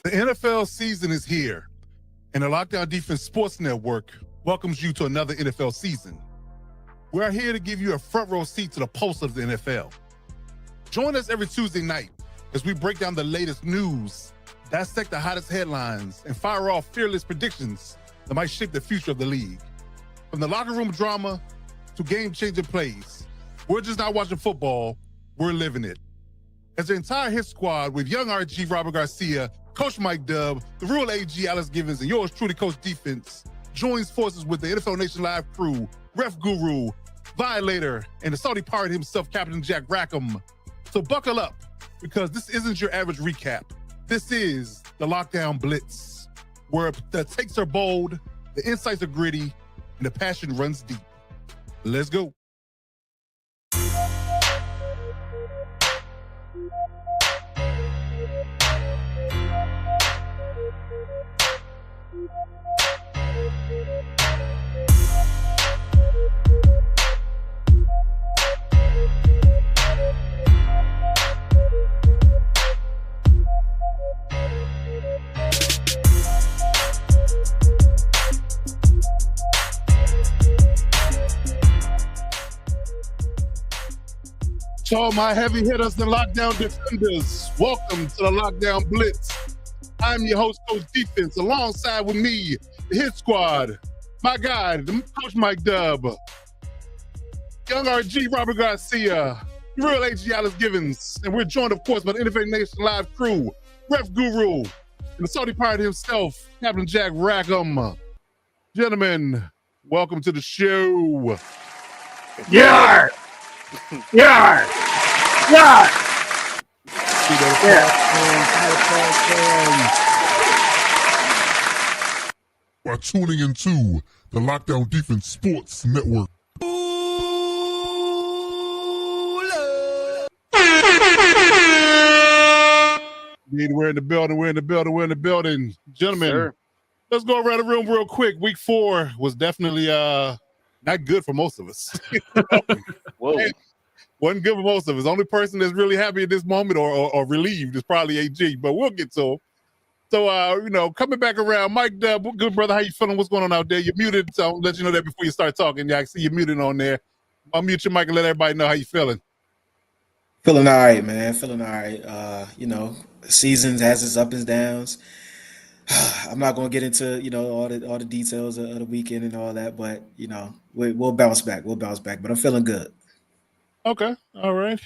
The NFL season is here, and the Lockdown Defense Sports Network welcomes you to another NFL season. We are here to give you a front row seat to the pulse of the NFL. Join us every Tuesday night as we break down the latest news, dissect the hottest headlines, and fire off fearless predictions that might shape the future of the league. From the locker room drama to game-changing plays, we're just not watching football, we're living it. As the entire hit squad with young RG Robert Garcia, Coach Mike Dub, the real AG Alex Givens, and yours truly, Coach Defense, joins forces with the NFL Nation Live crew, Ref Guru, Violator, and the Saudi pirate himself, Captain Jack Rackham. So buckle up, because this isn't your average recap. This is the Lockdown Blitz, where the takes are bold, the insights are gritty, and the passion runs deep. Let's go. To all my heavy hitters and lockdown defenders, welcome to the Lockdown Blitz. I'm your host, Coach Defense. Alongside with me, the hit squad, my guy, Coach Mike Dub, young RG Robert Garcia, the real AG Alex Givens, and we're joined, of course, by the NFL Nation Live crew, Ref Guru, and the Saudi pirate himself, Captain Jack Rackham. Gentlemen, welcome to the show. Yar! Yar! Yar! By tuning into the Lockdown Defense Sports Network. We're in the building. Gentlemen, Sir. Let's go around the room real quick. Week 4 was definitely not good for most of us. Whoa. Wasn't good for most of us. The only person that's really happy at this moment or relieved is probably AG, but we'll get to him. So, coming back around, Mike, good brother, how you feeling? What's going on out there? You're muted, so I'll let you know that before you start talking. Yeah, I see you muted on there. I'll mute your mic and let everybody know how you feeling. Feeling all right, man. Feeling all right. Seasons has its ups and downs. I'm not going to get into, all the details of the weekend and all that, but, we'll bounce back. We'll bounce back, but I'm feeling good. Okay. All right.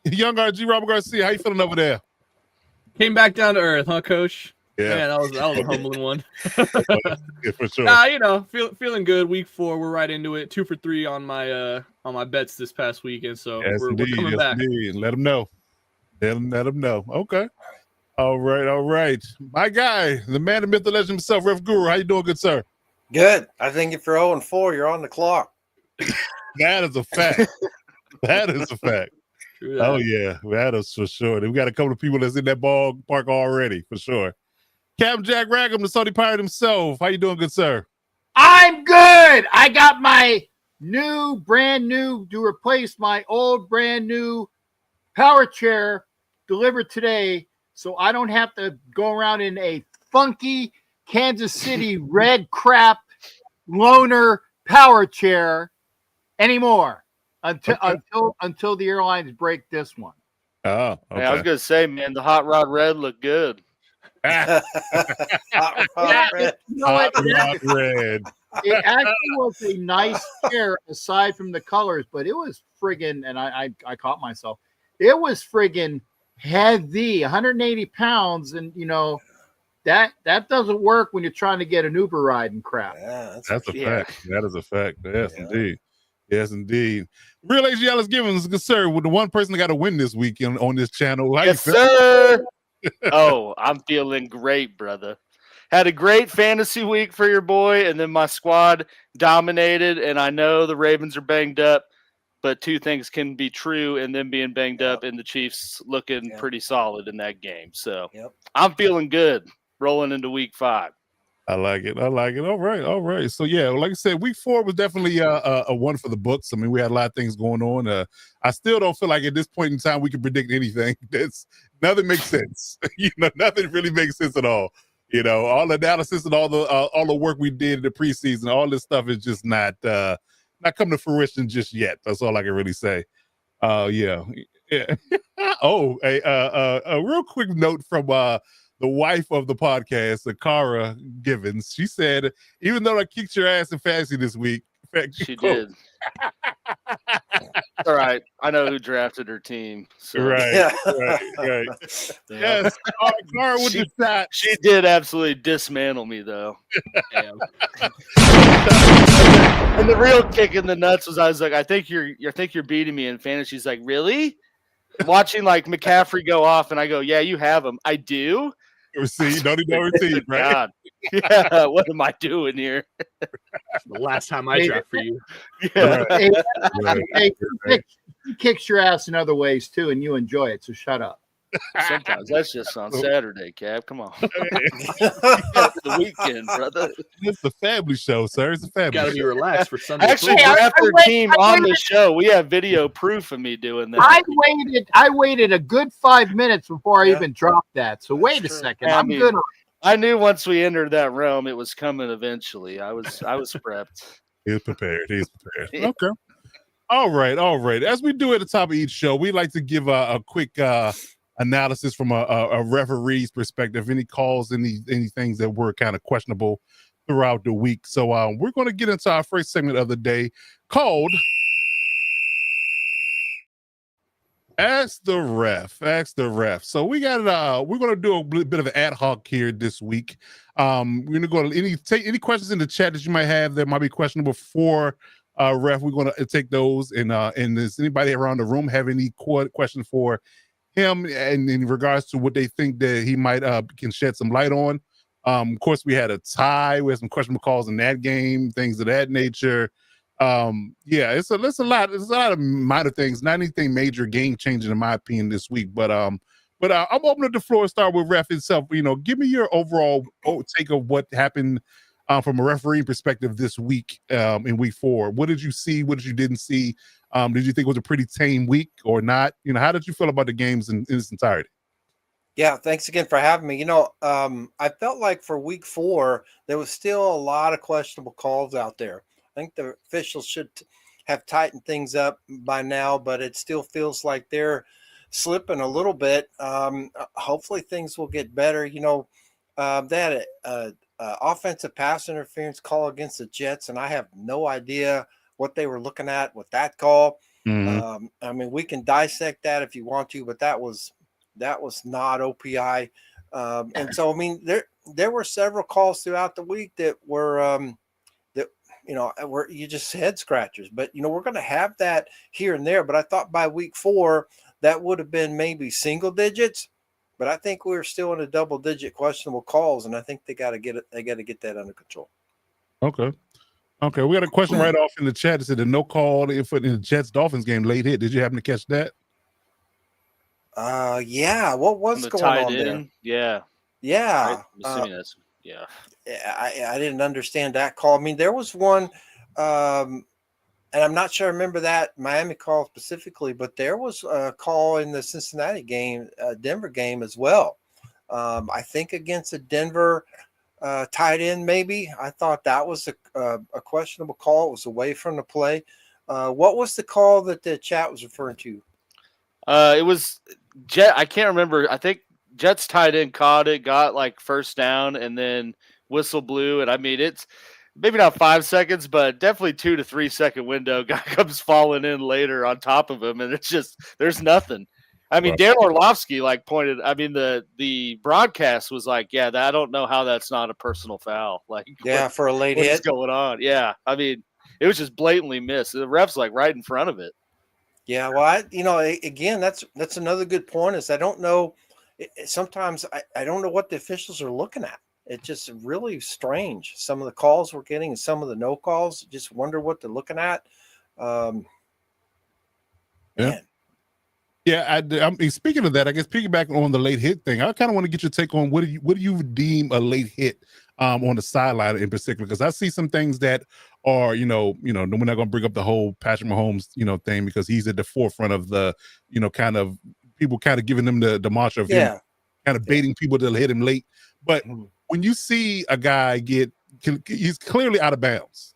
Young RG Robert Garcia, how you feeling over there? Came back down to earth, huh, Coach? Yeah. Man, that was a humbling one. Yeah, for sure. Feeling good. Week 4, we're right into it. 2 for 3 on my bets this past weekend, so Yes, we're coming back. Indeed. Let them know. Let them know. Okay. All right. My guy, the man, the myth, the legend himself, Ref Guru. How you doing, good sir? Good. I think if you're 0-4, you're on the clock. That is a fact. That is a fact. True that. Oh, yeah. That is for sure. We got a couple of people that's in that ballpark already, for sure. Captain Jack Rackham, the Saudi pirate himself. How you doing, good sir? I'm good. I got my brand new, to replace my old brand new power chair delivered today, so I don't have to go around in a funky Kansas City red crap loaner power chair anymore until the airlines break this one. Oh, okay. Hey, I was gonna say, man, the hot rod red looked good. Hot red. You know what? Hot red. It actually was a nice chair aside from the colors, but it was friggin', and I caught myself. It was friggin' heavy, 180 pounds, and that doesn't work when you're trying to get an Uber ride and crap. Yeah, That's a fact. That is a fact. Yes, indeed. Yes, indeed. Real AG Alex Givens, good sir, with the one person that got to win this week on this channel. How Yes, you feeling? sir. Oh, I'm feeling great, brother. Had a great fantasy week for your boy, and then my squad dominated, and I know the Ravens are banged up, but two things can be true, and them being banged up and the Chiefs looking pretty solid in that game. So I'm feeling good rolling into week 5. I like it. All right. So yeah, like I said, week 4 was definitely a one for the books. I mean, we had a lot of things going on. I still don't feel like at this point in time we can predict anything. Nothing makes sense. Nothing really makes sense at all. All the analysis and all the work we did in the preseason, all this stuff is just not coming to fruition just yet. That's all I can really say. Yeah. Oh, a real quick note from the wife of the podcast, Akara Givens. She said, even though I kicked your ass in fantasy this week, she did. All right, I know who drafted her team. So. Right. Yes, Akara with the shot. She did absolutely dismantle me, though. And the real kick in the nuts was, I was like, I think you're beating me in fantasy. She's like, really? Watching like McCaffrey go off, and I go, yeah, you have him. I do. Receive, don't even know receive, right? God. Yeah, what am I doing here? The last time I draft for you. Yeah. Hey, he kicks your ass in other ways too, and you enjoy it. So shut up. Sometimes that's just on Saturday, Cap. Come on. The weekend, brother. It's the family show, sir. It's a family Gotta show. be relaxed for Sunday. I actually drafted her team on the show. We have video proof of me doing that. I waited a good 5 minutes before I even dropped that. So wait a second. I'm good. I knew once we entered that realm, it was coming eventually. I was prepped. He's prepared. Okay. All right. As we do at the top of each show, we like to give a quick analysis from a referee's perspective. Any calls, any things that were kind of questionable throughout the week. So we're going to get into our first segment of the day called Ask the Ref. So we got we're going to do a bit of an ad hoc here this week. We're going to go to take any questions in the chat that you might have that might be questionable for Ref. We're going to take those. And does anybody around the room have any questions for him and in regards to what they think that he might can shed some light on? Of course, we had a tie. We had some questionable calls in that game, things of that nature. It's a lot of minor things, not anything major, game changing in my opinion this week. But I'm opening the floor. Start with Ref itself. Give me your overall take of what happened from a refereeing perspective this week in week 4. What did you see? What did you didn't see? Did you think it was a pretty tame week or not? How did you feel about the games in its entirety? Yeah, thanks again for having me. I felt like for week 4, there was still a lot of questionable calls out there. I think the officials should have tightened things up by now, but it still feels like they're slipping a little bit. Hopefully things will get better. They had a offensive pass interference call against the Jets, and I have no idea what they were looking at with that call. Mm-hmm. We can dissect that if you want to, but that was not OPI. And so, there were several calls throughout the week that were, were you just head scratchers, but we're going to have that here and there. But I thought by week 4, that would have been maybe single digits, but I think we're still in a double digit questionable calls. And I think they got to get it. They got to get that under control. Okay. We got a question right off in the chat. It said the no call in the Jets-Dolphins game, late hit. Did you happen to catch that? Yeah. What was going on there? Yeah. Yeah. I'm assuming that's, yeah. I didn't understand that call. There was one, and I'm not sure I remember that Miami call specifically, but there was a call in the Cincinnati game, Denver game as well. I think against a Denver tight end, maybe. I thought that was a questionable call. It was away from the play. What was the call that the chat was referring to? It was Jet. I can't remember. I think Jets tight end caught it, got like first down, and then whistle blew. And it's maybe not 5 seconds, but definitely 2 to 3 second window. Guy comes falling in later on top of him, and it's just there's nothing. Dan Orlovsky pointed. The broadcast was like, yeah, I don't know how that's not a personal foul. For a late hit. What's going on? Yeah, it was just blatantly missed. The ref's right in front of it. Yeah, well, again, that's another good point. Is I don't know. Sometimes I don't know what the officials are looking at. It's just really strange. Some of the calls we're getting and some of the no calls. Just wonder what they're looking at. Man. Yeah, speaking of that, I guess piggybacking on the late hit thing, I kind of want to get your take on what do you deem a late hit on the sideline in particular, because I see some things that are, we're not going to bring up the whole Patrick Mahomes, thing, because he's at the forefront of the, kind of people kind of giving him the mantra of him kind of baiting people to hit him late. But when you see a guy he's clearly out of bounds,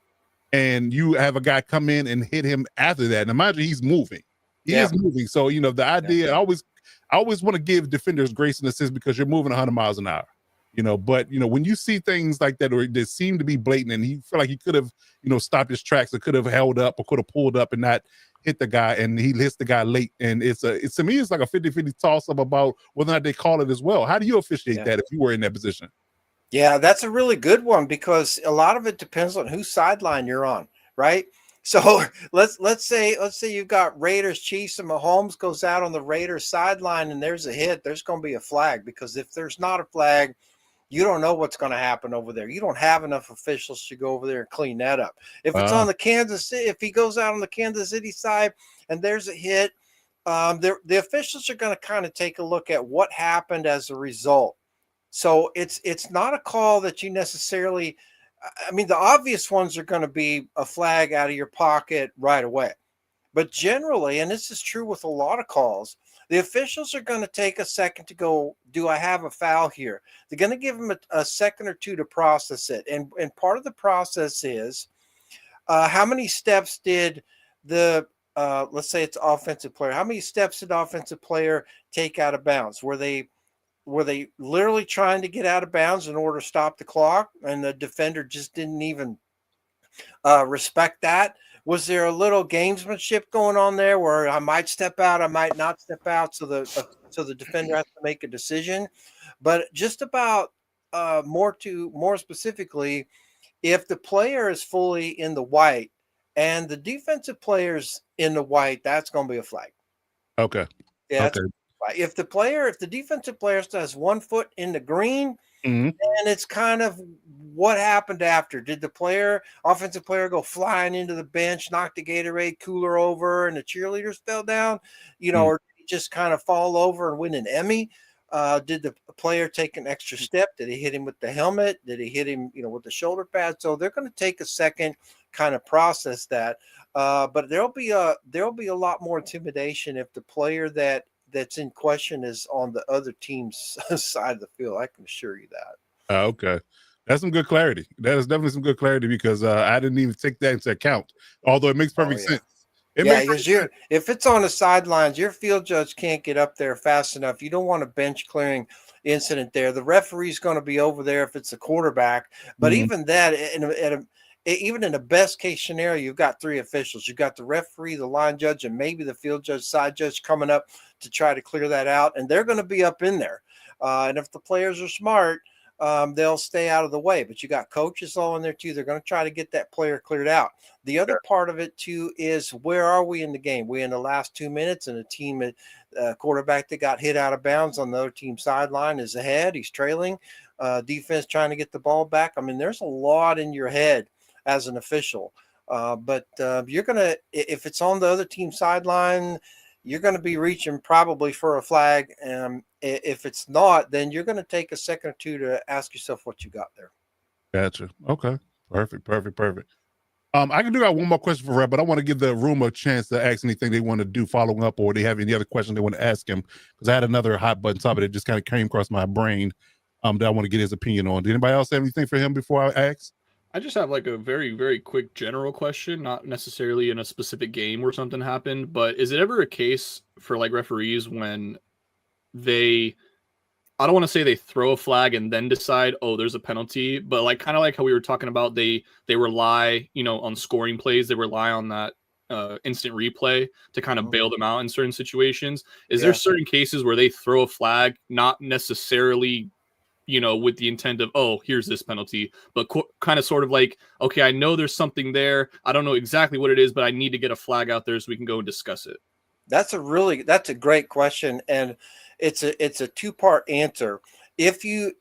and you have a guy come in and hit him after that. Now, mind you, he's moving. He is moving. So, the idea, I always want to give defenders grace and assist because you're moving 100 miles an hour. But when you see things like that, or they seem to be blatant, and he feel like he could have, stopped his tracks, or could have held up, or could have pulled up and not hit the guy, and he hits the guy late. And it's to me, it's like a 50-50 toss up about whether or not they call it as well. How do you officiate that if you were in that position? Yeah, that's a really good one, because a lot of it depends on whose sideline you're on, right? So let's say you've got Raiders, Chiefs, and Mahomes goes out on the Raiders sideline and there's a hit. There's going to be a flag, because if there's not a flag, you don't know what's going to happen over there. You don't have enough officials to go over there and clean that up. If it's on the Kansas City, if he goes out on the Kansas City side and there's a hit, the officials are going to kind of take a look at what happened as a result. So it's not a call that you necessarily. I mean, the obvious ones are going to be a flag out of your pocket right away. But generally, and this is true with a lot of calls, the officials are going to take a second to go, do I have a foul here? They're going to give them a second or two to process it. And part of the process is how many steps did let's say it's offensive player, how many steps did the offensive player take out of bounds? Were they literally trying to get out of bounds in order to stop the clock, and the defender just didn't even respect that? Was there a little gamesmanship going on there where I might step out, I might not step out, so the defender has to make a decision? But just about more specifically, if the player is fully in the white and the defensive player's in the white, that's going to be a flag. Okay. Yeah. Okay. If the defensive player still has 1 foot in the green, and it's kind of what happened after. Did the offensive player go flying into the bench, knock the Gatorade cooler over, and the cheerleaders fell down, or did he just kind of fall over and win an Emmy? Did the player take an extra step? Did he hit him with the helmet? Did he hit him, with the shoulder pad? So they're going to take a second, kind of process that. But there'll be a lot more intimidation if the player that's in question is on the other team's side of the field. I can assure you that. Okay. That's some good clarity. That is definitely some good clarity, because I didn't even take that into account, although it makes perfect sense. Because if it's on the sidelines, your field judge can't get up there fast enough. You don't want a bench clearing incident there. The referee's going to be over there if it's a quarterback. But even that, even in the best case scenario, you've got three officials. You've got the referee, the line judge, and maybe the field judge, side judge coming up to try to clear that out. And they're going to be up in there. And if the players are smart, they'll stay out of the way. But you got coaches all in there too. They're going to try to get that player cleared out. The other part of it too is, where are we in the game? We in the last 2 minutes, and a team quarterback that got hit out of bounds on the other team's sideline is ahead. He's trailing. Defense trying to get the ball back. I mean, there's a lot in your head as an official. But you're going to, if it's on the other team's sideline, you're going to be reaching probably for a flag. If it's not, then you're going to take a second or two to ask yourself what you got there. Gotcha. Okay. Perfect. I got one more question for Rep, but I want to give the room a chance to ask anything they want to do following up, or they have any other questions they want to ask him, because I had another hot button topic that just kind of came across my brain that I want to get his opinion on. Did anybody else have anything for him before I ask? I just have like a very, very quick general question, not necessarily in a specific game where something happened, but is it ever a case for like referees when I don't want to say they throw a flag and then decide, oh, there's a penalty, but like kind of like how we were talking about, they rely, on scoring plays, they rely on that instant replay to kind of bail them out in certain situations. Is there certain cases where they throw a flag, not necessarily with the intent of, oh, here's this penalty, but kind of sort of like, okay, I know there's something there. I don't know exactly what it is, but I need to get a flag out there so we can go and discuss it. That's a great question. And it's a two-part answer. If you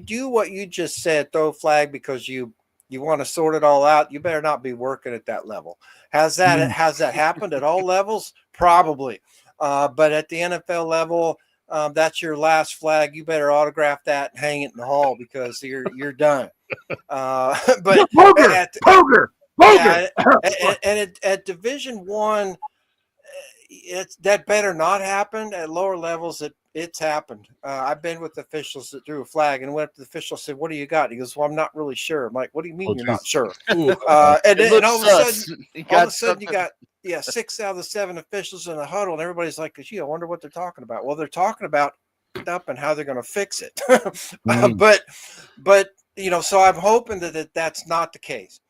do what you just said, throw a flag because you want to sort it all out, you better not be working at that level. Has that happened at all levels? Probably. But at the NFL level, that's your last flag. You better autograph that and hang it in the hall, because you're done. But Poker. yeah, and at Division I, it's that better not happen. At lower levels, it's happened. I've been with officials that threw a flag and went up to the official and said, "What do you got?" He goes, "Well, I'm not really sure." I'm like, "What do you mean you're not sure?" Ooh. And all of a sudden, you got something. 6 out of the 7 officials in the huddle, and everybody's like, "Gee, I wonder what they're talking about." Well, they're talking about up and how they're going to fix it. But so I'm hoping that that's not the case.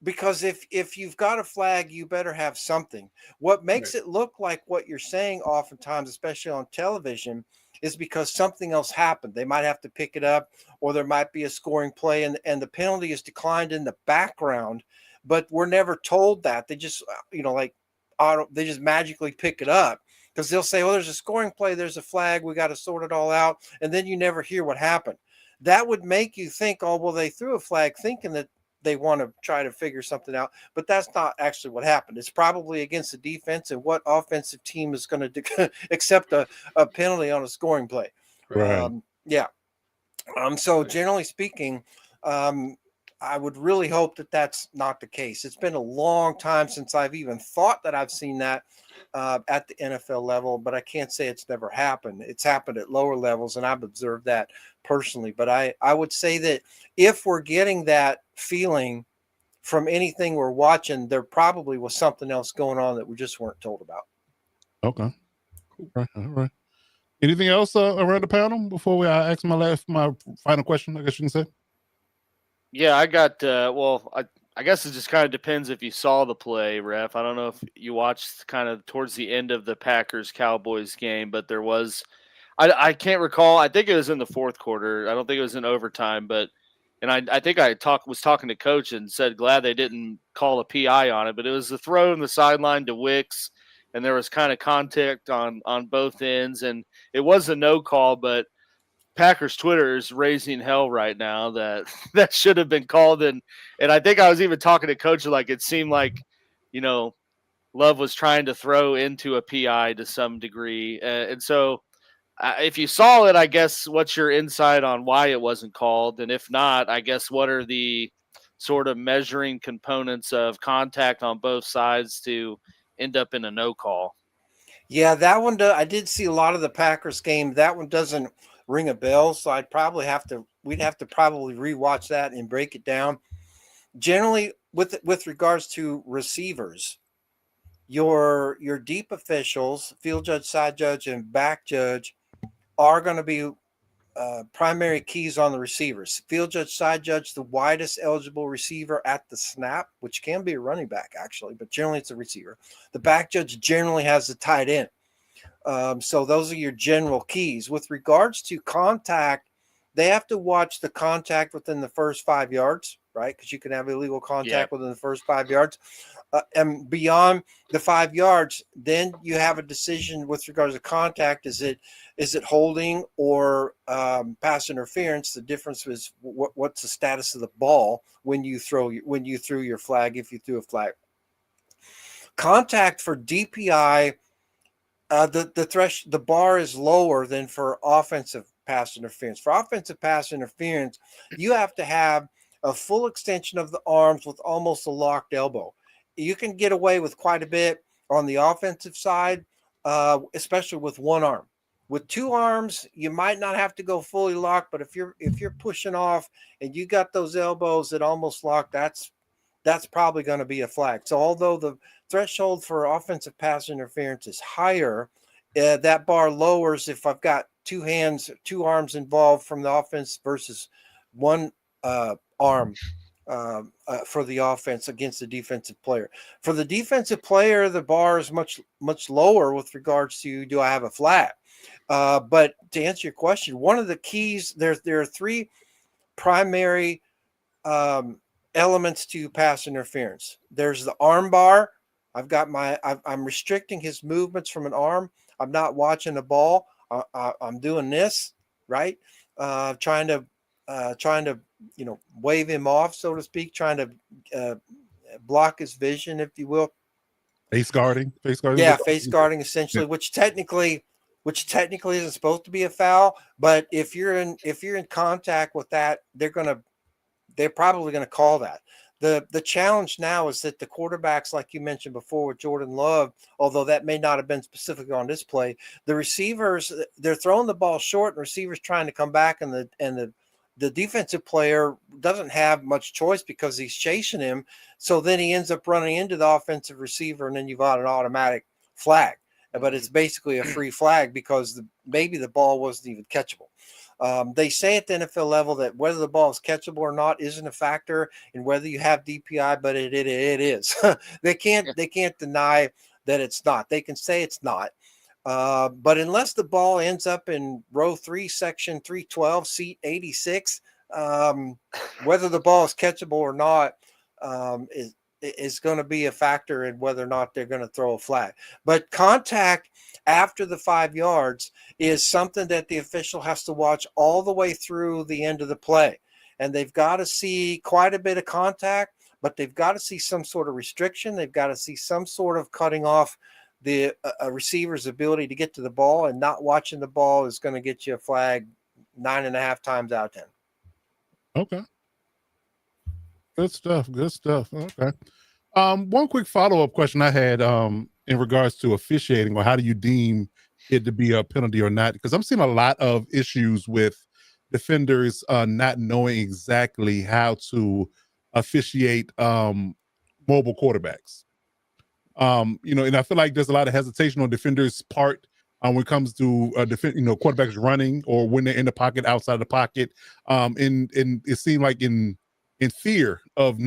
Because if you've got a flag, you better have something. What makes it look like what you're saying oftentimes, especially on television, is because something else happened. They might have to pick it up, or there might be a scoring play, and the penalty is declined in the background, but we're never told that. They just, they just magically pick it up because they'll say, "Oh, there's a scoring play, there's a flag, we got to sort it all out," and then you never hear what happened. That would make you think, "Oh, well, they threw a flag thinking that they want to try to figure something out," but that's not actually what happened. It's probably against the defense, and what offensive team is going to accept a penalty on a scoring play? Right. So generally speaking, I would really hope that that's not the case. It's been a long time since I've even thought that I've seen that at the NFL level, but I can't say it's never happened. It's happened at lower levels, and I've observed that personally. But I would say that if we're getting that feeling from anything we're watching, there probably was something else going on that we just weren't told about. Okay. All right. Anything else around the panel before I ask my final question, I guess you can say? Yeah, I got. I guess it just kind of depends if you saw the play, Ref. I don't know if you watched kind of towards the end of the Packers-Cowboys game, but there was. I can't recall. I think it was in the fourth quarter. I don't think it was in overtime, but I think I was talking to Coach and said glad they didn't call a PI on it, but it was a throw in the sideline to Wicks, and there was kind of contact on both ends, and it was a no call, but Packers Twitter is raising hell right now that should have been called, and I think I was even talking to Coach, like it seemed like Love was trying to throw into a PI to some degree, and so if you saw it, I guess what's your insight on why it wasn't called, and if not, I guess what are the sort of measuring components of contact on both sides to end up in a no call? Yeah, that one. I did see a lot of the Packers game. That one doesn't ring a bell, so we'd have to probably rewatch that and break it down. Generally, with regards to receivers, your deep officials, field judge, side judge, and back judge, are going to be primary keys on the receivers. Field judge, side judge, the widest eligible receiver at the snap, which can be a running back actually, but generally it's a receiver. The back judge generally has the tight end. So those are your general keys. With regards to contact, they have to watch the contact within the first 5 yards, right? Because you can have illegal contact within the first 5 yards. And beyond the 5 yards, then you have a decision with regards to contact. Is it holding or pass interference? The difference is what's the status of the ball when you threw your flag, if you threw a flag. Contact for DPI, the bar is lower than for offensive pass interference. For offensive pass interference, you have to have a full extension of the arms with almost a locked elbow. You can get away with quite a bit on the offensive side, especially with one arm. With two arms, you might not have to go fully locked, but if you're pushing off and you got those elbows that almost lock, that's probably going to be a flag. So although the threshold for offensive pass interference is higher, that bar lowers if I've got two arms involved from the offense versus one arm for the offense against the defensive player. For the defensive player, the bar is much, much lower with regards to, do I have a flag? But to answer your question, one of the keys, there are three primary elements to pass interference. There's the arm bar. I'm restricting his movements from an arm. I'm not watching the ball. I'm doing this, right? Trying to wave him off, so to speak, trying to block his vision, if you will. Face guarding. Yeah, face guarding essentially, which technically which technically isn't supposed to be a foul. But if you're in contact with that, they're probably gonna call that. The challenge now is that the quarterbacks, like you mentioned before with Jordan Love, although that may not have been specific on this play, the receivers, they're throwing the ball short and receivers trying to come back, and the defensive player doesn't have much choice because he's chasing him. So then he ends up running into the offensive receiver, and then you've got an automatic flag. But it's basically a free flag because maybe the ball wasn't even catchable. They say at the NFL level that whether the ball is catchable or not isn't a factor in whether you have DPI, but it is. They can't deny that it's not. They can say it's not. But unless the ball ends up in row 3, section 312, seat 86, whether the ball is catchable or not is going to be a factor in whether or not they're going to throw a flag. But contact after the 5 yards is something that the official has to watch all the way through the end of the play. And they've got to see quite a bit of contact, but they've got to see some sort of restriction. They've got to see some sort of cutting off the receiver's ability to get to the ball, and not watching the ball is going to get you a flag 9.5 times out of 10. Okay. Good stuff. Good stuff. Okay. One quick follow-up question I had in regards to officiating, or how do you deem it to be a penalty or not? Because I'm seeing a lot of issues with defenders not knowing exactly how to officiate mobile quarterbacks. And I feel like there's a lot of hesitation on defenders' part when it comes to quarterbacks running or when they're in the pocket, outside the pocket. And it seemed like in fear of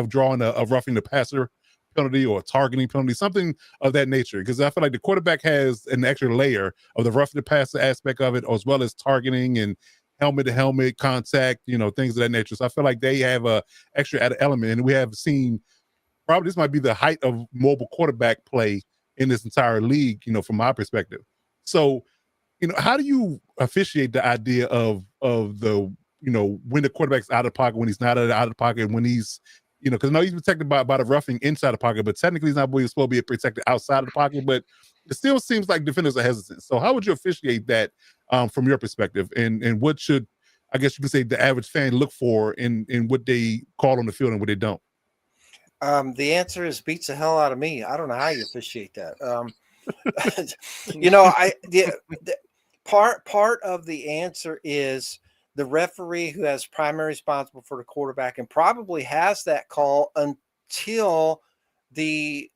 drawing a roughing the passer penalty or a targeting penalty, something of that nature. Because I feel like the quarterback has an extra layer of the roughing the passer aspect of it, as well as targeting and helmet to helmet contact, things of that nature. So I feel like they have a extra added element, and we have seen probably this might be the height of mobile quarterback play in this entire league, from my perspective. So, how do you officiate the idea of the when the quarterback's out of the pocket, when he's not out of the pocket, when he's, because I know he's protected by the roughing inside the pocket, but technically he's not supposed to be protected outside of the pocket, but it still seems like defenders are hesitant. So how would you officiate that from your perspective? And what should, I guess you could say, the average fan look for in what they call on the field and what they don't? The answer is beats the hell out of me. I don't know how you officiate that. Part of the answer is the referee who has primary responsible for the quarterback and probably has that call until the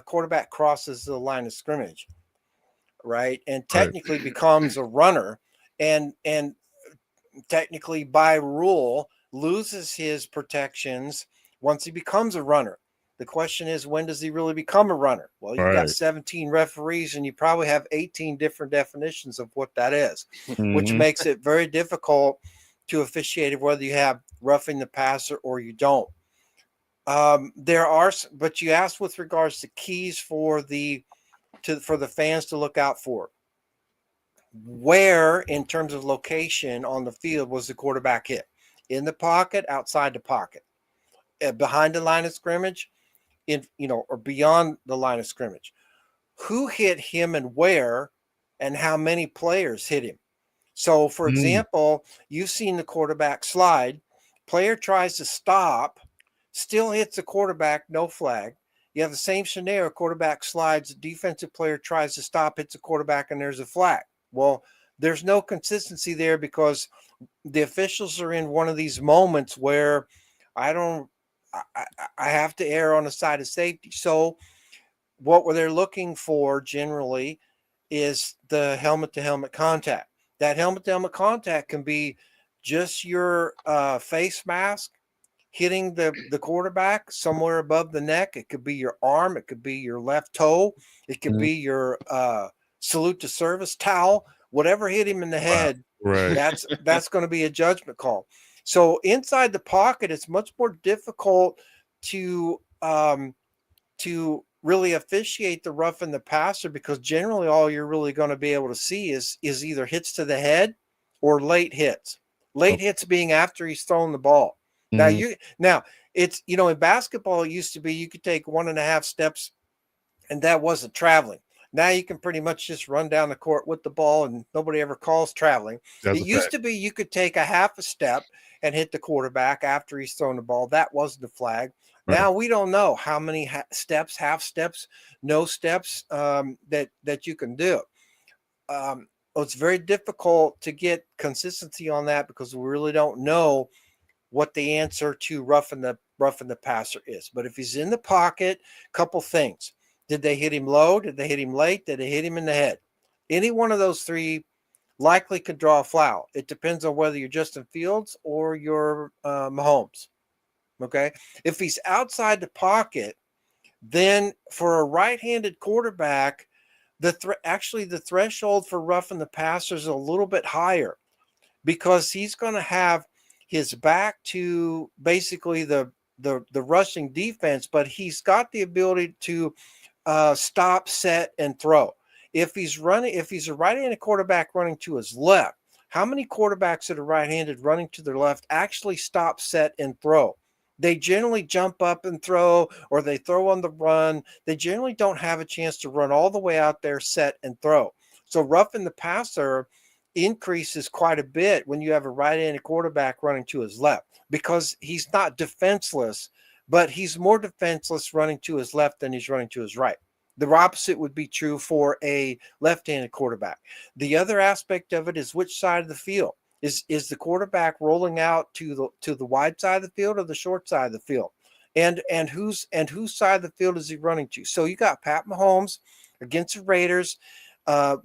quarterback crosses the line of scrimmage, right? And technically becomes a runner, and technically by rule loses his protections once he becomes a runner. The question is, when does he really become a runner? Well, you've got 17 referees, and you probably have 18 different definitions of what that is, which makes it very difficult to officiate whether you have roughing the passer or you don't. But you asked with regards to keys for the fans to look out for. Where, in terms of location on the field, was the quarterback hit? In the pocket, outside the pocket, behind the line of scrimmage, or beyond the line of scrimmage? Who hit him and where, and how many players hit him? So, for example, you've seen the quarterback slide, player tries to stop, still hits the quarterback, no flag. You have the same scenario, quarterback slides, defensive player tries to stop, hits the quarterback, and there's a flag. Well, there's no consistency there because the officials are in one of these moments where I have to err on the side of safety. So what they're looking for generally is the helmet-to-helmet contact. That helmet-to-helmet contact can be just your face mask hitting the quarterback somewhere above the neck. It could be your arm. It could be your left toe. It could be your salute to service towel. Whatever hit him in the head, that's going to be a judgment call. So inside the pocket, it's much more difficult to really officiate the rough and the passer, because generally all you're really going to be able to see is either hits to the head or late hits. Late hits being after he's thrown the ball. Now it's in basketball it used to be you could take 1.5 steps and that wasn't traveling. Now you can pretty much just run down the court with the ball and nobody ever calls traveling. That's It a used fact. to be you could take a half a step and hit the quarterback after he's thrown the ball. That wasn't a flag. Right. Now we don't know how many steps, half steps, no steps that you can do. It's very difficult to get consistency on that because we really don't know what the answer to roughing the passer is. But if he's in the pocket, couple things. Did they hit him low? Did they hit him late? Did they hit him in the head? Any one of those three likely could draw a foul. It depends on whether you're Justin Fields or you're Mahomes. Okay. If he's outside the pocket, then for a right-handed quarterback, the threshold for roughing the passer is a little bit higher because he's going to have his back to basically the rushing defense, but he's got the ability to stop, set, and throw. If he's a right-handed quarterback running to his left, how many quarterbacks that are right-handed running to their left actually stop, set, and throw? They generally jump up and throw, or they throw on the run. They generally don't have a chance to run all the way out there, set, and throw. So roughing the passer increases quite a bit when you have a right-handed quarterback running to his left because he's not defenseless, but he's more defenseless running to his left than he's running to his right. The opposite would be true for a left-handed quarterback. The other aspect of it is which side of the field. Is the quarterback rolling out to the wide side of the field or the short side of the field? And whose side of the field is he running to? So you got Pat Mahomes against the Raiders.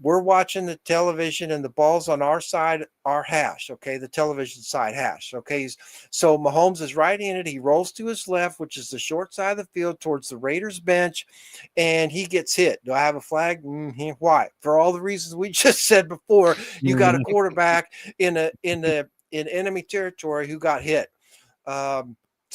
We're watching the television and the ball's on our side, our hash, okay, the television side hash, okay. So Mahomes is right-handed. He rolls to his left, which is the short side of the field towards the Raiders bench, and he gets hit. Do I have a flag? Why? For all the reasons we just said before, you got a quarterback in enemy territory who got hit.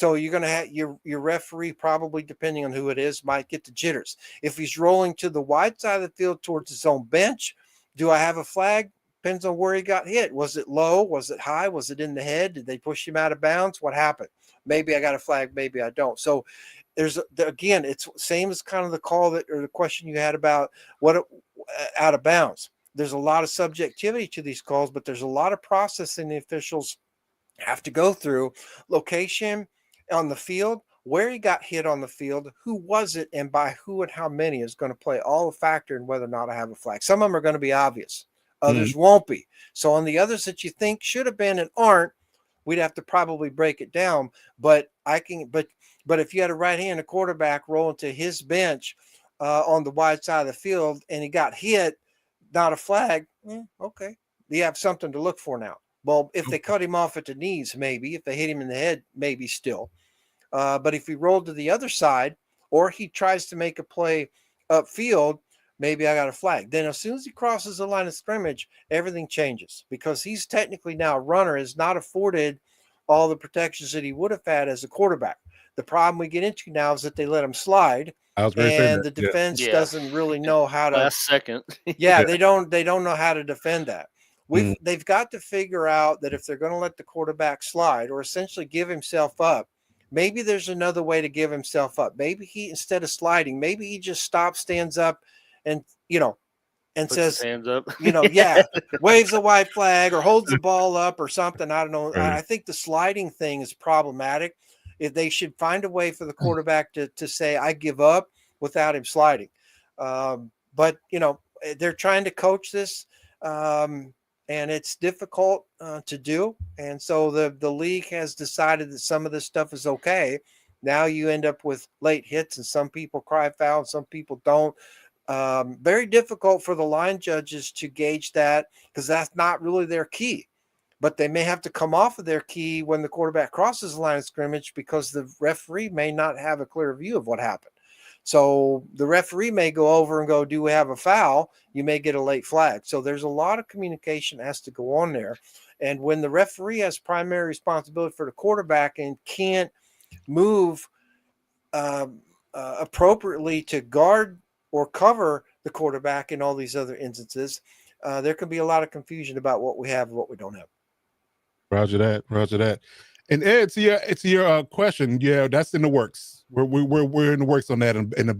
So you're going to have your referee, probably depending on who it is, might get the jitters. If he's rolling to the wide side of the field towards his own bench, do I have a flag? Depends on where he got hit. Was it low? Was it high? Was it in the head? Did they push him out of bounds? What happened? Maybe I got a flag. Maybe I don't. So again, it's same as kind of the call or the question you had about out of bounds. There's a lot of subjectivity to these calls, but there's a lot of processing the officials have to go through. Location on the field, where he got hit on the field, who was it, and by who and how many is going to play all a factor in whether or not I have a flag. Some of them are going to be obvious. Others won't be. So on the others that you think should have been and aren't, we'd have to probably break it down. But if you had a right-handed quarterback rolling to his bench on the wide side of the field and he got hit, not a flag, okay. You have something to look for now. Well, if they cut him off at the knees, maybe. If they hit him in the head, maybe still. But if he rolled to the other side or he tries to make a play upfield, maybe I got a flag. Then as soon as he crosses the line of scrimmage, everything changes because he's technically now a runner, is not afforded all the protections that he would have had as a quarterback. The problem we get into now is that they let him slide. And the defense doesn't really know how to. Last second. They don't know how to defend that. They've got to figure out that if they're going to let the quarterback slide or essentially give himself up, maybe there's another way to give himself up. Maybe he, instead of sliding, maybe he just stops, stands up, and Puts says, his hands up. waves a white flag or holds the ball up or something. I don't know. Right. I think the sliding thing is problematic. If they should find a way for the quarterback to say, I give up without him sliding. But they're trying to coach this. And it's difficult to do. And so the league has decided that some of this stuff is okay. Now you end up with late hits and some people cry foul and some people don't. Very difficult for the line judges to gauge that because that's not really their key. But they may have to come off of their key when the quarterback crosses the line of scrimmage because the referee may not have a clear view of what happened. So the referee may go over and go, do we have a foul? You may get a late flag. So there's a lot of communication that has to go on there. And when the referee has primary responsibility for the quarterback and can't move appropriately to guard or cover the quarterback in all these other instances, there can be a lot of confusion about what we have and what we don't have. Roger that. And Ed, to your question, yeah, that's in the works. We're in the works on that in the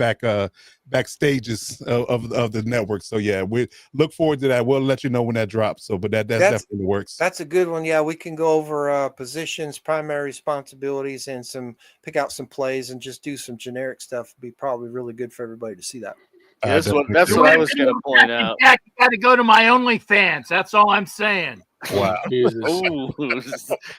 back stages of the network. So yeah, we look forward to that. We'll let you know when that drops. So, but that's definitely in the works. That's a good one. Yeah, we can go over positions, primary responsibilities, and pick out some plays and just do some generic stuff. It'd be probably really good for everybody to see that. Yeah, that's what I was going to point out. Jack, you got to go to my OnlyFans. That's all I'm saying. Wow. Ooh,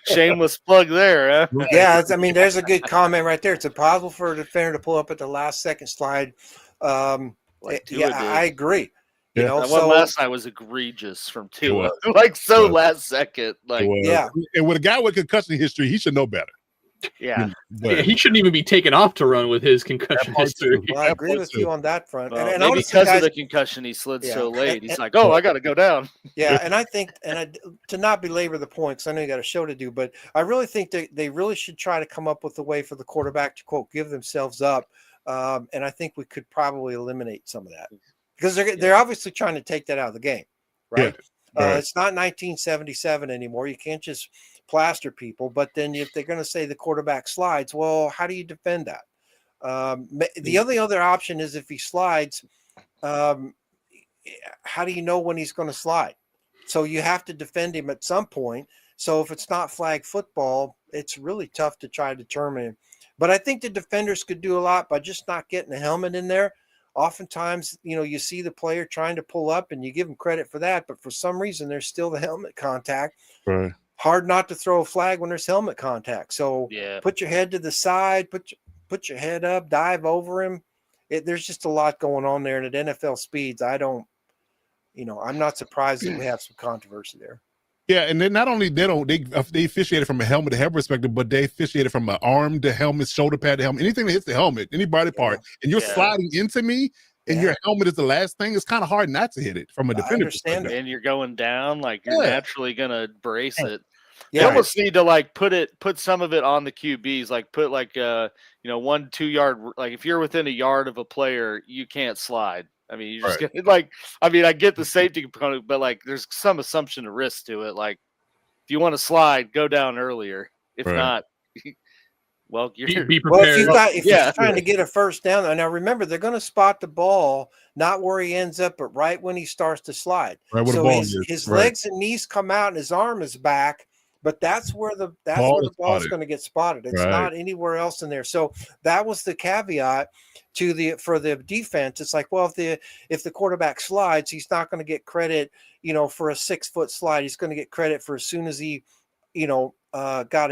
shameless plug there, huh? Yeah, I mean, there's a good comment right there. It's impossible for a defender to pull up at the last second slide. Like Tua did. I agree. You know, that so one last night was egregious from Tua. Like last second. Like and with a guy with concussion history, he should know better. Yeah. Yeah, he shouldn't even be taken off to run with his concussion history. Well, I agree with you on that front. Well, and maybe because of the concussion, he slid so late. He's like, "Oh, I got to go down." Yeah, and I think, to not belabor the point, because I know you got a show to do, but I really think that they really should try to come up with a way for the quarterback to, quote, give themselves up. And I think we could probably eliminate some of that because they're obviously trying to take that out of the game, right? Yeah. It's not 1977 anymore. You can't just plaster people. But then if they're going to say the quarterback slides, well, how do you defend that? The other option is if he slides, how do you know when he's going to slide? So you have to defend him at some point. So if it's not flag football, it's really tough to try to determine. But I think the defenders could do a lot by just not getting a helmet in there. Oftentimes, you see the player trying to pull up and you give them credit for that, but for some reason there's still the helmet contact. Right. Hard not to throw a flag when there's helmet contact. So put your head to the side, put your head up, dive over him. There's just a lot going on there. And at NFL speeds, I'm not surprised that we have some controversy there. Yeah, and then not only they officiated from a helmet to helmet perspective, but they officiated from an arm to helmet, shoulder pad to helmet, anything that hits the helmet, any body part, and you're sliding into me, and your helmet is the last thing. It's kind of hard not to hit it from a defender perspective. And you're going down, like you're naturally gonna brace it. Yeah, you almost need to put some of it on the QBs, like put 1-2 yard. Like if you're within a yard of a player, you can't slide. I mean, you just I get the safety component, but there's some assumption of risk to it. Like if you want to slide, go down earlier. If not, well, you're be prepared. Well, if you're trying to get a first down, and now remember, they're going to spot the ball not where he ends up, but right when he starts to slide. Right where so the ball is. His legs and knees come out, and his arm is back. But that's where the ball is going to get spotted. It's not anywhere else in there. So that was the caveat for the defense. It's like, well, if the quarterback slides, he's not going to get credit, for a 6-foot slide. He's going to get credit for as soon as he, got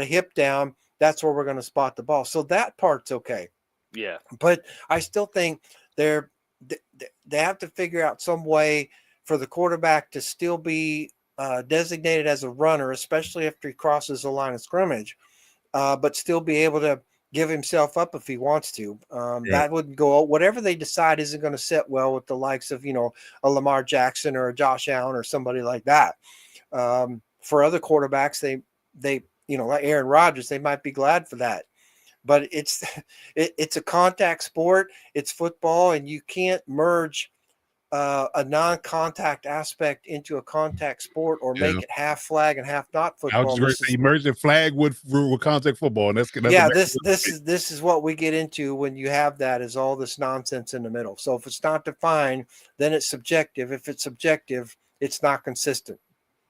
a hip down. That's where we're going to spot the ball. So that part's okay. Yeah. But I still think they have to figure out some way for the quarterback to still be designated as a runner, especially after he crosses the line of scrimmage, but still be able to give himself up if he wants to. That wouldn't go. Whatever they decide isn't going to sit well with the likes of a Lamar Jackson or a Josh Allen or somebody like that. For other quarterbacks, they like Aaron Rodgers, they might be glad for that. But it's a contact sport. It's football, and you can't merge a non-contact aspect into a contact sport or make it half flag and half not football. I was just going to say merging flag with contact football, and that's this is what we get into when you have that is all this nonsense in the middle. So if it's not defined, then it's subjective. If it's subjective, it's not consistent.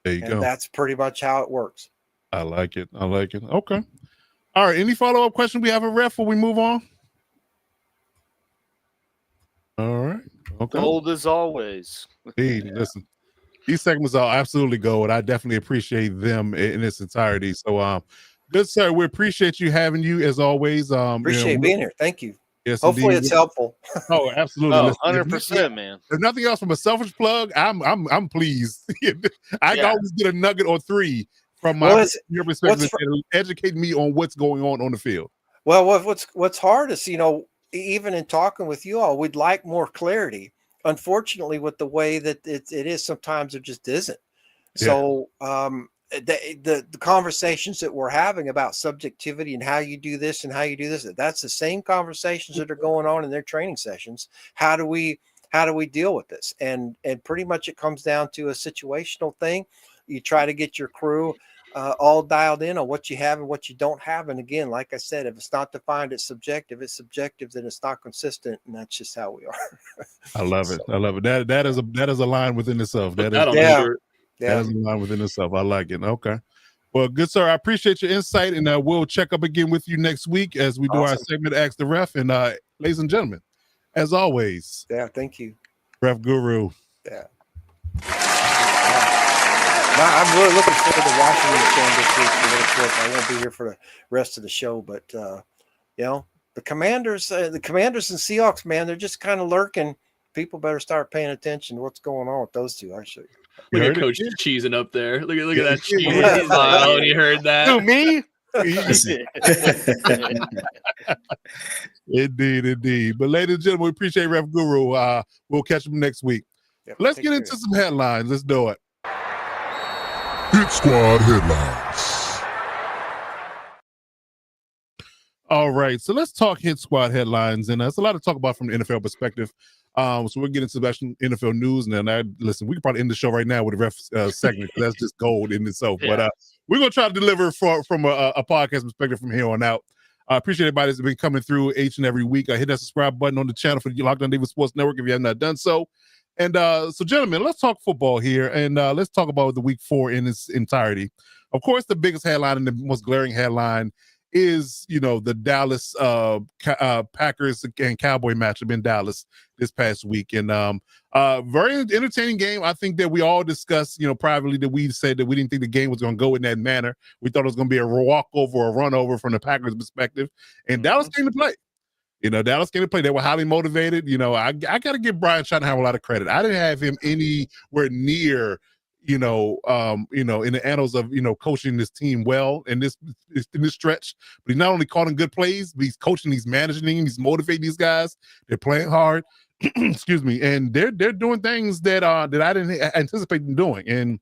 There you go. That's pretty much how it works. I like it. Okay. All right. Any follow-up question we have a ref before we move on? All right. Okay. Gold as always. Hey, listen, these segments are absolutely gold. I definitely appreciate them in its entirety. So, good sir, we appreciate you having you as always. Appreciate being here. Thank you. Yes, hopefully indeed. it's helpful. Oh, absolutely. Oh, 100%, man. If nothing else, from a selfish plug, I'm pleased. I always get a nugget or three from your perspective, educating me on what's going on the field. Well, what's hard is even in talking with you all, we'd like more clarity. Unfortunately, with the way that it is, sometimes it just isn't. Yeah. So the conversations that we're having about subjectivity and how you do this and how you do this, that's the same conversations that are going on in their training sessions. How do we deal with this? And pretty much it comes down to a situational thing. You try to get your crew all dialed in on what you have and what you don't have. And again, like I said, if it's not defined, it's subjective. It's subjective, then it's not consistent, and that's just how we are. I love it. I love it. That is a line within itself. Put That that is on the Yeah. shirt. that is a line within itself. I like it. Okay. Well, good sir. I appreciate your insight, and we'll check up again with you next week as we do our Awesome. segment Ask the Ref. And ladies and gentlemen, as always, Yeah, thank you. Ref Guru. Yeah. I'm really looking forward to watching this game this week for what it's worth. I won't be here for the rest of the show, but the Commanders and Seahawks, man, they're just kind of lurking. People better start paying attention to what's going on with those two. Actually, Look You at heard Coach cheesing up there. Look at that cheese Yeah. smile when you heard that. Who, me? Indeed. But ladies and gentlemen, we appreciate Ref Guru. We'll catch him next week. Yep, Let's take get care. into some headlines. Let's do it. Hit Squad headlines. All right, so let's talk Hit Squad headlines, and there's a lot to talk about from the NFL perspective. So we'll get into some NFL news, and then listen, we could probably end the show right now with a ref segment. 'Cause that's just gold in itself. Yeah. But we're gonna try to deliver from a podcast perspective from here on out. I appreciate everybody that's been coming through each and every week. Hit that subscribe button on the channel for the Lockdown David Sports Network if you have not done so. And so, gentlemen, let's talk football here, and let's talk about the week 4 in its entirety. Of course, the biggest headline and the most glaring headline is, the Dallas Packers and Cowboy matchup in Dallas this past week. And very entertaining game. I think that we all discussed, privately, that we said that we didn't think the game was going to go in that manner. We thought it was going to be a walkover or a run over from the Packers' perspective. And Dallas came to play. Dallas came to play. They were highly motivated. I got to give Brian Schottenheimer a lot of credit. I didn't have him anywhere near, in the annals of, coaching this team well in this stretch. But he's not only calling good plays, but he's coaching, he's managing them, he's motivating these guys. They're playing hard. Excuse me. And they're doing things that I didn't anticipate them doing. And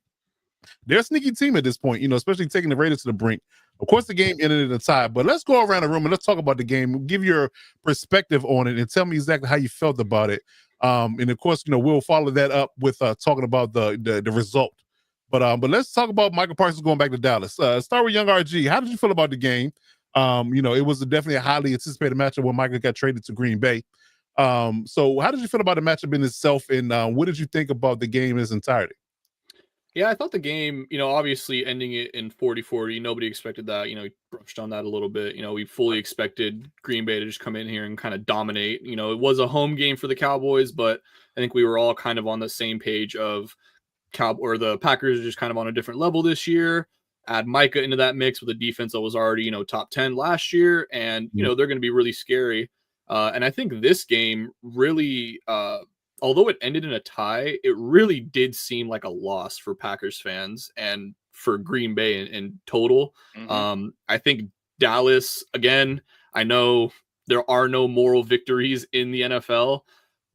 they're a sneaky team at this point, especially taking the Raiders to the brink. Of course, the game ended in a tie, but let's go around the room and let's talk about the game. Give your perspective on it and tell me exactly how you felt about it. And of course, we'll follow that up with talking about the result. But let's talk about Micah Parsons going back to Dallas. Start with young RG. How did you feel about the game? It was definitely a highly anticipated matchup when Micah got traded to Green Bay. So how did you feel about the matchup in itself, and what did you think about the game in its entirety? Yeah, I thought the game, obviously ending it in 40-40, nobody expected that. We brushed on that a little bit. We fully expected Green Bay to just come in here and kind of dominate. It was a home game for the Cowboys, but I think we were all kind of on the same page of the Packers are just kind of on a different level this year. Add Micah into that mix with a defense that was already, top 10 last year, and they're going to be really scary. And I think this game really, although it ended in a tie, it really did seem like a loss for Packers fans and for Green Bay in total. Mhm. I think Dallas, again, I know there are no moral victories in the NFL,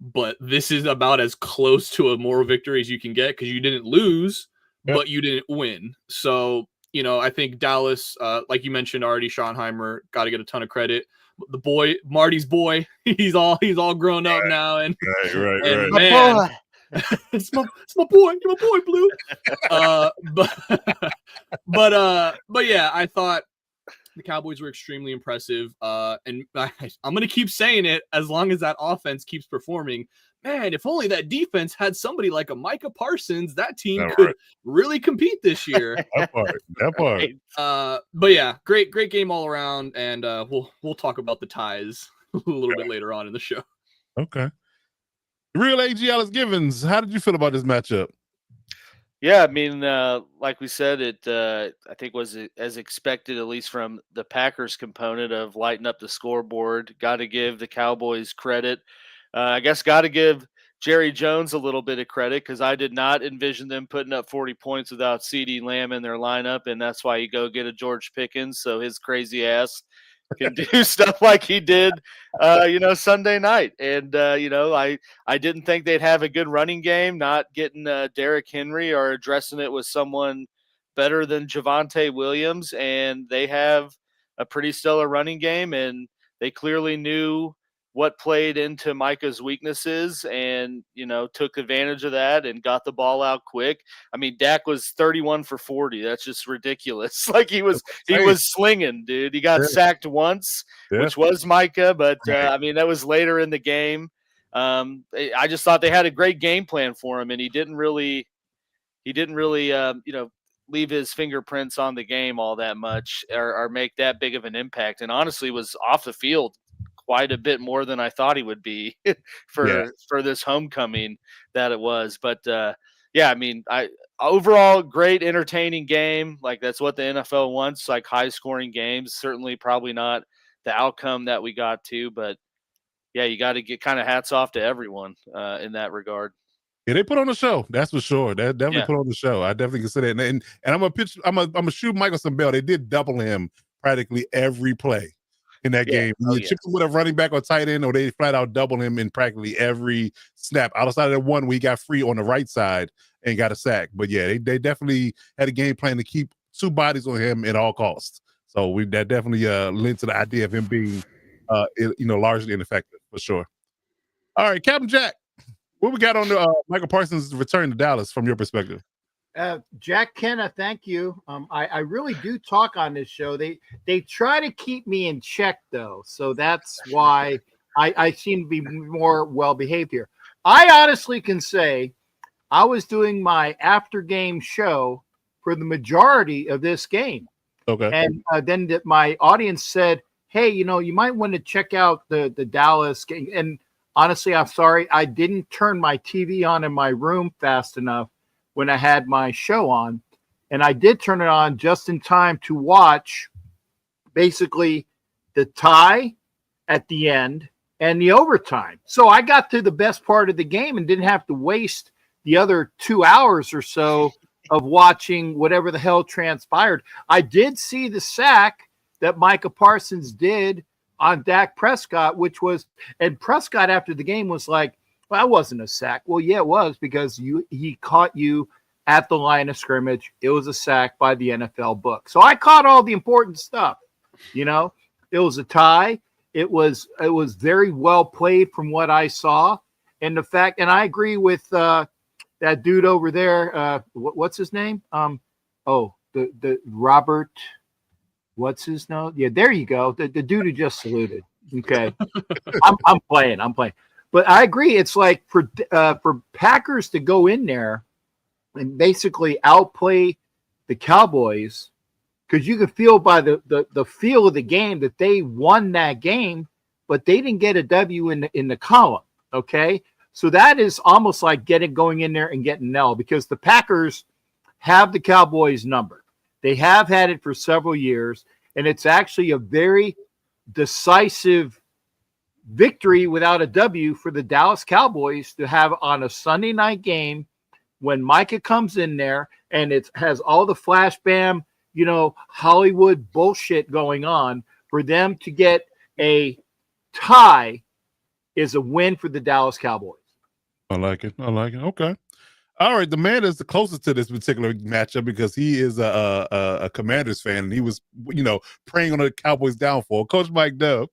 but this is about as close to a moral victory as you can get because you didn't lose, but you didn't win. So, I think Dallas, like you mentioned already, Schottenheimer, got to get a ton of credit. The boy, Marty's boy, he's all grown up now, and Right. man, it's my boy, Blue. But yeah, I thought the Cowboys were extremely impressive, and I'm gonna keep saying it as long as that offense keeps performing. Man, if only that defense had somebody like a Micah Parsons, that team could really compete this year. That part. But yeah, great game all around, and we'll talk about the ties a little bit later on in the show. Okay. Real AG Alice Givens, how did you feel about this matchup? Yeah, I mean, like we said, it I think was as expected, at least from the Packers component of lighting up the scoreboard. Got to give the Cowboys credit. I guess got to give Jerry Jones a little bit of credit because I did not envision them putting up 40 points without CeeDee Lamb in their lineup, and that's why you go get a George Pickens so his crazy ass can do stuff like he did, Sunday night. And, I didn't think they'd have a good running game, not getting Derrick Henry or addressing it with someone better than Javonte Williams. And they have a pretty stellar running game, and they clearly knew what played into Micah's weaknesses and, took advantage of that and got the ball out quick. I mean, Dak was 31 for 40. That's just ridiculous. Like he was slinging, dude. He got sacked once, which was Micah, but I mean, that was later in the game. I just thought they had a great game plan for him, and he didn't really, leave his fingerprints on the game all that much or make that big of an impact. And honestly was off the field quite a bit more than I thought he would be for this homecoming that it was. But I mean, overall great entertaining game. Like that's what the NFL wants, like high scoring games. Certainly probably not the outcome that we got to, but yeah, you got to get kind of hats off to everyone in that regard. Yeah, they put on the show. That's for sure. They definitely put on the show. I definitely consider it. And I'm gonna shoot Michael some bell. They did double him practically every play in that game. You chip him with a running back or tight end, or they flat out double him in practically every snap. Outside of that one, we got free on the right side and got a sack. But yeah, they definitely had a game plan to keep two bodies on him at all costs. So that definitely lent to the idea of him being largely ineffective for sure. All right, Captain Jack. What we got on the Micah Parsons' return to Dallas from your perspective? Jack Kenna, thank you. I really do talk on this show. They try to keep me in check, though. So that's why I seem to be more well-behaved here. I honestly can say I was doing my after-game show for the majority of this game. Okay. And then my audience said, hey, you might want to check out the Dallas game. And honestly, I'm sorry, I didn't turn my TV on in my room fast enough when I had my show on. And I did turn it on just in time to watch basically the tie at the end and the overtime. So I got to the best part of the game and didn't have to waste the other 2 hours or so of watching whatever the hell transpired. I did see the sack that Micah Parsons did on Dak Prescott, and Prescott after the game was like, well, that wasn't a sack. Well, yeah, it was, because he caught you at the line of scrimmage. It was a sack by the NFL book. So I caught all the important stuff. It was a tie. It was very well played from what I saw. And the fact, and I agree with that dude over there. What's his name? The Robert. What's his name? Yeah, there you go. The dude who just saluted. Okay, I'm playing. But I agree. It's like for Packers to go in there and basically outplay the Cowboys, because you could feel by the feel of the game that they won that game, but they didn't get a W in the column. Okay, so that is almost like going in there and getting an L, because the Packers have the Cowboys number. They have had it for several years, and it's actually a very decisive victory without a W for the Dallas Cowboys to have on a Sunday night game when Micah comes in there and it has all the flash bam, Hollywood bullshit going on. For them to get a tie is a win for the Dallas Cowboys. I like it. Okay. All right, the man is the closest to this particular matchup because he is a Commanders fan, and he was, preying on the Cowboys' downfall. Coach Mike Dub,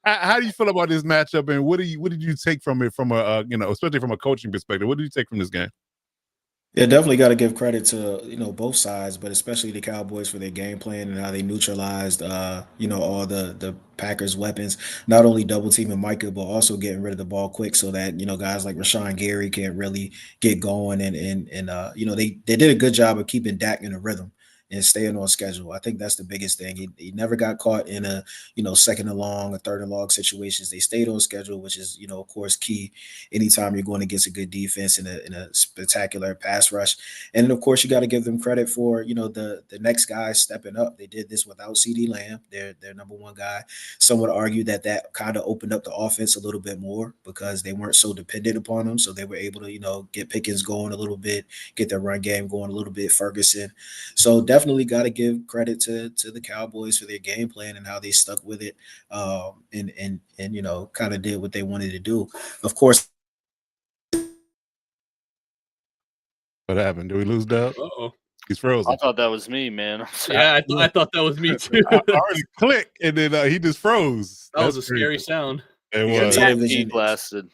how do you feel about this matchup, and what did you take from it, from especially from a coaching perspective? What did you take from this game? Yeah, definitely got to give credit to both sides, but especially the Cowboys for their game plan and how they neutralized all the Packers' weapons. Not only double teaming Micah, but also getting rid of the ball quick so that guys like Rashawn Gary can't really get going, and they did a good job of keeping Dak in a rhythm and staying on schedule. I think that's the biggest thing. He never got caught in a second and long or third and long situations. They stayed on schedule, which is of course key anytime you're going against a good defense in a spectacular pass rush. And of course you got to give them credit for the next guy stepping up. They did this without CeeDee Lamb, their number one guy. Some would argue that kind of opened up the offense a little bit more because they weren't so dependent upon him, so they were able to get Pickens going a little bit, get their run game going a little bit, Ferguson. So definitely got to give credit to the Cowboys for their game plan and how they stuck with it, and kind of did what they wanted to do. Of course. What happened? Did we lose Dub? Uh-oh. He's frozen. I thought that was me, man. Yeah, I thought that was me too. I already clicked, and then he just froze. That was a scary sound. It Yeah, was. that- television. blasted.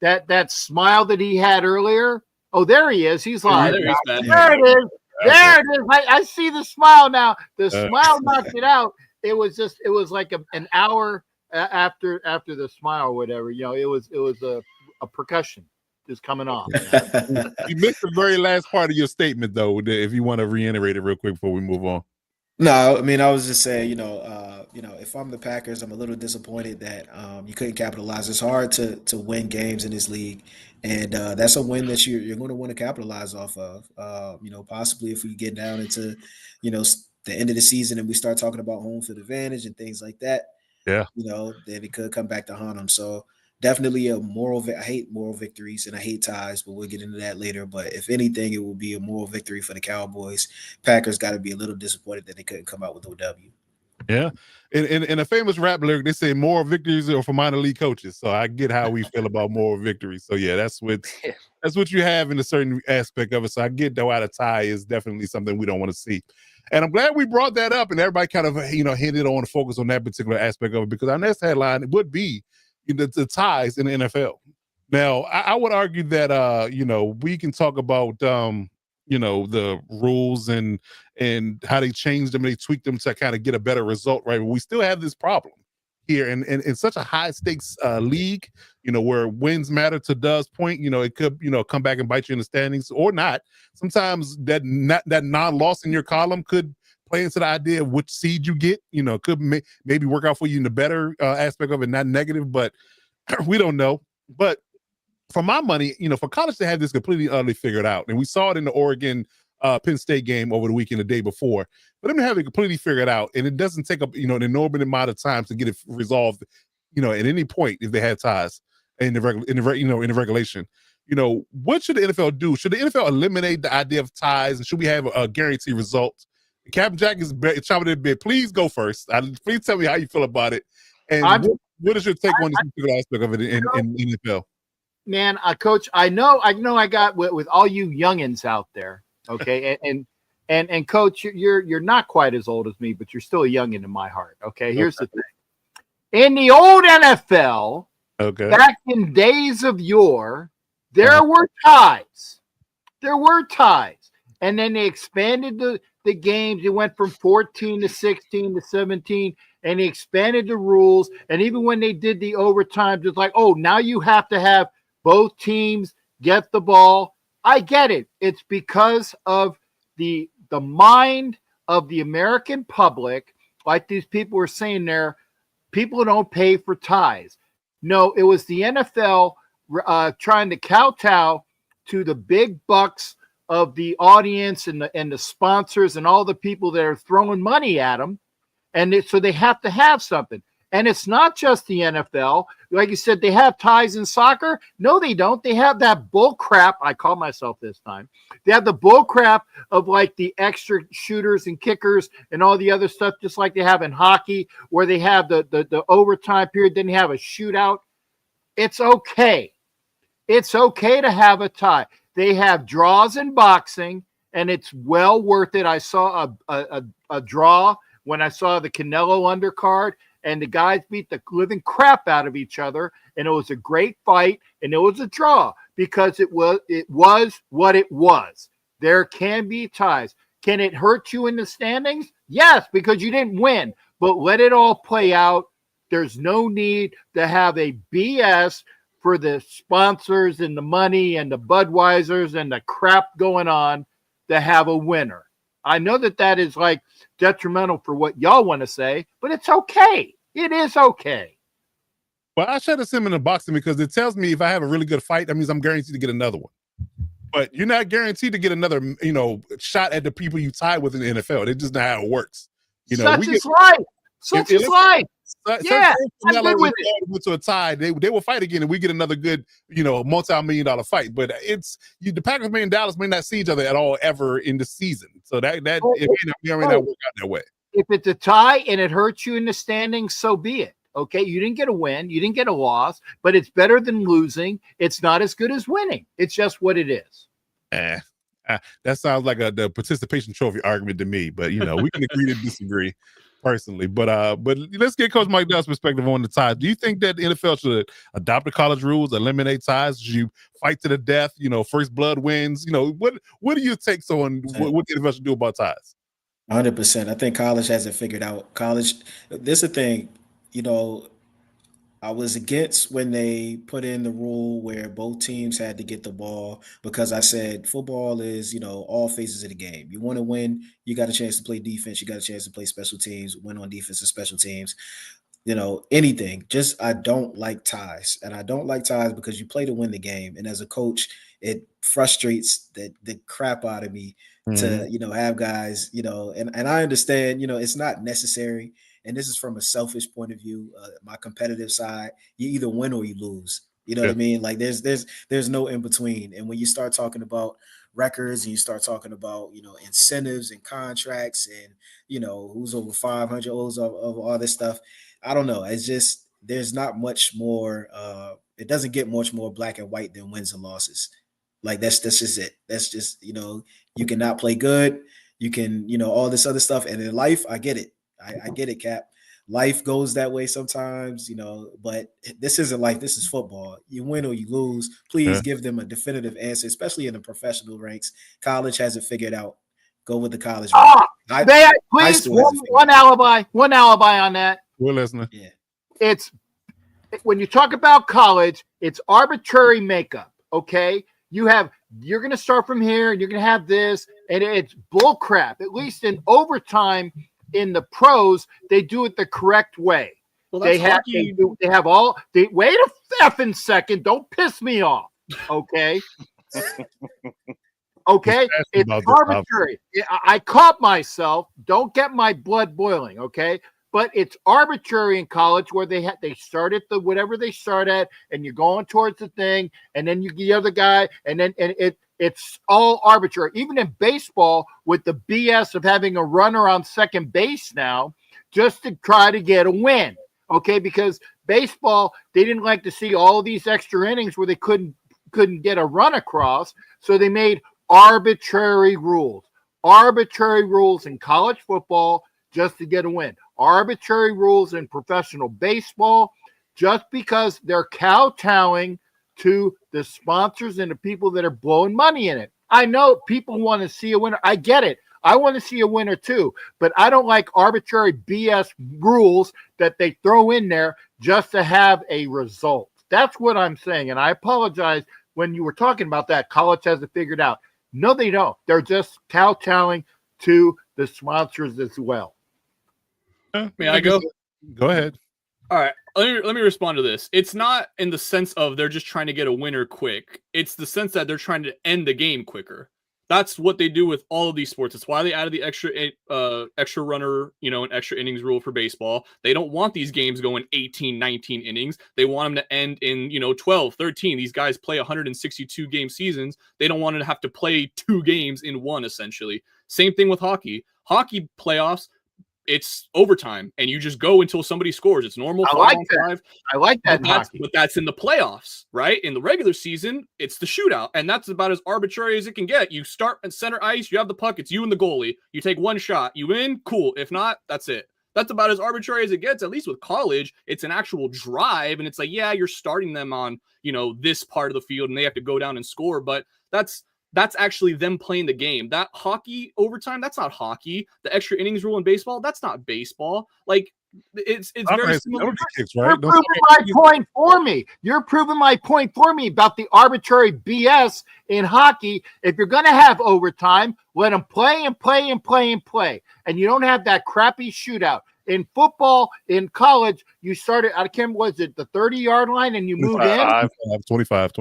That smile that he had earlier. Oh, there he is. He's live. There he's back. There it is. There it is. I see the smile now. The smile knocked it out. It was like an hour after the smile or whatever. You know, it was a percussion just coming off. You missed the very last part of your statement, though. If you want to reiterate it real quick before we move on. No, I mean, I was just saying, if I'm the Packers, I'm a little disappointed that you couldn't capitalize. It's hard to win games in this league, and that's a win that you're going to want to capitalize off of. Possibly if we get down into, the end of the season and we start talking about home field advantage and things like that. Yeah. Then it could come back to haunt them. So definitely I hate moral victories and I hate ties, but we'll get into that later. But if anything, it will be a moral victory for the Cowboys. Packers got to be a little disappointed that they couldn't come out with a W. Yeah. In a famous rap lyric, they say moral victories are for minor league coaches. So I get how we feel about moral victories. So yeah, that's what you have in a certain aspect of it. So I get why the tie is definitely something we don't want to see. And I'm glad we brought that up and everybody kind of, hinted on to focus on that particular aspect of it, because our next headline would be the ties in the NFL. Now, I would argue that, we can talk about, the rules and how they changed them, they tweaked them to kind of get a better result, right? But we still have this problem here, and in such a high stakes league, where wins matter. To Doug's point, it could come back and bite you in the standings or not. Sometimes that non-loss in your column could play into the idea of which seed you get. Could maybe work out for you in the better aspect of it, not negative, but we don't know. But for my money, for college to have this completely utterly figured out, and we saw it in the Oregon Penn State game over the weekend, the day before, but them to have it completely figured out, and it doesn't take up an enormous amount of time to get it resolved, at any point if they had ties in the regulation. What should the NFL do? Should the NFL eliminate the idea of ties, and should we have a guaranteed result? Captain Jack is chomping at the bit. Please go first. Please tell me how you feel about it, and what is your take on this particular aspect of it in NFL? Man, Coach, I know I got with all you youngins out there, okay, and Coach, you're not quite as old as me, but you're still a youngin in my heart. Okay, here's the thing: in the old NFL, back in days of yore, there were ties. There were ties, and then they expanded the games. It went from 14 to 16 to 17, and they expanded the rules. And even when they did the overtime, it's like, oh, now you have to have both teams get the ball. I get it. It's because of the mind of the American public, like these people were saying there, people don't pay for ties. No, it was the NFL trying to kowtow to the big bucks of the audience and the sponsors and all the people that are throwing money at them. And so they have to have something. And it's not just the NFL. Like you said, they have ties in soccer. No, they don't. They have that bull crap. I call myself this time. They have the bull crap of like the extra shooters and kickers and all the other stuff, just like they have in hockey, where they have the overtime period. Then they have a shootout. It's okay. It's okay to have a tie. They have draws in boxing, and it's well worth it. I saw a draw when I saw the Canelo undercard, and the guys beat the living crap out of each other, and it was a great fight, and it was a draw because it was what it was. There can be ties. Can it hurt you in the standings? Yes, because you didn't win, but let it all play out. There's no need to have a BS for the sponsors and the money and the Budweisers and the crap going on to have a winner. I know that is like detrimental for what y'all want to say, but it's okay. It is okay. Well, I shut a sim in the boxing because it tells me if I have a really good fight, that means I'm guaranteed to get another one. But you're not guaranteed to get another, shot at the people you tie with in the NFL. That's just not how it works. Such is life. Such is life. Yeah, I'm good with it. Went to a tie. They will fight again, and we get another good, multi-million-dollar fight. But the Packers and Dallas may not see each other at all ever in the season. So that it may not work out that way. If it's a tie and it hurts you in the standings, so be it. Okay, you didn't get a win, you didn't get a loss, but it's better than losing. It's not as good as winning. It's just what it is. I that sounds like the participation trophy argument to me. But we can agree to disagree personally. But let's get Coach Mike Duff's perspective on the ties. Do you think that the NFL should adopt the college rules, eliminate ties? Should you fight to the death? First blood wins. What do you take on what the NFL should do about ties? 100%. I think college has it figured out. College, this is the thing, I was against when they put in the rule where both teams had to get the ball because I said football is, all phases of the game. You want to win, you got a chance to play defense, you got a chance to play special teams, win on defense and special teams. Anything. Just I don't like ties. And I don't like ties because you play to win the game. And as a coach, it frustrates the crap out of me to, have guys, and I understand, it's not necessary. And this is from a selfish point of view, my competitive side. You either win or you lose. You know what I mean? Like there's no in between. And when you start talking about records and you start talking about, incentives and contracts and, who's over 500, who's of all this stuff, I don't know. It's just there's not much more. It doesn't get much more black and white than wins and losses. Like that's just it. That's just you cannot play good. You can all this other stuff. And in life, I get it. I get it, Cap. Life goes that way sometimes, but this isn't life. This is football. You win or you lose. Please give them a definitive answer, especially in the professional ranks. College has it figured out. Go with the college. Please, one alibi on that. We're listening. Yeah. It's when you talk about college, it's arbitrary makeup. Okay. You're going to start from here and you're going to have this, and it's bull crap. At least in overtime, in the pros, they do it the correct way. Well, wait a effing second. Don't piss me off. Okay. Okay. It's arbitrary. I caught myself. Don't get my blood boiling. Okay. But it's arbitrary in college where they start at whatever they start at, and you're going towards the thing, and then you get the other guy, and it's all arbitrary. Even in baseball, with the BS of having a runner on second base now, just to try to get a win. Okay, because baseball, they didn't like to see all of these extra innings where they couldn't get a run across, so they made arbitrary rules. Arbitrary rules in college football just to get a win. Arbitrary rules in professional baseball just because they're kowtowing to the sponsors and the people that are blowing money in it. I know people want to see a winner. I get it. I want to see a winner too, but I don't like arbitrary BS rules that they throw in there just to have a result. That's what I'm saying. And I apologize when you were talking about that. College has it figured out. No, they don't. They're just kowtowing to the sponsors as well. May I go? Go ahead. All right. Let me respond to this. It's not in the sense of they're just trying to get a winner quick. It's the sense that they're trying to end the game quicker. That's what they do with all of these sports. It's why they added the extra runner, an extra innings rule for baseball. They don't want these games going 18, 19 innings. They want them to end in, 12, 13. These guys play 162 game seasons. They don't want them to have to play 2 games in one, essentially. Same thing with hockey. Hockey playoffs, it's overtime, and you just go until somebody scores. It's normal. I like that. But that's in the playoffs, right? In the regular season, it's the shootout, and that's about as arbitrary as it can get. You start at center ice, you have the puck, it's you and the goalie. You take one shot, you win, cool. If not, that's it. That's about as arbitrary as it gets. At least with college, it's an actual drive, and it's like, yeah, you're starting them on, this part of the field, and they have to go down and score, but that's actually them playing the game. That hockey overtime, that's not hockey. The extra innings rule in baseball, that's not baseball. Like it's very similar. You're proving my point for me. You're proving my point for me about the arbitrary BS in hockey. If you're going to have overtime, let them play and play and play and play. And you don't have that crappy shootout. In football, in college, you started, I can't remember, was it the 30-yard line and you move in? 25.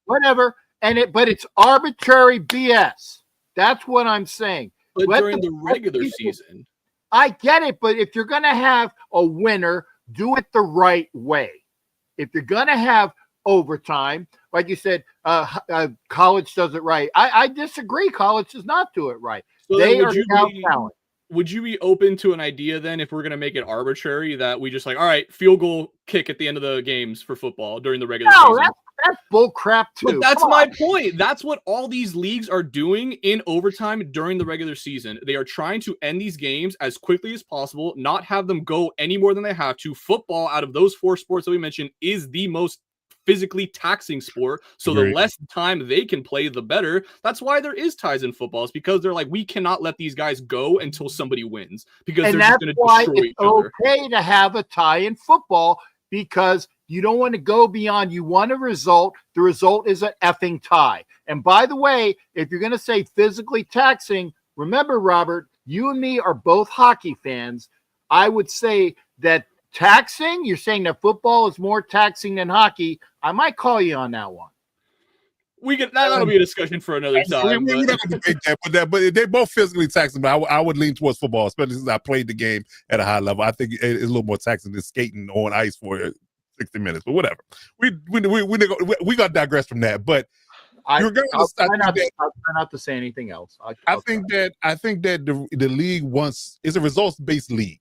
Whatever. But it's arbitrary BS. That's what I'm saying. But during the regular season, I get it. But if you're going to have a winner, do it the right way. If you're going to have overtime, like you said, college does it right. I disagree. College does not do it right. So they are talent. Would you be open to an idea then, if we're going to make it arbitrary, that we just all right, field goal kick at the end of the games for football during the regular season? That's bull crap too. But that's Come my on. point. That's what all these leagues are doing in overtime during the regular season. They are trying to end these games as quickly as possible, not have them go any more than they have to. Football, out of those 4 sports that we mentioned, is the most physically taxing sport. So the Agreed. less time they can play, the better. That's why there is ties in football. It's because they're like, we cannot let these guys go until somebody wins, because And they're just that's going to why destroy it's each other. okay to have a tie in football, because you don't want to go beyond. You want a result. The result is an effing tie. And by the way, if you're going to say physically taxing, remember, Robert, you and me are both hockey fans. I would say that taxing, you're saying that football is more taxing than hockey. I might call you on that one. That'll be a discussion for another time. We're not going to debate that, but they both physically taxing. But I would lean towards football, especially since I played the game at a high level. I think it's a little more taxing than skating on ice for 60 minutes, but whatever. We got to digress from that. But I'll try not to say anything else. I think that the league is a results-based league,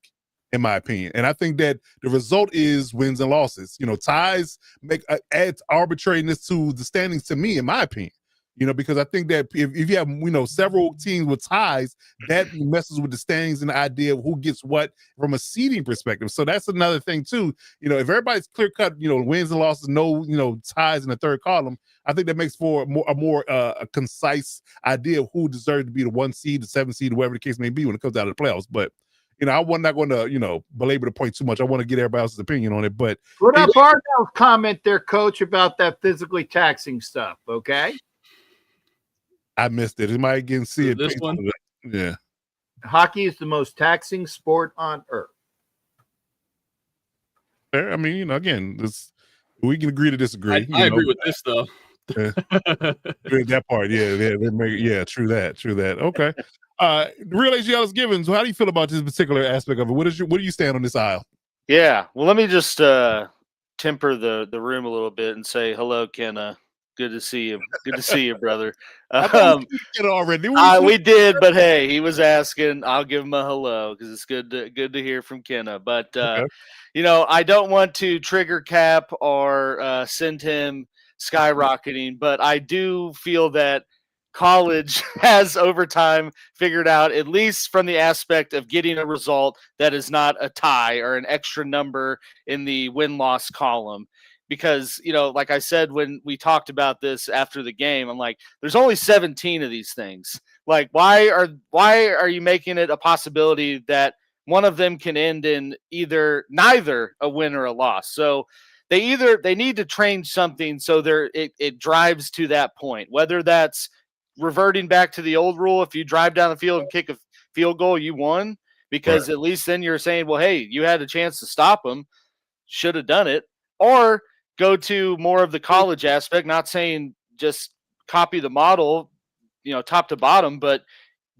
in my opinion, and I think that the result is wins and losses. Ties adds arbitrariness to the standings, to me, in my opinion. Because I think that if you have several teams with ties, that messes with the standings and the idea of who gets what from a seeding perspective. So that's another thing too. If everybody's clear cut, wins and losses, no ties in the third column, I think that makes for a more concise idea of who deserves to be the 1 seed, the 7 seed, whatever the case may be when it comes out of the playoffs. But I'm not going to belabor the point too much. I want to get everybody else's opinion on it. But put up Ardell's comment there, Coach, about that physically taxing stuff. Okay. I missed it. It might get see it. This one? Yeah. Hockey is the most taxing sport on earth. Fair. I mean, again, we can agree to disagree. I agree with this though. Yeah. That part, yeah, true that. Okay. Real AGL is given. So how do you feel about this particular aspect of it? Where do you stand on this aisle? Yeah. Well, let me just temper the room a little bit and say hello, Kenna. Good to see you. Good to see you, brother. Already. We did, but hey, he was asking. I'll give him a hello because it's good to hear from Kenna. But okay. I don't want to trigger Cap or send him skyrocketing, but I do feel that college has over time figured out, at least from the aspect of getting a result that is not a tie or an extra number in the win-loss column. Because, like I said, when we talked about this after the game, I'm like, there's only 17 of these things. Like, why are you making it a possibility that one of them can end in neither a win or a loss? So they need to change something so it drives to that point, whether that's reverting back to the old rule. If you drive down the field and kick a field goal, you won, because at least then you're saying, well, hey, you had a chance to stop them, should have done it. Or go to more of the college aspect, not saying just copy the model, top to bottom, but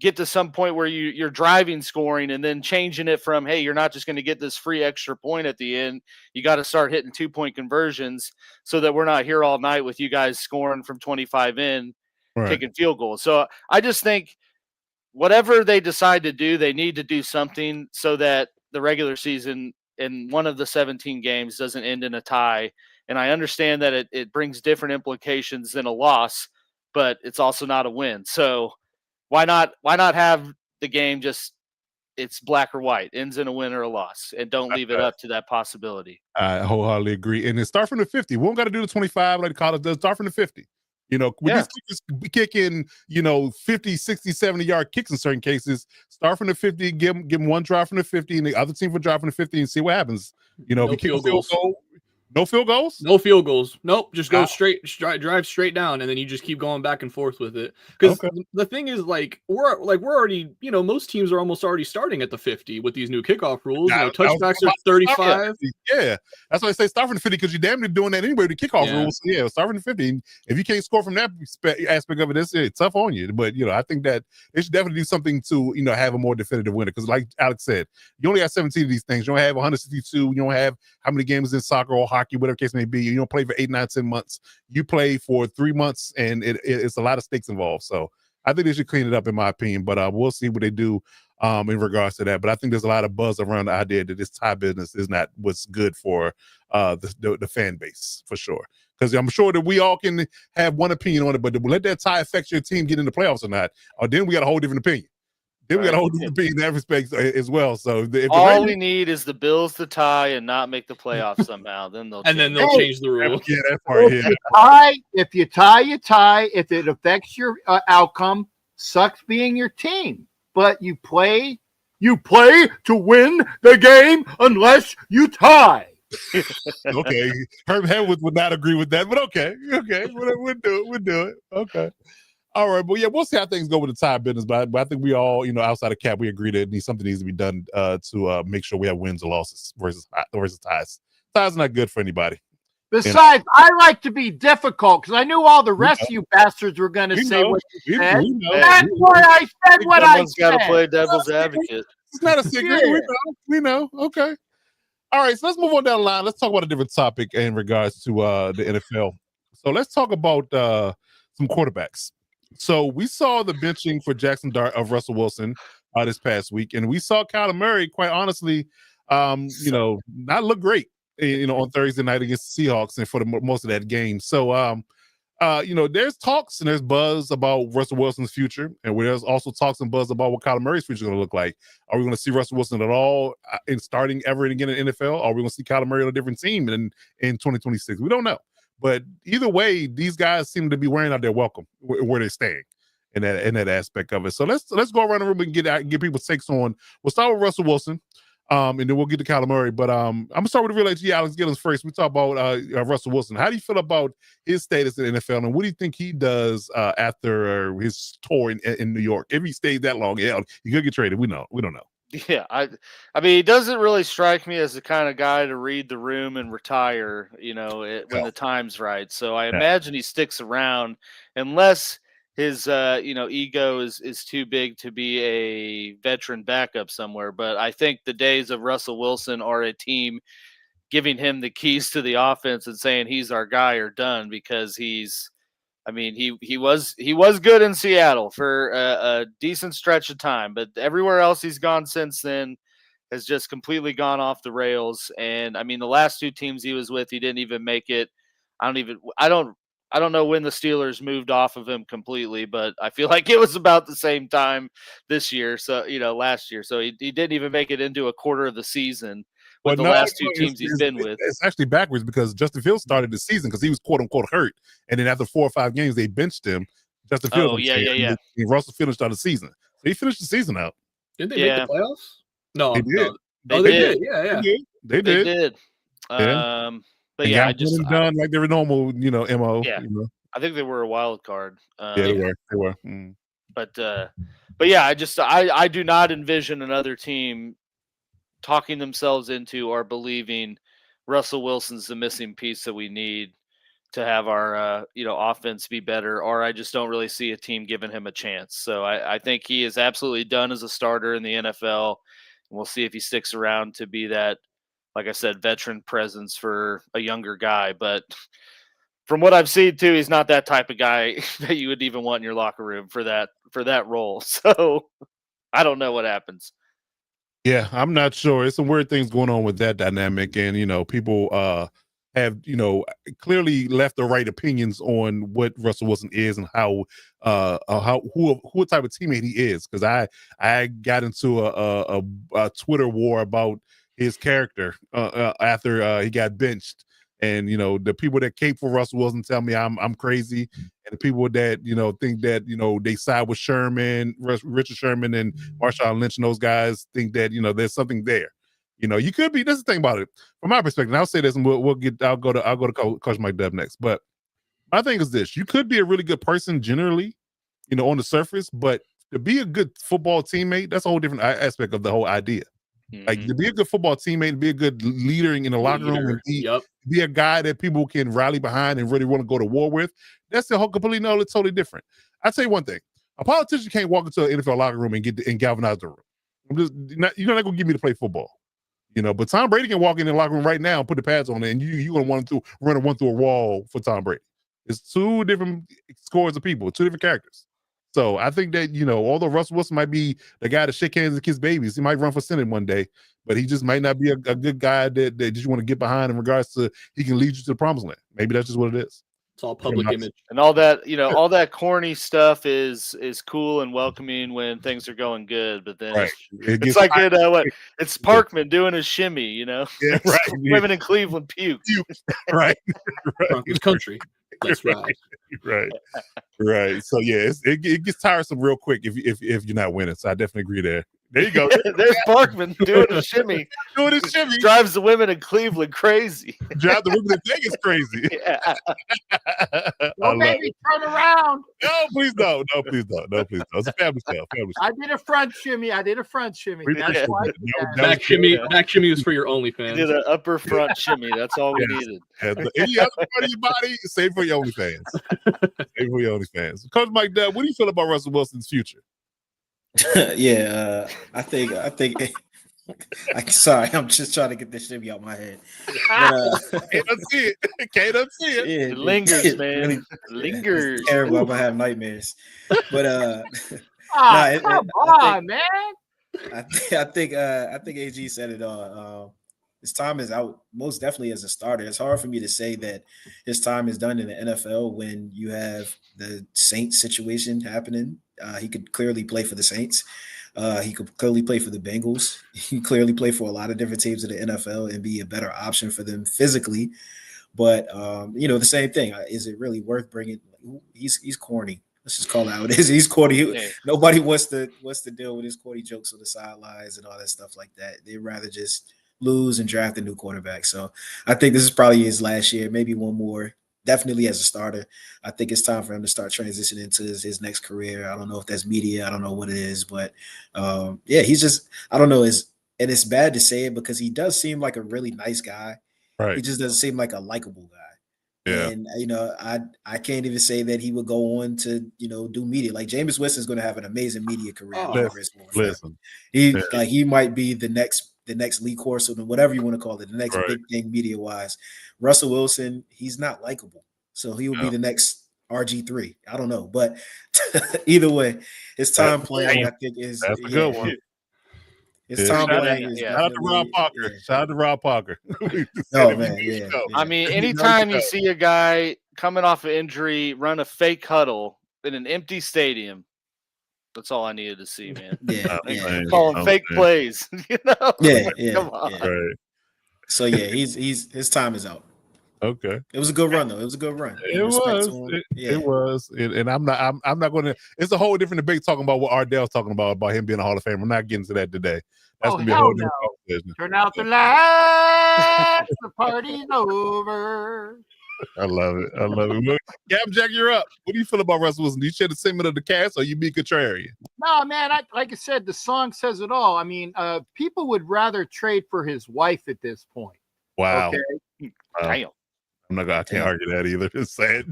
get to some point where you're driving scoring and then changing it from, hey, you're not just going to get this free extra point at the end. You got to start hitting 2-point conversions so that we're not here all night with you guys scoring from 25 in, kicking field goals. So I just think whatever they decide to do, they need to do something so that the regular season in one of the 17 games doesn't end in a tie. And I understand that it brings different implications than a loss, but it's also not a win. So why not have the game just, it's black or white, ends in a win or a loss, and don't leave it up to that possibility. I wholeheartedly agree. And then start from the 50. We don't got to do the 25 like college does. Start from the 50. These kickers kicking, 50, 60, 70-yard kicks in certain cases. Start from the 50, give them one drive from the 50, and the other team will drive from the 50 and see what happens. If you kick a field goal, no field goals? No field goals. Nope. Just go drive straight down, and then you just keep going back and forth with it. Because the thing is, we're already, most teams are almost already starting at the 50 with these new kickoff rules. Touchbacks are 35. Yeah, that's why I say start from the 50, because you're damn near doing that anyway with the kickoff rules. So start from the 50. If you can't score from that aspect of it, it's tough on you. But I think that they should definitely do something to have a more definitive winner. Because like Alex said, you only have 17 of these things. You don't have 162. You don't have how many games in soccer or hockey, whatever case may be. You don't play for 8, 9, 10 months. You play for 3 months, and it's a lot of stakes involved. So I think they should clean it up, in my opinion. But we'll see what they do in regards to that. But I think there's a lot of buzz around the idea that this tie business is not what's good for the fan base, for sure. Because I'm sure that we all can have one opinion on it, but let that tie affect your team get in the playoffs or not, or then we got a whole different opinion. Then we got a whole different opinion in that respect as well. So if all we need is the Bills to tie and not make the playoffs somehow. Then they'll change the rule. Yeah, that part. If you tie, you tie. If it affects your outcome, sucks being your team. But you play to win the game unless you tie. Okay, Herb Hedwig would not agree with that, but okay, we'll do it. Okay. All right, but yeah, we'll see how things go with the tie business. But I think we all, outside of Cap, we agree that something needs to be done to make sure we have wins or losses versus ties. Ties not good for anybody. Besides, I like to be difficult because I knew all the rest of you bastards were going to say what you said. That's why I said what I said. Got to play devil's advocate. It's not a secret. We know. Okay. All right, so let's move on down the line. Let's talk about a different topic in regards to the NFL. So let's talk about some quarterbacks. So we saw the benching for Jackson Dart of Russell Wilson this past week, and we saw Kyler Murray, quite honestly, not look great, on Thursday night against the Seahawks and for most of that game. So, there's talks and there's buzz about Russell Wilson's future, and there's also talks and buzz about what Kyler Murray's future is going to look like. Are we going to see Russell Wilson at all in starting ever again in the NFL? Are we going to see Kyler Murray on a different team in 2026? We don't know. But either way, these guys seem to be wearing out their welcome where they're staying in that aspect of it. So let's go around the room and get people's takes on. We'll start with Russell Wilson, and then we'll get to Kyler Murray. But I'm gonna start with the real HG Alex Gillens first. We talk about Russell Wilson. How do you feel about his status in the NFL, and what do you think he does after his tour in New York? If he stays that long, he could get traded. We don't know. Yeah, I mean, he doesn't really strike me as the kind of guy to read the room and retire, when the time's right. So I imagine he sticks around unless his, ego is too big to be a veteran backup somewhere. But I think the days of Russell Wilson or a team giving him the keys to the offense and saying he's our guy are done, because he was good in Seattle for a decent stretch of time, but everywhere else he's gone since then has just completely gone off the rails. And I mean, the last two teams he was with, he didn't even make it. I don't know when the Steelers moved off of him completely, but I feel like it was about the same time this year. So, last year. So he didn't even make it into a quarter of the season with the last two teams he's been with. It's actually backwards, because Justin Fields started the season because he was quote unquote hurt, and then after 4 or 5 games they benched him. Justin Fields. Oh yeah. And Russell finished out the season, so he finished the season out. Did they make the playoffs? No, they did. No. They did. Yeah. They did. But yeah, I just done like they were normal, MO. Yeah, I think they were a wild card. They were. But yeah, I do not envision another team talking themselves into or believing Russell Wilson's the missing piece that we need to have our offense be better, or I just don't really see a team giving him a chance. So I think he is absolutely done as a starter in the NFL, and we'll see if he sticks around to be that, like I said, veteran presence for a younger guy. But from what I've seen too, he's not that type of guy that you would even want in your locker room for that role. So I don't know what happens. Yeah, I'm not sure. It's some weird things going on with that dynamic, and people have clearly left the right opinions on what Russell Wilson is and who type of teammate he is. Because I got into a Twitter war about his character after he got benched, and the people that cape for Russell Wilson tell me I'm crazy, and the people that think that they side with Richard Sherman and Marshawn Lynch, and those guys think that there's something there. You could be. That's the thing about it, from my perspective. And I'll say this, and I'll go to Coach Mike Dub next. But my thing is this: you could be a really good person generally, on the surface, but to be a good football teammate, that's a whole different aspect of the whole idea. Mm-hmm. Like, to be a good football teammate, to be a good leader in the locker room, and be a guy that people can rally behind and really want to go to war with. That's the whole completely it's totally different. I'll tell you one thing: a politician can't walk into an NFL locker room and galvanize the room. You're not gonna get me to play football. But Tom Brady can walk in the locker room right now and put the pads on it, and you're going to want to run through a wall for Tom Brady. It's two different scores of people, two different characters. So I think that, although Russell Wilson might be the guy to shake hands and kiss babies, he might run for Senate one day, but he just might not be a good guy that you want to get behind in regards to he can lead you to the promised land. Maybe that's just what it is. It's all public image. And all that, all that corny stuff is cool and welcoming when things are going good, but then Right. it's like it's Parkman doing his shimmy, Yeah, right. Women in Cleveland puke. Right. Broncos country. Let's ride. Right. So yeah, it gets tiresome real quick if you're not winning. So I definitely agree there. There you go. There's Parkman doing a shimmy. Doing his shimmy. Drives the women in Cleveland crazy. Drive the women in Vegas crazy. Yeah. Don't make me turn around. No, please don't. No, please don't. No, please don't. It's a family show. I did a front shimmy. That's why. Back shimmy is for your OnlyFans. Did an upper front shimmy. That's all we needed. Any other part of your body, save for your OnlyFans. Save for your OnlyFans. Coach Mike Dell, what do you feel about Russell Wilson's future? Yeah, I think. Sorry, I'm just trying to get this shimmy out my head. But, Can't unsee it. Can't unsee it. Yeah, It lingers, man. really- It lingers. It's terrible. I'm gonna have nightmares. But Come on, man. I think AG said it all. His time is out, most definitely as a starter. It's hard for me to say that his time is done in the NFL when you have the Saints situation happening. He could clearly play for the Saints. He could clearly play for the Bengals. He could clearly play for a lot of different teams in the NFL and be a better option for them physically. But the same thing. Is it really worth bringing? He's corny. Let's just call it how it is. He's corny. Yeah. Nobody wants to deal with his corny jokes on the sidelines and all that stuff like that. They'd rather just lose and draft a new quarterback. So I think this is probably his last year, maybe one more. Definitely as a starter. I think it's time for him to start transitioning into his next career. I don't know if that's media. I don't know what it is, but he's just, I don't know. And it's bad to say it because he does seem like a really nice guy. Right. He just doesn't seem like a likable guy. Yeah. And I can't even say that he would go on to do media. Like Jameis Winston's going to have an amazing media career. Listen. He might be the next lead course or whatever you want to call it, the next big thing media wise. Russell Wilson, he's not likable, so he will be the next RG3. I don't know, but either way, his time playing, I think, is that's a good one. His time playing is shout out to Rob Parker. Shout out to Rob Parker. Oh man, yeah. I mean, anytime you see a guy coming off an injury run a fake huddle in an empty stadium, that's all I needed to see, man. Calling fake plays, Yeah. Come on. Right. So yeah, his time is out. Okay. It was a good run though. It was a good run. It was. And I'm not going to. It's a whole different debate talking about what Ardell's talking about him being a Hall of Famer. I'm not getting to that today. That's gonna be a whole different conversation. Turn out the lights. The party's over. I love it. Well, Gab Jack, you're up. What do you feel about Russell Wilson? Do you share the sentiment of the cast, or you be contrarian? No, man. Like I said, the song says it all. I mean, people would rather trade for his wife at this point. Wow. Damn. I can't argue that either. It's sad.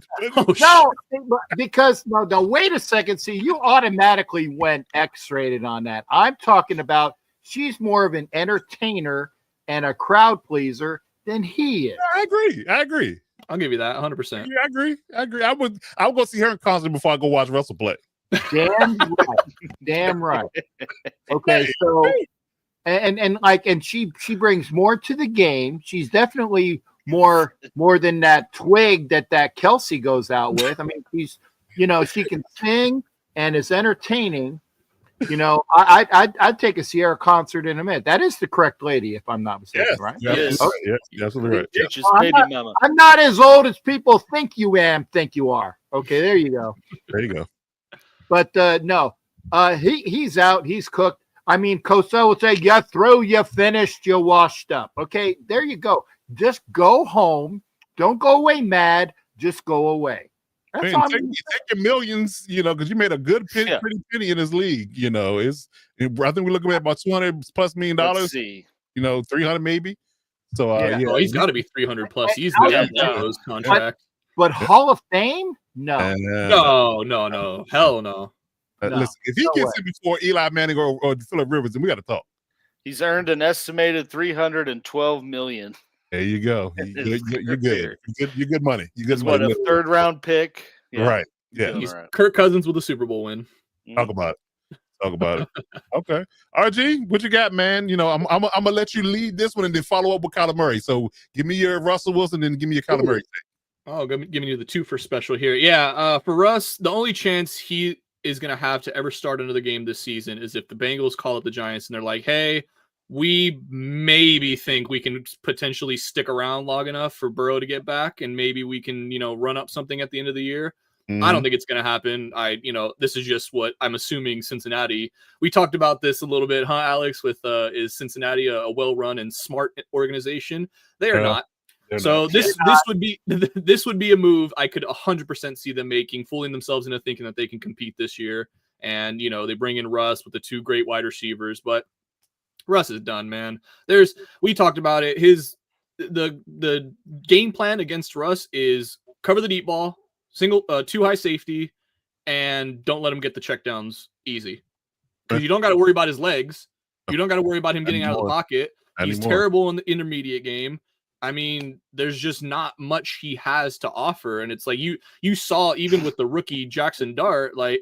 No, because wait a second. See, you automatically went X-rated on that. I'm talking about she's more of an entertainer and a crowd pleaser than he is. I agree. I'll give you that 100%. Yeah, I agree. I would go see her in concert before I go watch Russell play. Damn right. Okay, so and she brings more to the game. She's definitely more than that twig that Kelsey goes out with. I mean, she's she can sing and is entertaining. I'd take a Sierra concert in a minute. That is the correct lady, if I'm not mistaken, right? Yes. Yes, absolutely right. I'm not as old as people think you are. Okay, there you go. There you go. But no, he's out. He's cooked. I mean, Cosell would say, "You through, you finished, you washed up." Okay, there you go. Just go home. Don't go away mad. Just go away. That's all take your millions, because you made a good pretty penny in this league. I think we're looking at about $200+ million. Let's see. 300 maybe. So Oh, he's got to be 300 plus easily after those contracts. But Hall of Fame? No. No. Hell no. Listen, if he gets it before Eli Manning or Phillip Rivers, then we got to talk. He's earned an estimated $312 million. There you go. You're good. You're good money. You're good What, money. a third round pick? Yeah. Right. Yeah. Feeling He's all right. Kirk Cousins with a Super Bowl win. Talk about it. Talk about it. Okay. RG, what you got, man? You know, I'm gonna let you lead this one and then follow up with Kyler Murray. So give me your Russell Wilson and give me your Kyler Murray. Oh, giving you the 2 for special here. Yeah, for Russ, the only chance he is going to have to ever start another game this season is if the Bengals call up the Giants and they're like, hey, we maybe think we can potentially stick around long enough for Burrow to get back, and maybe we can, run up something at the end of the year. I don't think it's going to happen. This is just what I'm assuming Cincinnati. We talked about this a little bit, huh, Alex, with is Cincinnati a well-run and smart organization? They are not. So this would be a move I could 100% see them making, fooling themselves into thinking that they can compete this year. And, they bring in Russ with the 2 great wide receivers, but Russ is done, man. We talked about it. The game plan against Russ is cover the deep ball, 2 high safety, and don't let him get the checkdowns easy. Because you don't got to worry about his legs. You don't got to worry about him getting out of the pocket. He's terrible in the intermediate game. I mean, there's just not much he has to offer. And it's like you saw even with the rookie Jackson Dart, like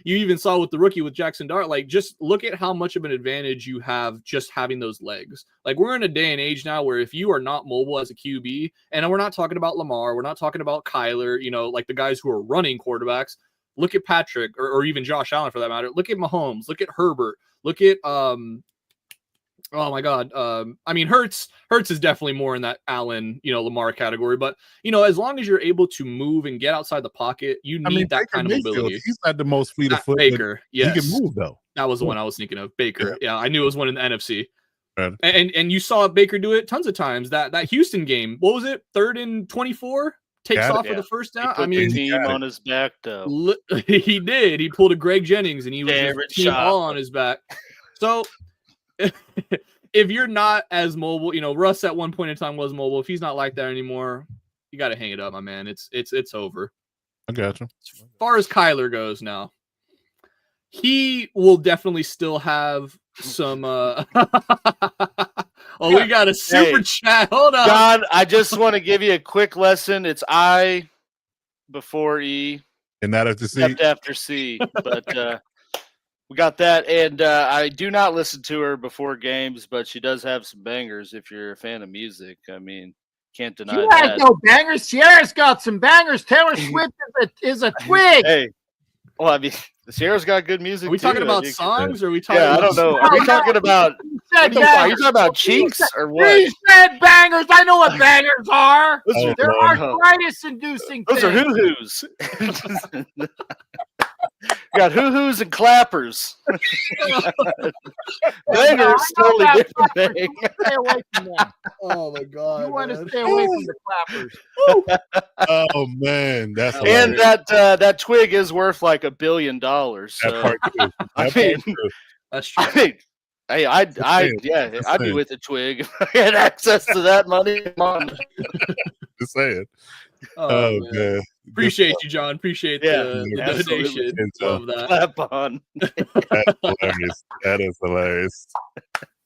you even saw with the rookie with Jackson Dart, like just look at how much of an advantage you have just having those legs. Like we're in a day and age now where if you are not mobile as a QB, and we're not talking about Lamar, we're not talking about Kyler, like the guys who are running quarterbacks, look at Patrick or even Josh Allen for that matter. Look at Mahomes, look at Herbert, look at oh my God. Hurts is definitely more in that Allen, Lamar category. But, as long as you're able to move and get outside the pocket, you need that Baker kind of mobility. He's not the most fleet of foot. Baker, yes. He can move, though. That was the one I was thinking of. Baker. Yeah, I knew it was one in the NFC. Right. And you saw Baker do it tons of times. That Houston game, what was it? 3rd and 24? Takes off for the first down. He put the team on his back, though. He did. He pulled a Greg Jennings, and he was just team all on his back. So if you're not as mobile, Russ at one point in time was mobile. If he's not like that anymore, you got to hang it up, my man. It's over. I got you. As far as Kyler goes now, he will definitely still have some. We got a super chat. Hold on, John. I just want to give you a quick lesson. It's I before E, and not after C. After C, but. We got that, and I do not listen to her before games, but she does have some bangers if you're a fan of music. I mean, can't deny that. She has no bangers. Sierra's got some bangers. Taylor Swift is a twig. Hey, well, I mean, Sierra's got good music. Are we talking about songs, or are we talking? Yeah, I don't know. Are we talking about? Are you talking about cheeks or what? He said bangers. I know what bangers are. They're arthritis-inducing. Those are hoo-hoos. You got hoo-hoos and clappers. Bangers, totally different thing. Stay away from them. Oh my God! You want to stay away from the clappers. Oh man, that's and that twig is worth like $1 billion. So That's true. I'd be with the twig if I had access to that money. Just saying. Oh man. Appreciate you, John. Appreciate the donation. Love that. Clap on. That's hilarious. That is hilarious.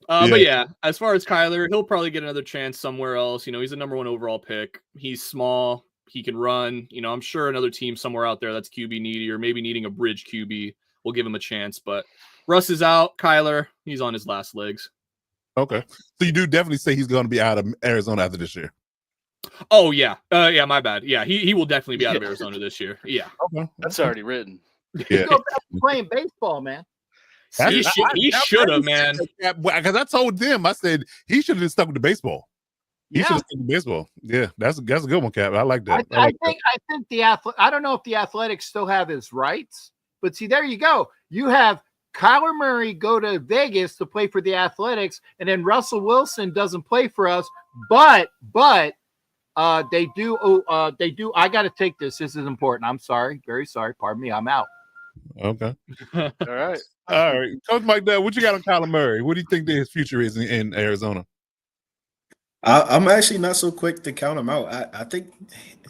But yeah, as far as Kyler, he'll probably get another chance somewhere else. He's a number 1 overall pick. He's small. He can run. I'm sure another team somewhere out there that's QB needy or maybe needing a bridge QB will give him a chance. But Russ is out. Kyler, he's on his last legs. Okay. So you do definitely say he's going to be out of Arizona after this year. Oh yeah, my bad. Yeah, he will definitely be out of Arizona this year. Yeah, okay, that's already written. Yeah, go back to playing baseball, man. He should have, man. Because I told them, I said he should have stuck with the baseball. He should have stuck with baseball. Yeah, that's a good one, Cap. I like that. I think the I don't know if the Athletics still have his rights, but see, there you go. You have Kyler Murray go to Vegas to play for the Athletics, and then Russell Wilson doesn't play for us, but. They do. I got to take this. This is important. I'm sorry. Very sorry. Pardon me. I'm out. Okay. All right. Coach Mike Dell, what you got on Kyler Murray? What do you think his future is in Arizona? I'm actually not so quick to count him out. I think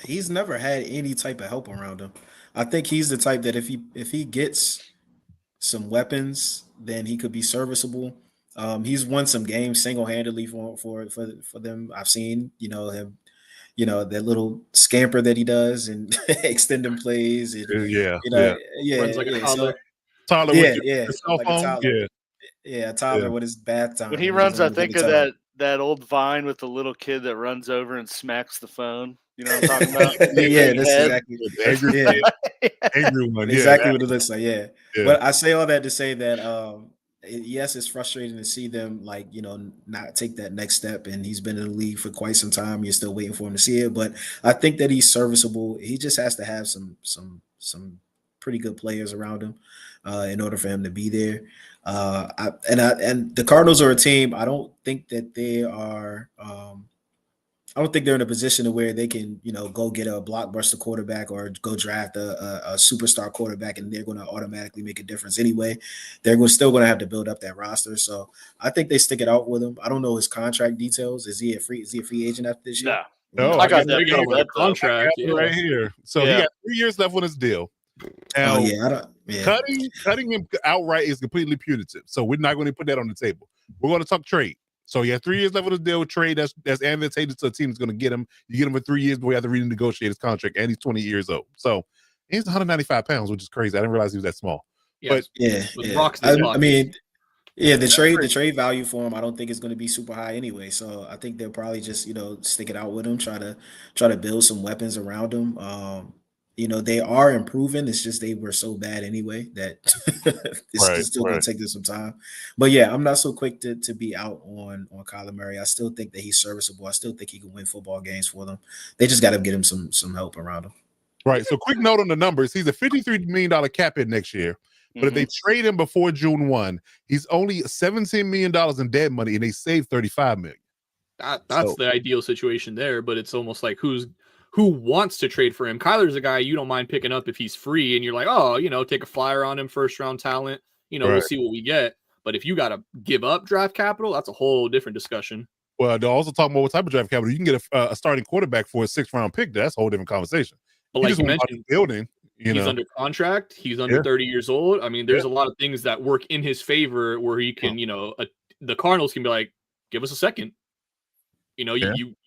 he's never had any type of help around him. I think he's the type that if he gets some weapons, then he could be serviceable. He's won some games single-handedly for them. I've seen, him that little scamper that he does and extending plays and Yeah, Runs like a yeah. toddler. So Tyler with yeah, your cell like a phone. toddler. Yeah, Yeah, a toddler with his bath time. When he and runs, doesn't I know when think to of tell him. that old Vine with the little kid that runs over and smacks the phone. You know what I'm talking about? Yeah, Big that's head. exactly the angry, yeah. angry one. Yeah, Exactly what it looks like. Yeah. yeah. But I say all that to say that yes, it's frustrating to see them not take that next step. And he's been in the league for quite some time. You're still waiting for him to see it. But I think that he's serviceable. He just has to have some pretty good players around him in order for him to be there. And the Cardinals are a team. I don't think that they are. I don't think they're in a position to where they can, go get a blockbuster quarterback or go draft a superstar quarterback, and they're going to automatically make a difference anyway. Still going to have to build up that roster. So I think they stick it out with him. I don't know his contract details. Is he a free agent after this year? No. Oh, I got They that got him pulled under up, though. contract. I got it right here. So he Yeah. got 3 years left on his deal. Oh Now, yeah, I don't. Yeah, cutting him outright is completely punitive. So we're not going to put that on the table. We're going to talk trade. So he has 3 years left on his deal with trade. That's advantageous to a team that's going to get him. You get him for 3 years, but we have to renegotiate his contract, and he's 20 years old. So he's 195 pounds, which is crazy. I didn't realize he was that small. Yes. yeah. With yeah. rocks in his pocket. mean, yeah, the trade value for him, I don't think it's going to be super high anyway. So I think they'll probably just stick it out with him, try to build some weapons around him. They are improving. It's just they were so bad anyway that it's still going to take them some time. But yeah, I'm not so quick to be out on Kyler Murray. I still think that he's serviceable. I still think he can win football games for them. They just got to get him some help around him. Right. So quick note on the numbers. He's a $53 million cap hit next year. But if they trade him before June 1, he's only $17 million in dead money, and they save $35 million. That's the ideal situation there, but it's almost like who wants to trade for him? Kyler's a guy you don't mind picking up if he's free, and you're like, take a flyer on him, first round talent. We'll see what we get. But if you got to give up draft capital, that's a whole different discussion. Well, they're also talking about what type of draft capital. You can get a starting quarterback for a 6th round pick. That's a whole different conversation. But like you mentioned, building. He's under contract. He's under 30 years old. I mean, there's a lot of things that work in his favor where he can, the Cardinals can be like, give us a second. You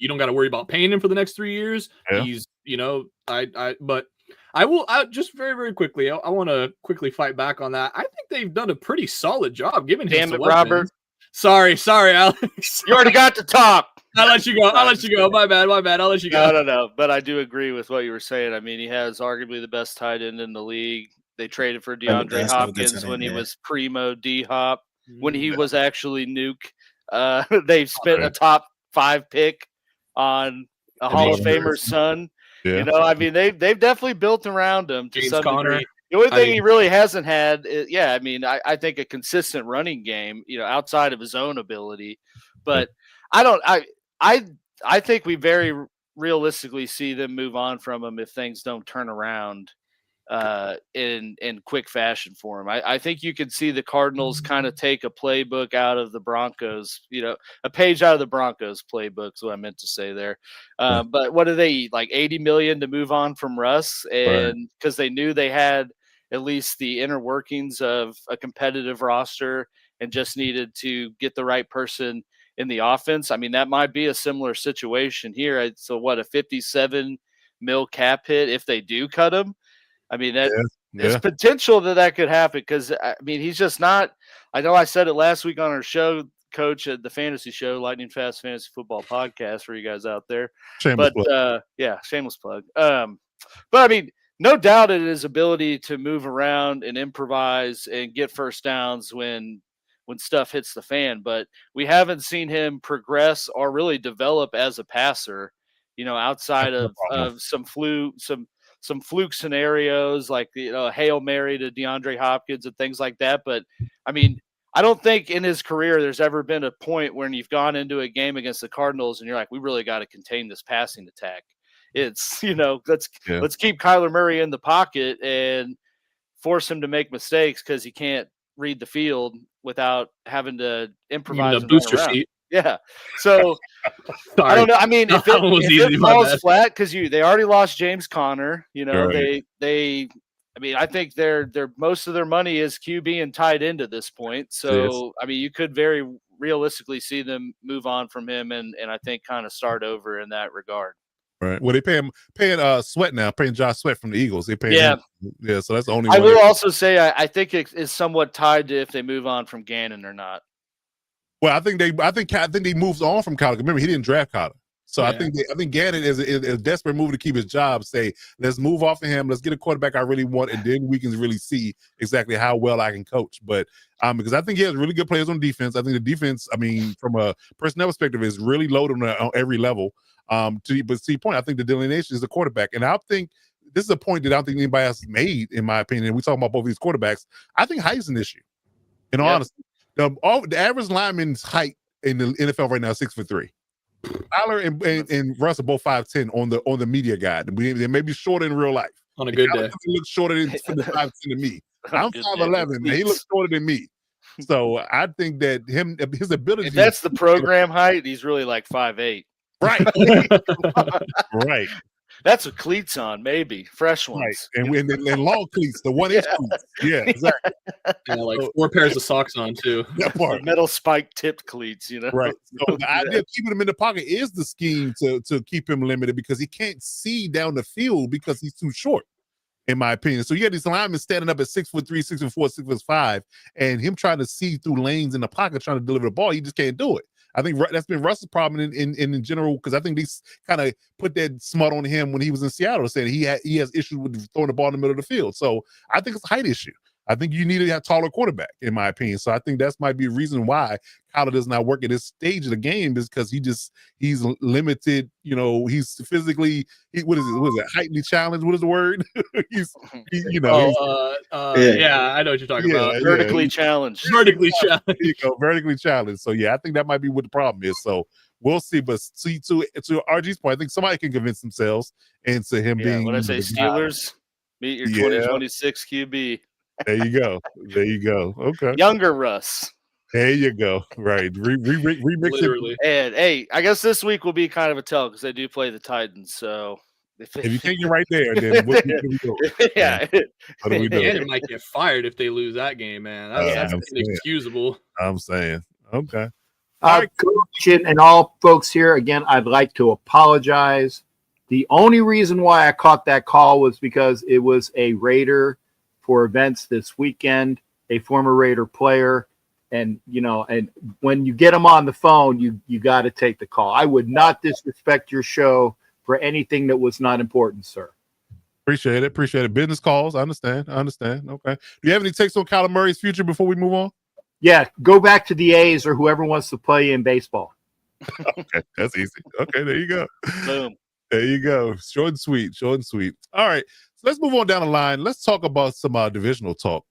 don't got to worry about paying him for the next 3 years. Yeah. He's, but I just very, very quickly, I want to quickly fight back on that. I think they've done a pretty solid job giving him some weapons. Robert. Sorry, Alex. You already got to talk. I'll let you go. My bad. I'll let you go. No. But I do agree with what you were saying. I mean, he has arguably the best tight end in the league. They traded for DeAndre Hopkins when he was primo D-Hop, when he was actually Nuke. They've spent a top 5 pick on a Hall of Famer's son. Yeah. I mean, they've definitely built around him to James some Conner. degree. The only thing he really hasn't had is, I think a consistent running game, outside of his own ability. But I think we very realistically see them move on from him if things don't turn around in quick fashion for him. I think you could see the Cardinals kind of take a playbook out of the Broncos, a page out of the Broncos playbook is what I meant to say there. But what do they eat? Like $80 million to move on from Russ, and because they knew they had at least the inner workings of a competitive roster and just needed to get the right person in the offense. I mean, that might be a similar situation here. So what, a 57 mil cap hit if they do cut him? I mean, there's potential that could happen because, I mean, he's just not – I know I said it last week on our show, Coach, at the Fantasy Show, Lightning Fast Fantasy Football Podcast for you guys out there. Shameless plug. Shameless plug. But, I mean, no doubt in his ability to move around and improvise and get first downs when stuff hits the fan, but we haven't seen him progress or really develop as a passer, outside of some fluke scenarios like Hail Mary to DeAndre Hopkins and things like that. But I mean, I don't think in his career there's ever been a point when you've gone into a game against the Cardinals and you're like, we really got to contain this passing attack. It's, let's keep Kyler Murray in the pocket and force him to make mistakes because he can't read the field without having to improvise. Booster seat. Yeah. So I don't know. I mean, if it falls flat because they already lost James Conner, I think they're most of their money is QB and tied into this point. So I mean, you could very realistically see them move on from him and I think kind of start over in that regard. Right. Well, they paying Sweat now, paying Josh Sweat from the Eagles. They paying Yeah. him. Yeah, so that's the only I one. will also say I think it is somewhat tied to if they move on from Gannon or not. Well, I think they moved on from Kyler. Remember, he didn't draft Kyler. So Yeah. I think Gannon is a desperate move to keep his job. Say, let's move off of him. Let's get a quarterback I really want, and then we can really see exactly how well I can coach. But because I think he has really good players on defense. I think the defense, I mean, from a personnel perspective, is really loaded on every level. But to your point, I think the delineation is the quarterback, and I think this is a point that I don't think anybody else has made, in my opinion. We talking about both these quarterbacks. I think height is an issue. In all honesty, the average lineman's height in the NFL right now is 6'3". Tyler and Russ are both 5'10" on the media guide. They may be shorter in real life. On a good day. He looks shorter than 5'10" to me. I'm Good 5'11", and he looks shorter than me. So I think that his ability. If that's the program height, he's really like 5'8". Right. Right. That's what cleats on, maybe fresh ones. Right. And long cleats, the 1-inch cleats. Yeah, exactly. Yeah, like 4 pairs of socks on too. That part. Metal spike tipped cleats, Right. So the idea of keeping him in the pocket is the scheme to keep him limited, because he can't see down the field because he's too short, in my opinion. So you got these linemen standing up at 6'3", 6'4", 6'5", and him trying to see through lanes in the pocket, trying to deliver the ball. He just can't do it. I think that's been Russ's problem in general, because I think they kind of put that smut on him when he was in Seattle, saying he has issues with throwing the ball in the middle of the field. So I think it's a height issue. I think you need to have a taller quarterback, in my opinion. So I think that might be a reason why Kyler does not work at this stage of the game, is because he's limited. You know, he's physically, what is it? Heightly challenged. What is the word? Yeah, I know what you're talking about. Vertically challenged. Vertically challenged. There you go, vertically challenged. So yeah, I think that might be what the problem is. So we'll see. But see, to RG's point, I think somebody can convince themselves into him being. When I say Steelers, meet your 2026 QB. There you go. There you go. Okay. Younger Russ. There you go. Right. Remix Literally. And hey, I guess this week will be kind of a tell, because they do play the Titans. So if you think you're right there, then what do we do? Yeah. What do we do? And it might get fired if they lose that game, man. That's inexcusable. I'm saying. Okay. Coach and all folks here, again, I'd like to apologize. The only reason why I caught that call was because it was a Raider for events this weekend, a former Raider player. And, and when you get them on the phone, you got to take the call. I would not disrespect your show for anything that was not important, sir. Appreciate it. Business calls. I understand. Okay. Do you have any takes on Kyler Murray's future before we move on? Yeah, go back to the A's or whoever wants to play in baseball. Okay, that's easy. Okay, there you go. Boom. There you go. Short and sweet. All right. So let's move on down the line. Let's talk about some divisional talk.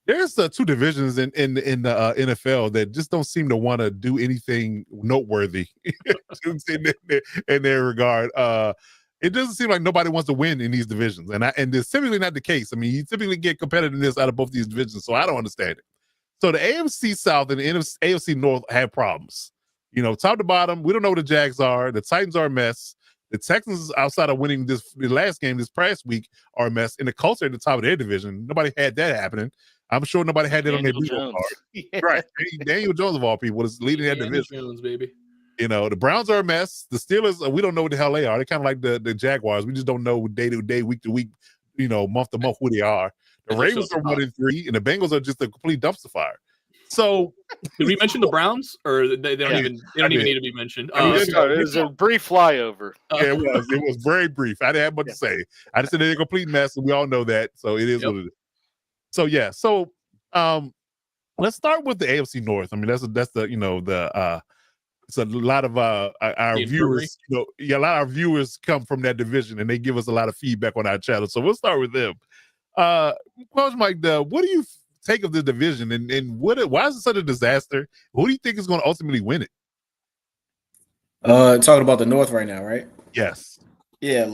There's 2 divisions in the NFL that just don't seem to want to do anything noteworthy in their regard. It doesn't seem like nobody wants to win in these divisions, and it's typically not the case. I mean, you typically get competitiveness out of both these divisions, so I don't understand it. So the AFC South and the AFC North have problems. Top to bottom, we don't know what the Jags are. The Titans are a mess. The Texans, outside of winning the last game this past week, are a mess. And the Colts are at the top of their division. Nobody had that happening. I'm sure nobody had that on their bingo card. Yeah. Right. Daniel Jones, of all people, is leading that division. Jones, baby. The Browns are a mess. The Steelers, we don't know what the hell they are. They're kind of like the Jaguars. We just don't know day to day, week to week, month to month who they are. The Ravens are 1-3, and the Bengals are just a complete dumpster fire. So, did we mention the Browns, or they don't even need to be mentioned? It was a brief flyover. Yeah, it was very brief. I didn't have much to say. I just said they're a complete mess, and we all know that. So it is what it is. So yeah. So let's start with the AFC North. I mean, that's it's a lot of our viewers. A lot of our viewers come from that division, and they give us a lot of feedback on our channel. So we'll start with them. Coach Mike, what do you take of the division, and why is it such a disaster? Who do you think is going to ultimately win it? Talking about the North right now, right? Yes. Yeah,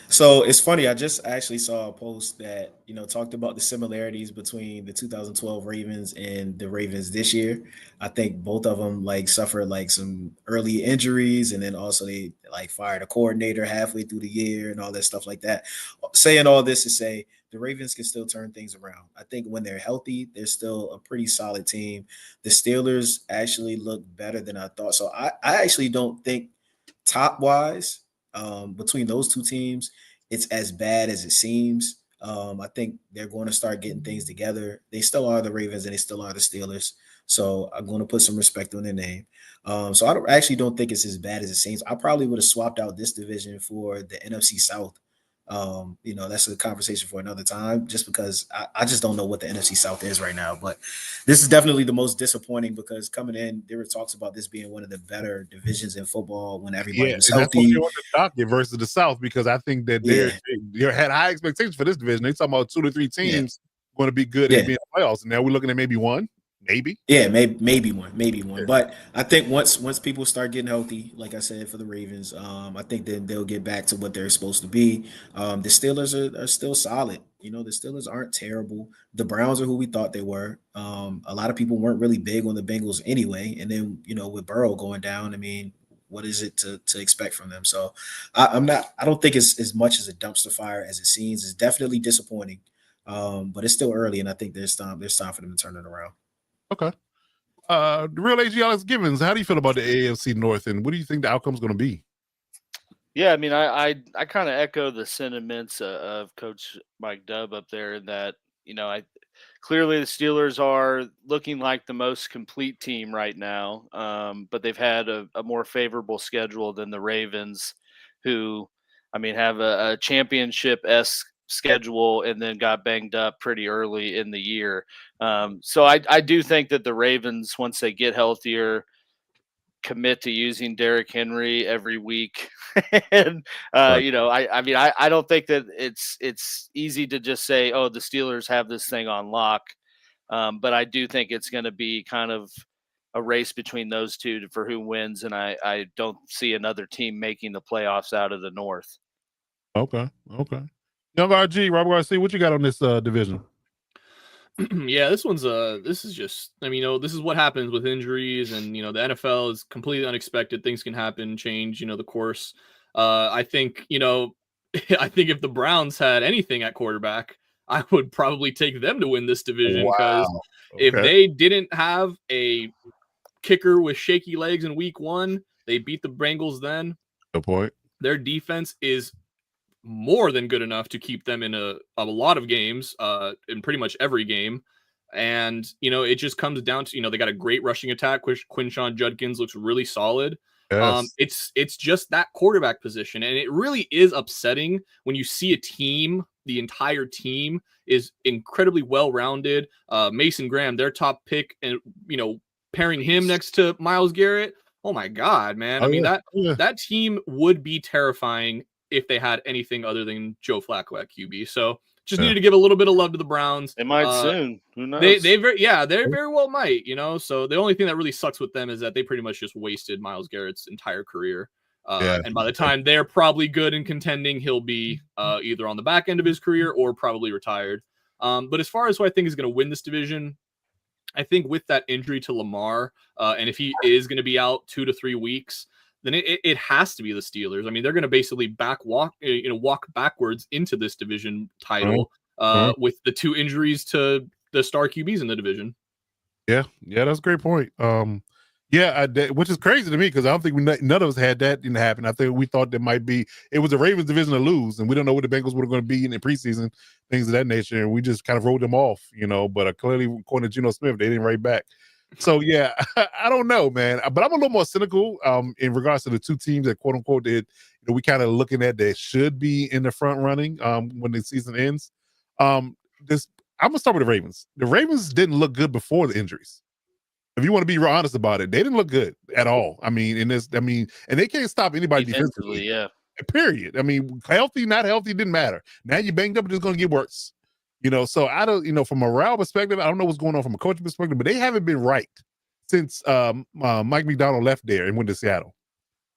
so it's funny. I just actually saw a post that talked about the similarities between the 2012 Ravens and the Ravens this year. I think both of them suffered some early injuries, and then also they fired a coordinator halfway through the year and all that stuff like that. Saying all this to say the Ravens can still turn things around. I think when they're healthy, they're still a pretty solid team. The Steelers actually look better than I thought. So I actually don't think top wise, between those two teams, it's as bad as it seems. I think they're going to start getting things together. They still are the Ravens and they still are the Steelers. So I'm going to put some respect on their name. So actually don't think it's as bad as it seems. I probably would have swapped out this division for the NFC South. That's a conversation for another time, just because I just don't know what the NFC South is right now. But this is definitely the most disappointing, because coming in, there were talks about this being one of the better divisions in football when everybody was and that's what healthy. they want the docket versus the South, because I think that they had high expectations for this division. They talking about 2 to 3 teams going to be good and be in the playoffs, and now we're looking at maybe one. Maybe. Yeah, maybe one. But I think once people start getting healthy, like I said, for the Ravens, I think then they'll get back to what they're supposed to be. The Steelers are still solid. The Steelers aren't terrible. The Browns are who we thought they were. A lot of people weren't really big on the Bengals anyway. And then, with Burrow going down, I mean, what is it to expect from them? So I don't think it's as much as a dumpster fire as it seems. It's definitely disappointing. But it's still early, and I think there's time for them to turn it around. Okay. The real AG Alex Gibbons, how do you feel about the AFC North, and what do you think the outcome's going to be? Yeah, I mean, I kind of echo the sentiments of Coach Mike Dubb up there, in that, clearly the Steelers are looking like the most complete team right now, but they've had a more favorable schedule than the Ravens, who, have a championship-esque schedule and then got banged up pretty early in the year. So I do think that the Ravens, once they get healthier, commit to using Derrick Henry every week. And, I don't think that it's easy to just say, oh, the Steelers have this thing on lock. But I do think it's going to be kind of a race between those two for who wins. And I don't see another team making the playoffs out of the North. Okay. Young RG, Robert Garcia, what you got on this division? Yeah, this is just, this is what happens with injuries, and, the NFL is completely unexpected. Things can happen, change, the course. I think, I think if the Browns had anything at quarterback, I would probably take them to win this division, because if they didn't have a kicker with shaky legs in week 1, they beat the Bengals then. Good point. Their defense is more than good enough to keep them in a lot of games, in pretty much every game. And, it just comes down to, they got a great rushing attack. Quinshon Judkins looks really solid. Yes. It's just that quarterback position. And it really is upsetting when you see a team, the entire team is incredibly well-rounded. Mason Graham, their top pick, and, pairing him next to Myles Garrett. Oh my God, man. That team would be terrifying if they had anything other than Joe Flacco at QB. So just needed to give a little bit of love to the Browns. They might soon. Who knows? They very well might, So the only thing that really sucks with them is that they pretty much just wasted Myles Garrett's entire career. And by the time they're probably good and contending, he'll be either on the back end of his career or probably retired. But as far as who I think is going to win this division, I think with that injury to Lamar, and if he is going to be out 2 to 3 weeks, then it has to be the Steelers. They're going to basically walk backwards into this division title with the 2 injuries to the star QBs in the division. Yeah, that's a great point. Which is crazy to me, because I don't think none of us had that happen. I think we thought it was a Ravens division to lose, and we don't know what the Bengals were going to be in the preseason, things of that nature, and we just kind of wrote them off, But clearly, according to Geno Smith, they didn't write back. So yeah, I don't know, man. But I'm a little more cynical in regards to the 2 teams that quote unquote we kind of looking at that should be in the front running when the season ends. I'm gonna start with the Ravens. The Ravens didn't look good before the injuries. If you want to be real honest about it, they didn't look good at all. And they can't stop anybody defensively. Yeah. Period. Healthy, not healthy, didn't matter. Now you're banged up, it's going to get worse. So I don't, from a morale perspective, I don't know what's going on from a coaching perspective, but they haven't been right since Mike McDonald left there and went to Seattle.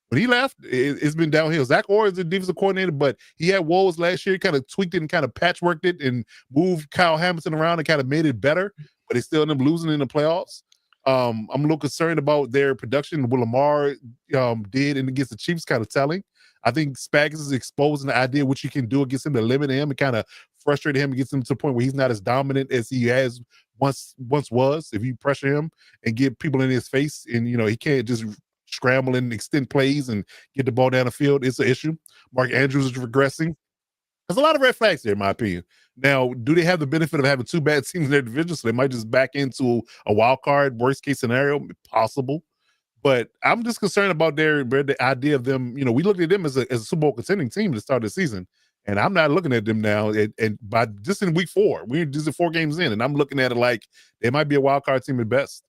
When he left, it's been downhill. Zach Orr is the defensive coordinator, but he had woes last year. He kind of tweaked it and kind of patchworked it and moved Kyle Hamilton around and kind of made it better, but they still end up losing in the playoffs. I'm a little concerned about their production. What Lamar did and against the Chiefs kind of telling. I think Spags is exposing the idea of what you can do against him to limit him and kind of frustrate him and get him to the point where he's not as dominant as he has once was. If you pressure him and get people in his face, and he can't just scramble and extend plays and get the ball down the field. It's an issue. Mark Andrews is regressing. There's a lot of red flags there, in my opinion. Now, do they have the benefit of having two bad teams in their division, so they might just back into a wild card, worst case scenario? Possible. But I'm just concerned about the idea of them. We looked at them as a Super Bowl contending team to start the season, and I'm not looking at them now. And by just in week 4, we're just 4 games in, and I'm looking at it like they might be a wild card team at best.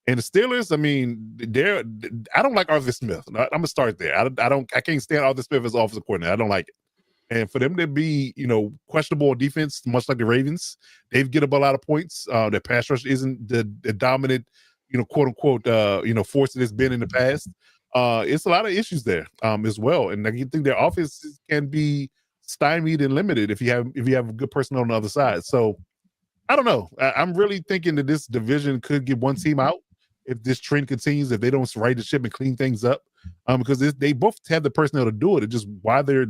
And the Steelers, I mean, I don't like Arthur Smith. I'm gonna start there. I can't stand Arthur Smith as offensive coordinator. I don't like it. And for them to be, questionable on defense, much like the Ravens, they've get up a lot of points. Their pass rush isn't the dominant, quote unquote, force that it's been in the past. It's a lot of issues there as well. And I think their offense can be stymied and limited if you have a good personnel on the other side. So I don't know. I'm really thinking that this division could get one team out if this trend continues, if they don't right the ship and clean things up. Because they both have the personnel to do it. It's just why they're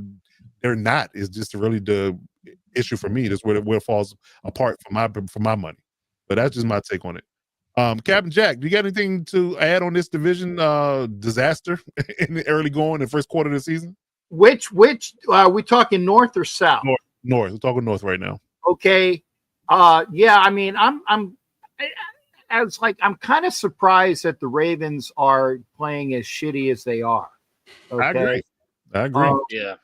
not is just really the issue for me. That's where it falls apart for my money. But that's just my take on it. Captain Jack, do you got anything to add on this division disaster in the early going in the first quarter of the season? Which are we talking north or south? North. We're talking north right now. Okay. Yeah, I mean, I'm kind of surprised that the Ravens are playing as shitty as they are. Okay? I agree. Yeah.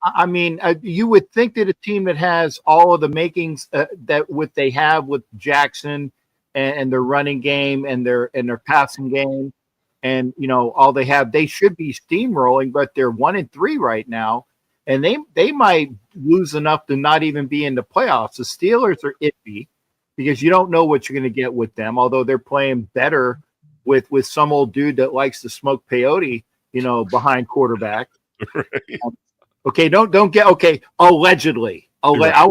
I mean, you would think that a team that has all of the makings that what they have with Jackson and their running game and their passing game, and all they have, they should be steamrolling, but they're 1-3 right now, and they might lose enough to not even be in the playoffs. The Steelers are iffy because you don't know what you're going to get with them, although they're playing better with some old dude that likes to smoke peyote, behind quarterback. Right. Okay, don't get okay. Allegedly, right. I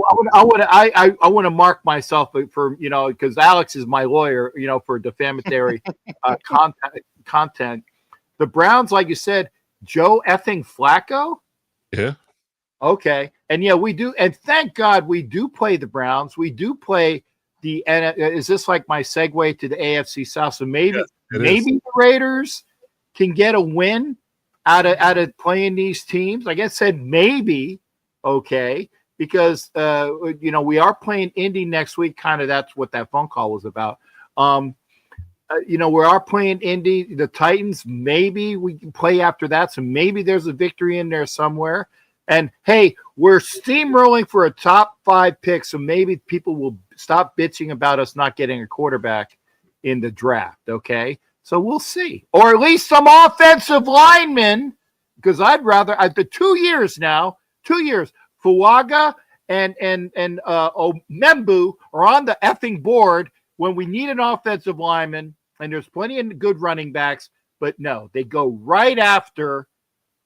want to mark myself for because Alex is my lawyer, for defamatory content. The Browns, like you said, Joe effing Flacco. Yeah. Okay, and yeah, we do, and thank God we do play the Browns. We do play the. Is this like my segue to the AFC South? So maybe the Raiders can get a win out of playing these teams. Like I said, maybe, okay, because we are playing Indy next week. Kind of that's what that phone call was about. We are playing Indy, the Titans. Maybe we can play after that, so maybe there's a victory in there somewhere. And hey, we're steamrolling for a top 5 pick, so maybe people will stop bitching about us not getting a quarterback in the draft. Okay. So we'll see, or at least some offensive linemen, because I'd rather the 2 years now, Fuaga and Membu are on the effing board when we need an offensive lineman, and there's plenty of good running backs, but no, they go right after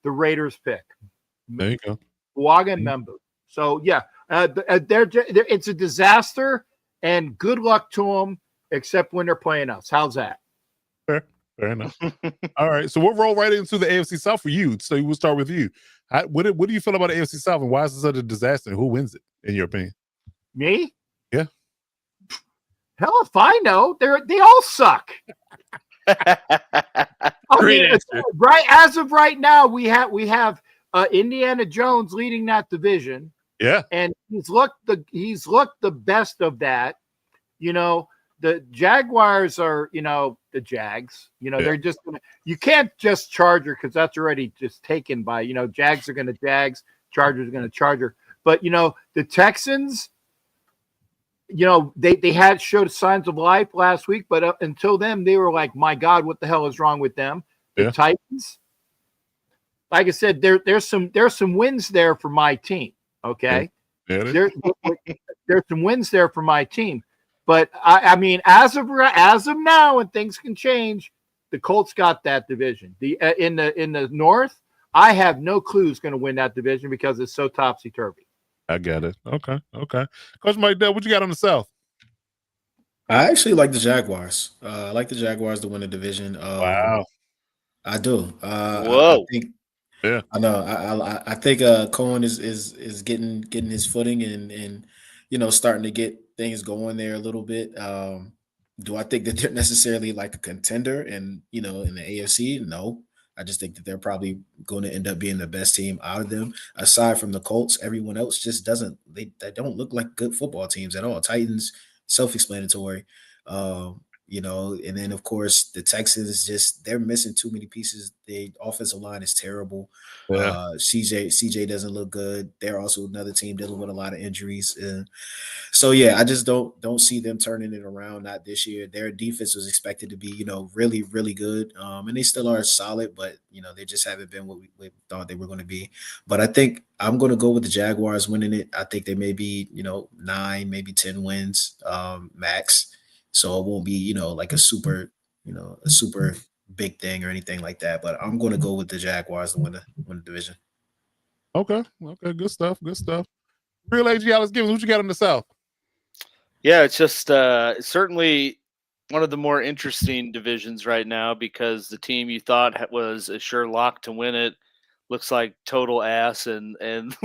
the Raiders pick. There you go, Fuaga and Membu. So yeah, it's a disaster, and good luck to them, except when they're playing us. How's that? Fair enough. All right, so we'll roll right into the AFC South for you. So we'll start with you. What do you feel about the AFC South, and why is it such a disaster? And who wins it, in your opinion? Me? Yeah. Hell if I know. They all suck. Right as of right now, we have Indiana Jones leading that division. Yeah, and he's looked the best of that. The Jaguars are, the Jags. They're just you can't just Charger because that's already just taken by, Jags are going to Jags, Chargers are going to Charger. But the Texans, they had showed signs of life last week, but until then they were like, my God, what the hell is wrong with them? The Titans, like I said, there's some wins there for my team. Okay, there's some wins there for my team. But I mean, as of now, and things can change, the Colts got that division. In the North, I have no clue who's going to win that division because it's so topsy turvy. I get it. Okay. Coach Mike Dell, what you got on the South? I actually like the Jaguars. I like the Jaguars to win the division. Wow. I do. Whoa. I think. Yeah. I know. I think Cohen is getting his footing and starting to get things going there a little bit. Do I think that they're necessarily like a contender in the AFC? No. I just think that they're probably going to end up being the best team out of them. Aside from the Colts, everyone else just doesn't. They don't look like good football teams at all. Titans, self-explanatory. And then of course the Texans they're missing too many pieces. The offensive line is terrible. Yeah. CJ doesn't look good. They're also another team dealing with a lot of injuries. So yeah, I just don't see them turning it around. Not this year. Their defense was expected to be, really, really good. And they still are solid, but they just haven't been what we thought they were going to be. But I think I'm going to go with the Jaguars winning it. I think they may be, 9, maybe 10 wins max. So it won't be, like a super big thing or anything like that. But I'm going to go with the Jaguars to win the division. Okay. Good stuff. Real AG Alex Gibbons, what you got in the South? Yeah, it's just certainly one of the more interesting divisions right now because the team you thought was a sure lock to win it looks like total ass, and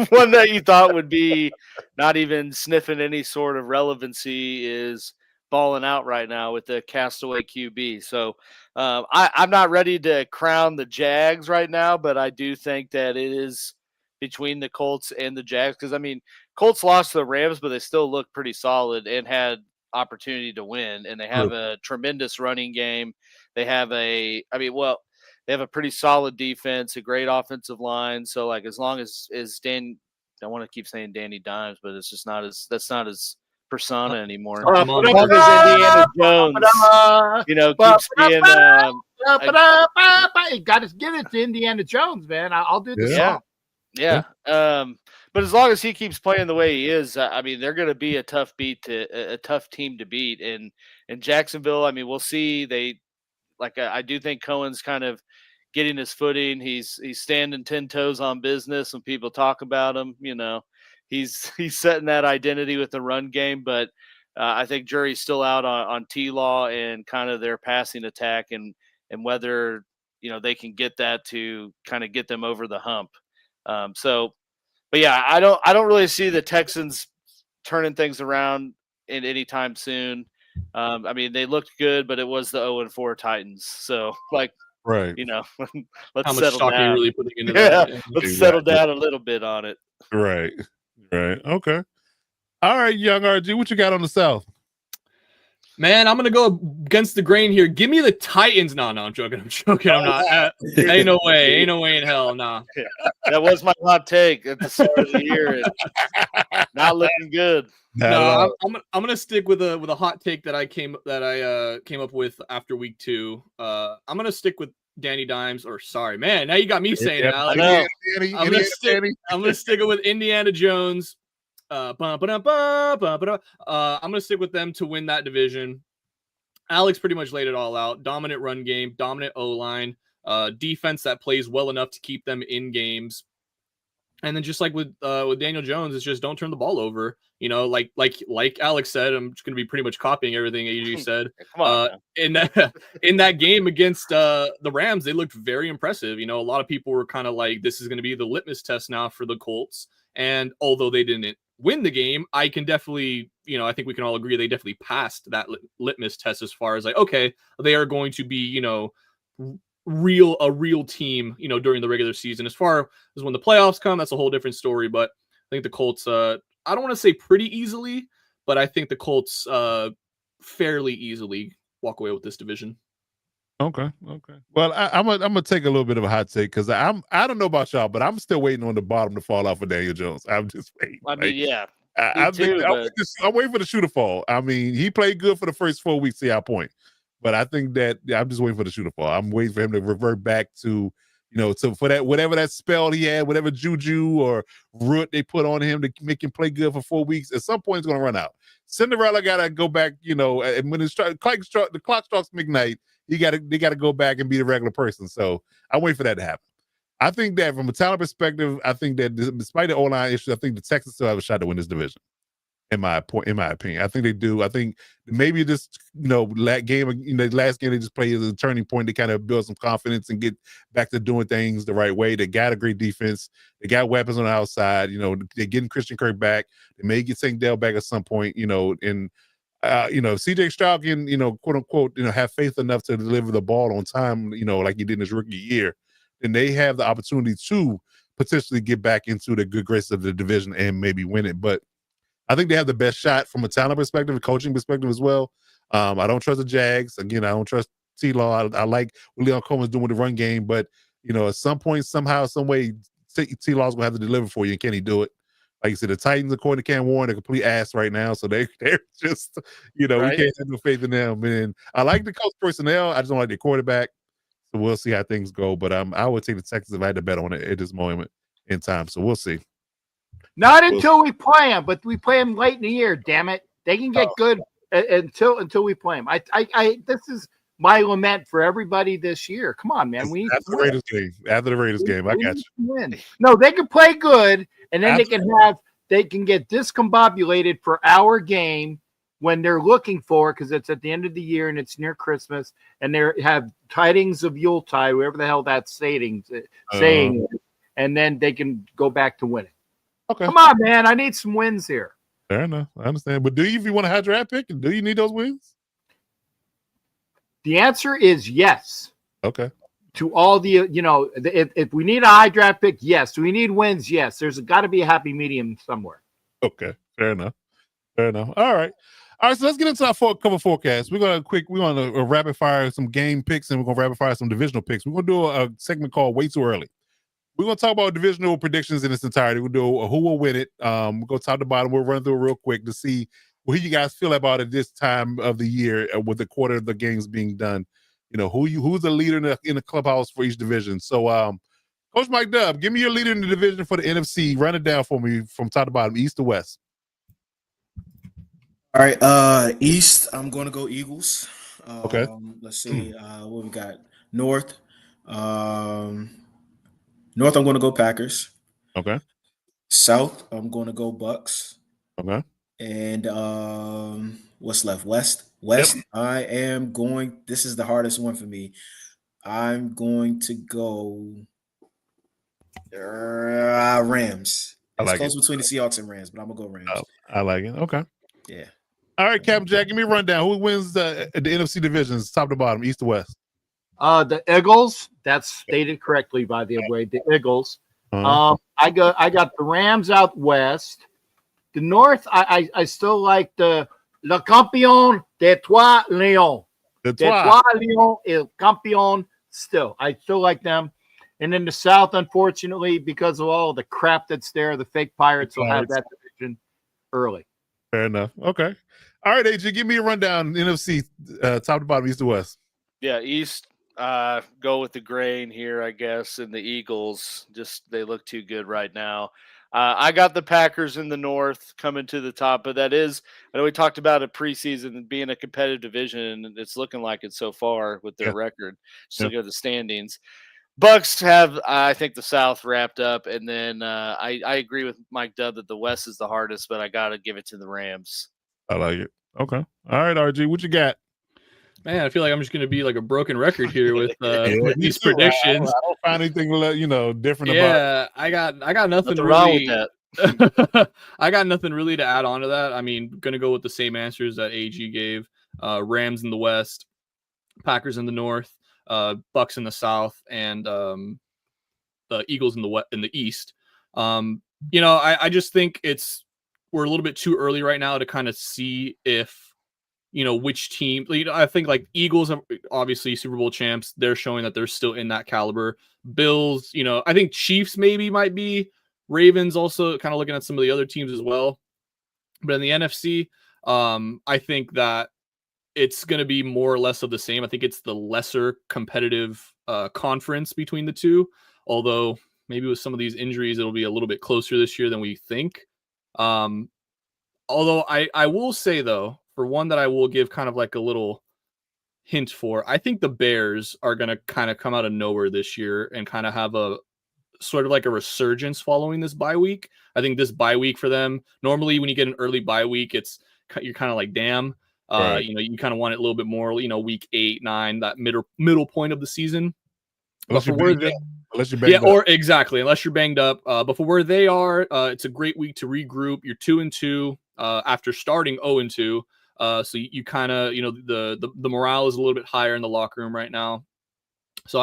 one that you thought would be not even sniffing any sort of relevancy is balling out right now with the castaway QB. So I'm not ready to crown the Jags right now, but I do think that it is between the Colts and the Jags because, I mean, Colts lost to the Rams, but they still look pretty solid and had opportunity to win, and they have a tremendous running game. They have they have a pretty solid defense, a great offensive line. So, like, as long as I want to keep saying Danny Dimes, but it's just that's not his persona anymore. As long as Indiana Jones, keeps being. You got to give it to Indiana Jones, man. I'll do the song. Yeah. But as long as he keeps playing the way he is, I mean, they're going to be a tough team to beat. And Jacksonville, I mean, we'll see. I do think Cohen's kind of getting his footing. He's standing 10 toes on business when people talk about him. He's setting that identity with the run game. But I think jury's still out on T-Law and kind of their passing attack and whether they can get that to kind of get them over the hump. But yeah, I don't really see the Texans turning things around in any time soon. I mean, they looked good, but it was the 0-4 Titans. So, right. Let's how much settle stock are you down. really putting into that? Yeah. Let's settle down a little bit on it. Right. Okay. All right, young RG, what you got on the South? Man, I'm gonna go against the grain here. Give me the Titans. No, I'm joking. I'm not. Ain't no way in hell. Nah. That was my hot take at the start of the year. Not looking good. No, I'm gonna stick with a hot take that I came up with after week 2. I'm gonna stick with Danny Dimes. Or sorry, man. Now you got me saying it, Alex. I'm gonna stick it with Indiana Jones. I'm gonna stick with them to win that division. Alex pretty much laid it all out. Dominant run game, dominant O-line, defense that plays well enough to keep them in games. And then just like with Daniel Jones, it's just don't turn the ball over. Like Alex said, I'm just gonna be pretty much copying everything AJ said. Come on, in that game against the Rams, they looked very impressive. A lot of people were kind of like, this is gonna be the litmus test now for the Colts. And although they didn't win the game, I can definitely, I think we can all agree they definitely passed that litmus test as far as like, okay, they are going to be, a real team, during the regular season. As far as when the playoffs come, that's a whole different story. But I think the Colts, I don't want to say pretty easily, but I think the Colts fairly easily walk away with this division. Okay. Well, I'm gonna take a little bit of a hot take because I don't know about y'all, but I'm still waiting on the bottom to fall off for Daniel Jones. I'm just waiting. I mean, yeah. I'm waiting for the shoe to fall. I mean, he played good for the first 4 weeks, to our point. But I think that I'm just waiting for the shoe to fall. I'm waiting for him to revert back to, for that whatever that spell he had, whatever juju or root they put on him to make him play good for 4 weeks. At some point, it's going to run out. Cinderella got to go back, and when the clock strikes midnight, they got to go back and be the regular person. So I wait for that to happen. I think that from a talent perspective, I think that despite the O-line issues, I think the Texans still have a shot to win this division. In my opinion, I think they do. I think maybe this, last game they just played as a turning point to kind of build some confidence and get back to doing things the right way. They got a great defense. They got weapons on the outside. They're getting Christian Kirk back. They may get St. Dale back at some point. And CJ Stroud can, quote unquote, have faith enough to deliver the ball on time. Like he did in his rookie year. then they have the opportunity to potentially get back into the good graces of the division and maybe win it. But I think they have the best shot from a talent perspective, a coaching perspective as well. I don't trust the Jags. Again, I don't trust T-Law. I like what Leon Coleman's doing with the run game, but at some point, somehow, some way, T-Law's gonna have to deliver for you. And can he do it? Like you said, the Titans, according to Cam Warren, are complete ass right now. So they're just, we Right. can't have no faith in them. And I like the coach personnel. I just don't like the quarterback. So we'll see how things go. But I would take the Texans if I had to bet on it at this moment in time. So we'll see. Not until we play them, but we play them late in the year. Damn it, they can get good until we play them. This is my lament for everybody this year. Come on, man. We need after the Raiders game. After the Raiders game, I got you. Win. No, they can play good, and then they can get discombobulated for our game when they're looking for, because it's at the end of the year and it's near Christmas, and they have tidings of Yuletide, whatever the hell that's saying, and then they can go back to winning. Okay. Come on, man. I need some wins here. Fair enough. I understand. But if you want a high draft pick, do you need those wins? The answer is yes. Okay. To all the, if we need a high draft pick, yes. Do we need wins? Yes. There's got to be a happy medium somewhere. Okay. Fair enough. All right. So let's get into our cover forecast. We're going to rapid fire some game picks, and we're going to rapid fire some divisional picks. We're going to do a segment called Way Too Early. We're going to talk about divisional predictions in its entirety. We'll do who will win it. We'll go top to bottom. We'll run through it real quick to see what you guys feel about it this time of the year with the quarter of the games being done. Who's the leader in the clubhouse for each division. So, Coach Mike Dub, give me your leader in the division for the NFC. Run it down for me from top to bottom, east to west. All right, East, I'm going to go Eagles. Okay. Let's see what we got. North. North, I'm going to go Packers. Okay. South, I'm going to go Bucks. Okay. And what's left? West. West, Yep. I am going. This is the hardest one for me. I'm going to go Rams. I like It's close it. between the Seahawks and Rams, but I'm gonna go Rams. I like it. Okay. Yeah. All right, Captain Jack, give me a rundown. Who wins the NFC divisions, top to bottom, east to west? The Eagles. That's stated correctly, by the way. The Eagles. Uh-huh. I got the Rams out west. The North. I still like the Le Campion de Trois Lions. The Trois Lions El Campion. Still, I still like them. And then the South, unfortunately, because of all the crap that's there, the fake Pirates will have that division early. Fair enough. Okay. All right, AJ, give me a rundown. NFC, top to bottom, east to west. Yeah, East. Go with the grain here, I guess, and the Eagles. Just they look too good right now. I got the Packers in the North coming to the top, but that is, I know we talked about it preseason being a competitive division, and it's looking like it so far with their record. Just look at the standings. Bucks have, I think, the South wrapped up, and then I agree with Mike Dubb that the West is the hardest, but I got to give it to the Rams. I like it. Okay. All right, RG, what you got? Man, I feel like I'm just going to be like a broken record here with these predictions. I don't find anything different about it. Yeah, I got nothing wrong really. with that. I got nothing really to add on to that. I mean, going to go with the same answers that AG gave. Rams in the West, Packers in the North, Bucks in the South, and the Eagles in the East. I just think we're a little bit too early right now to kind of see if which team. I think like Eagles are obviously Super Bowl champs. They're showing that they're still in that caliber. Bills, I think Chiefs might be. Ravens also kind of looking at some of the other teams as well. But in the NFC, I think that it's going to be more or less of the same. I think it's the lesser competitive conference between the two. Although maybe with some of these injuries, it'll be a little bit closer this year than we think. Although I will say, though, for one that I will give kind of like a little hint for, I think the Bears are going to kind of come out of nowhere this year and kind of have a sort of like a resurgence following this bye week. I think this bye week for them, normally when you get an early bye week, you're kind of like, damn, right. You kind of want it a little bit more, week 8, 9, that middle point of the season. Unless you're banged up. Or exactly, unless you're banged up. But for where they are, it's a great week to regroup. You're 2-2 after starting 0-2. So you kind of, the morale is a little bit higher in the locker room right now. So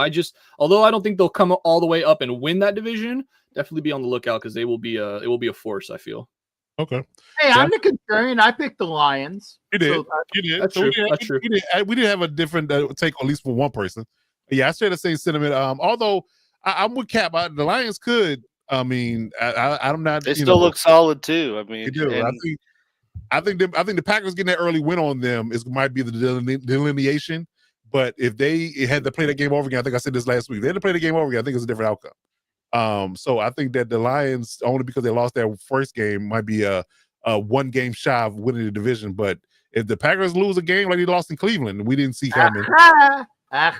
although I don't think they'll come all the way up and win that division, definitely be on the lookout because it will be a force, I feel. Okay. Hey, I'm the contrarian. I picked the Lions. You did. So, You did. That's So true. That's true. We didn't have a different take, at least for one person. Yeah, I share the same sentiment. Although I'm with Cap. The Lions could. I mean, I'm not. They still look solid too. I mean, they do. I think the Packers getting that early win on them might be the delineation. But if they had to play that game over again, I think I said this last week. If they had to play the game over again, I think it's a different outcome. So I think that the Lions, only because they lost their first game, might be a one game shy of winning the division. But if the Packers lose a game like they lost in Cleveland, we didn't see coming. That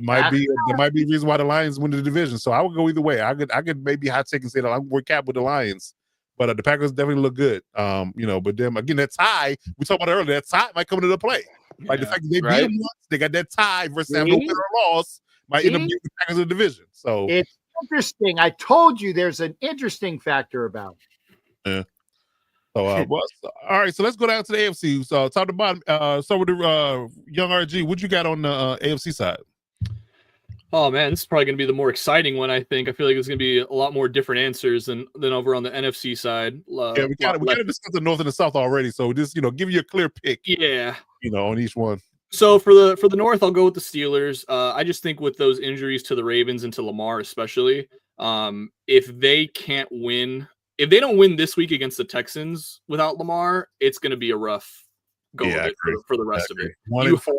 might be a reason why the Lions win the division. So I would go either way. I could maybe hot take and say that I'm with Cap with the Lions, but the Packers definitely look good. But them again, that tie we talked about earlier, that tie might come into the play. Like the fact that they beat them once, they got that tie versus have no win or loss, might end up giving the Packers a division. So it's interesting. I told you there's an interesting factor about it. Yeah. So, all right. So let's go down to the AFC. So, top to bottom. Start with the young RG. What you got on the AFC side? Oh man, this is probably going to be the more exciting one. I think. I feel like there's going to be a lot more different answers than over on the NFC side. Yeah, we got to discuss the North and the South already. So just give you a clear pick. Yeah. On each one. So for the North, I'll go with the Steelers. I just think with those injuries to the Ravens and to Lamar especially, if they can't win. If they don't win this week against the Texans without Lamar, it's going to be a rough go of it for the rest of it. 1-4?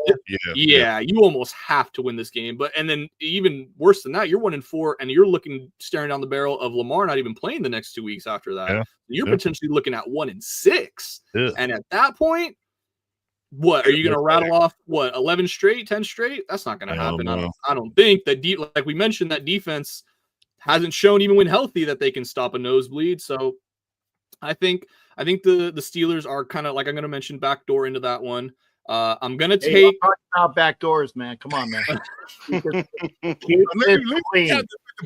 You almost have to win this game. And then even worse than that, you're 1-4, and you're staring down the barrel of Lamar not even playing the next 2 weeks after that. Yeah. You're potentially looking at 1-6. Yeah. And at that point, what are you going to rattle off? 11 straight, 10 straight? That's not going to happen. I don't think that like we mentioned, that defense hasn't shown even when healthy that they can stop a nosebleed. So I think the Steelers are kind of like I'm going to mention backdoor into that one. I'm going to take out backdoors, man. Come on, man.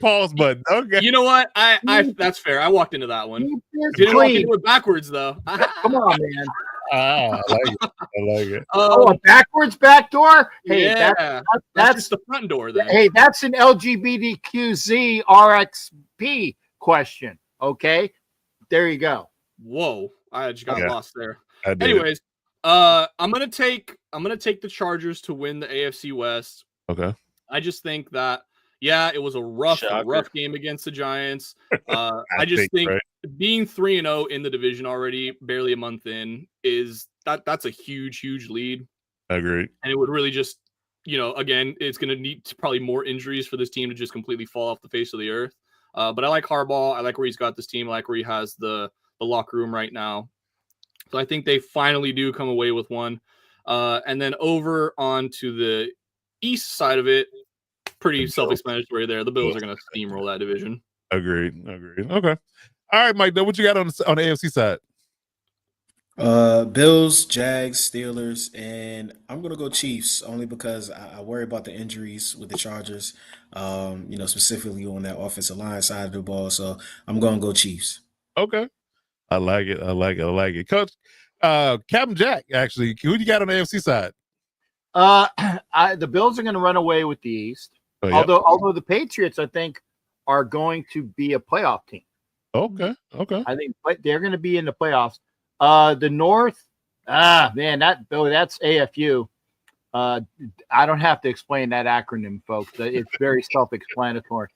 Pause button. Okay. You know what? I that's fair. I walked into that one. Didn't walk into it backwards though. Come on, man. I like it. A backwards backdoor? Hey, yeah, that's just the front door then. Hey, that's an LGBTQZ RXP question. Okay, there you go. Whoa, I just got lost there. Anyways, I'm gonna take the Chargers to win the AFC West. Okay. I just think that it was a rough game against the Giants. I just think being 3-0 in the division already, barely a month in, that's a huge lead. I agree. And it would really just, again, it's going to need probably more injuries for this team to just completely fall off the face of the earth. But I like Harbaugh. I like where he's got this team. I like where he has the locker room right now. So I think they finally do come away with one. And then over onto the east side of it, pretty self-explanatory there. The Bills are going to steamroll that division. Agreed. Okay. All right, Mike, what you got on the AFC side? Bills, Jags, Steelers, and I'm gonna go Chiefs only because I worry about the injuries with the Chargers. Specifically on that offensive line side of the ball. So I'm gonna go Chiefs. Okay. I like it. Coach, Captain Jack, actually, who you got on the AFC side? The Bills are going to run away with the East. Although the Patriots, I think, are going to be a playoff team. Okay. I think they're going to be in the playoffs. The North, that's AFU. I don't have to explain that acronym, folks. It's very self-explanatory.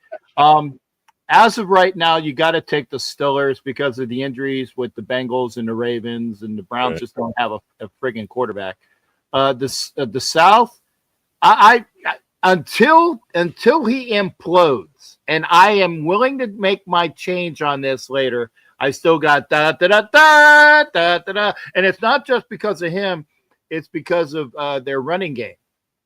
As of right now, you got to take the Steelers because of the injuries with the Bengals and the Ravens, and the Browns just don't have a friggin' quarterback. The South, until he implodes, and I am willing to make my change on this later. I still got da da da da da da da, and it's not just because of him; it's because of their running game.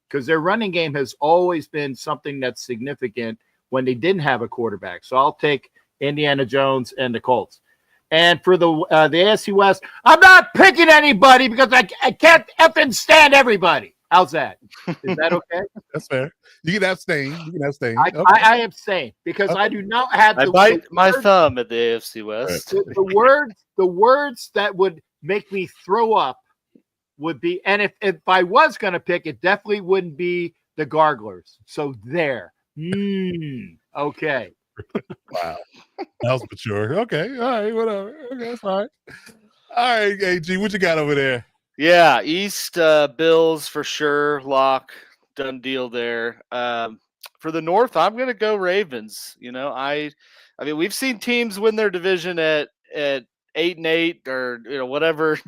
Because their running game has always been something that's significant when they didn't have a quarterback. So I'll take Indiana Jones and the Colts. And for the AFC West, I'm not picking anybody because I can't effing stand everybody. How's that? Is that okay? That's fair. You can abstain. I abstain because I do not have. I bite my thumb at the AFC West. The words that would make me throw up would be, and if I was going to pick, it definitely wouldn't be the Garglers. So there. Okay. Wow. That was mature. Okay. All right. Whatever. Okay. That's fine. All right, AG, what you got over there? Yeah, East Bills for sure. Lock. Done deal there. For the North, I'm going to go Ravens. I mean, we've seen teams win their division at 8-8 or whatever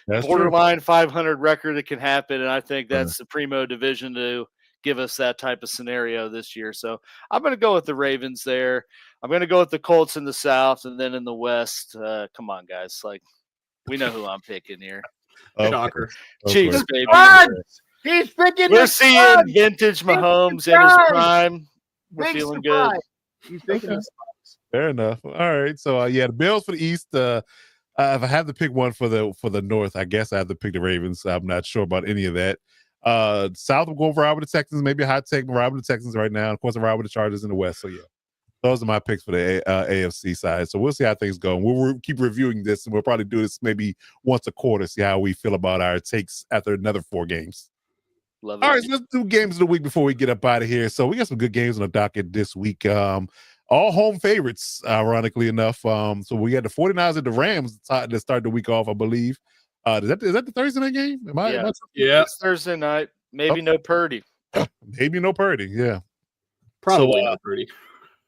That's borderline 500 record it can happen, and I think that's the primo division to give us that type of scenario this year. So I'm going to go with the Ravens there. I'm going to go with the Colts in the South, and then in the West. Come on, guys, we know who I'm picking here. Shocker. Chiefs, baby. He's picking. We're seeing vintage Mahomes in his prime. We're Big feeling surprise. good. He's picking the spots. Fair enough. All right. So the Bills for the East. If I have to pick one for the North, I guess I have to pick the Ravens. I'm not sure about any of that. South will go ride with the Texans. Maybe a hot take, but ride with the Texans right now. Of course, I ride with the Chargers in the West. So yeah, those are my picks for the AFC side. So we'll see how things go. We'll keep reviewing this, and we'll probably do this maybe once a quarter. See how we feel about our takes after another 4 games. Love it. All right, so let's do games of the week before we get up out of here. So we got some good games on the docket this week. All home favorites, ironically enough. So we got the 49ers and the Rams that start the week off, I believe. Is that the Thursday night game? Yeah. It's Thursday night. Maybe no Purdy. Maybe no Purdy. Yeah. Probably not Purdy.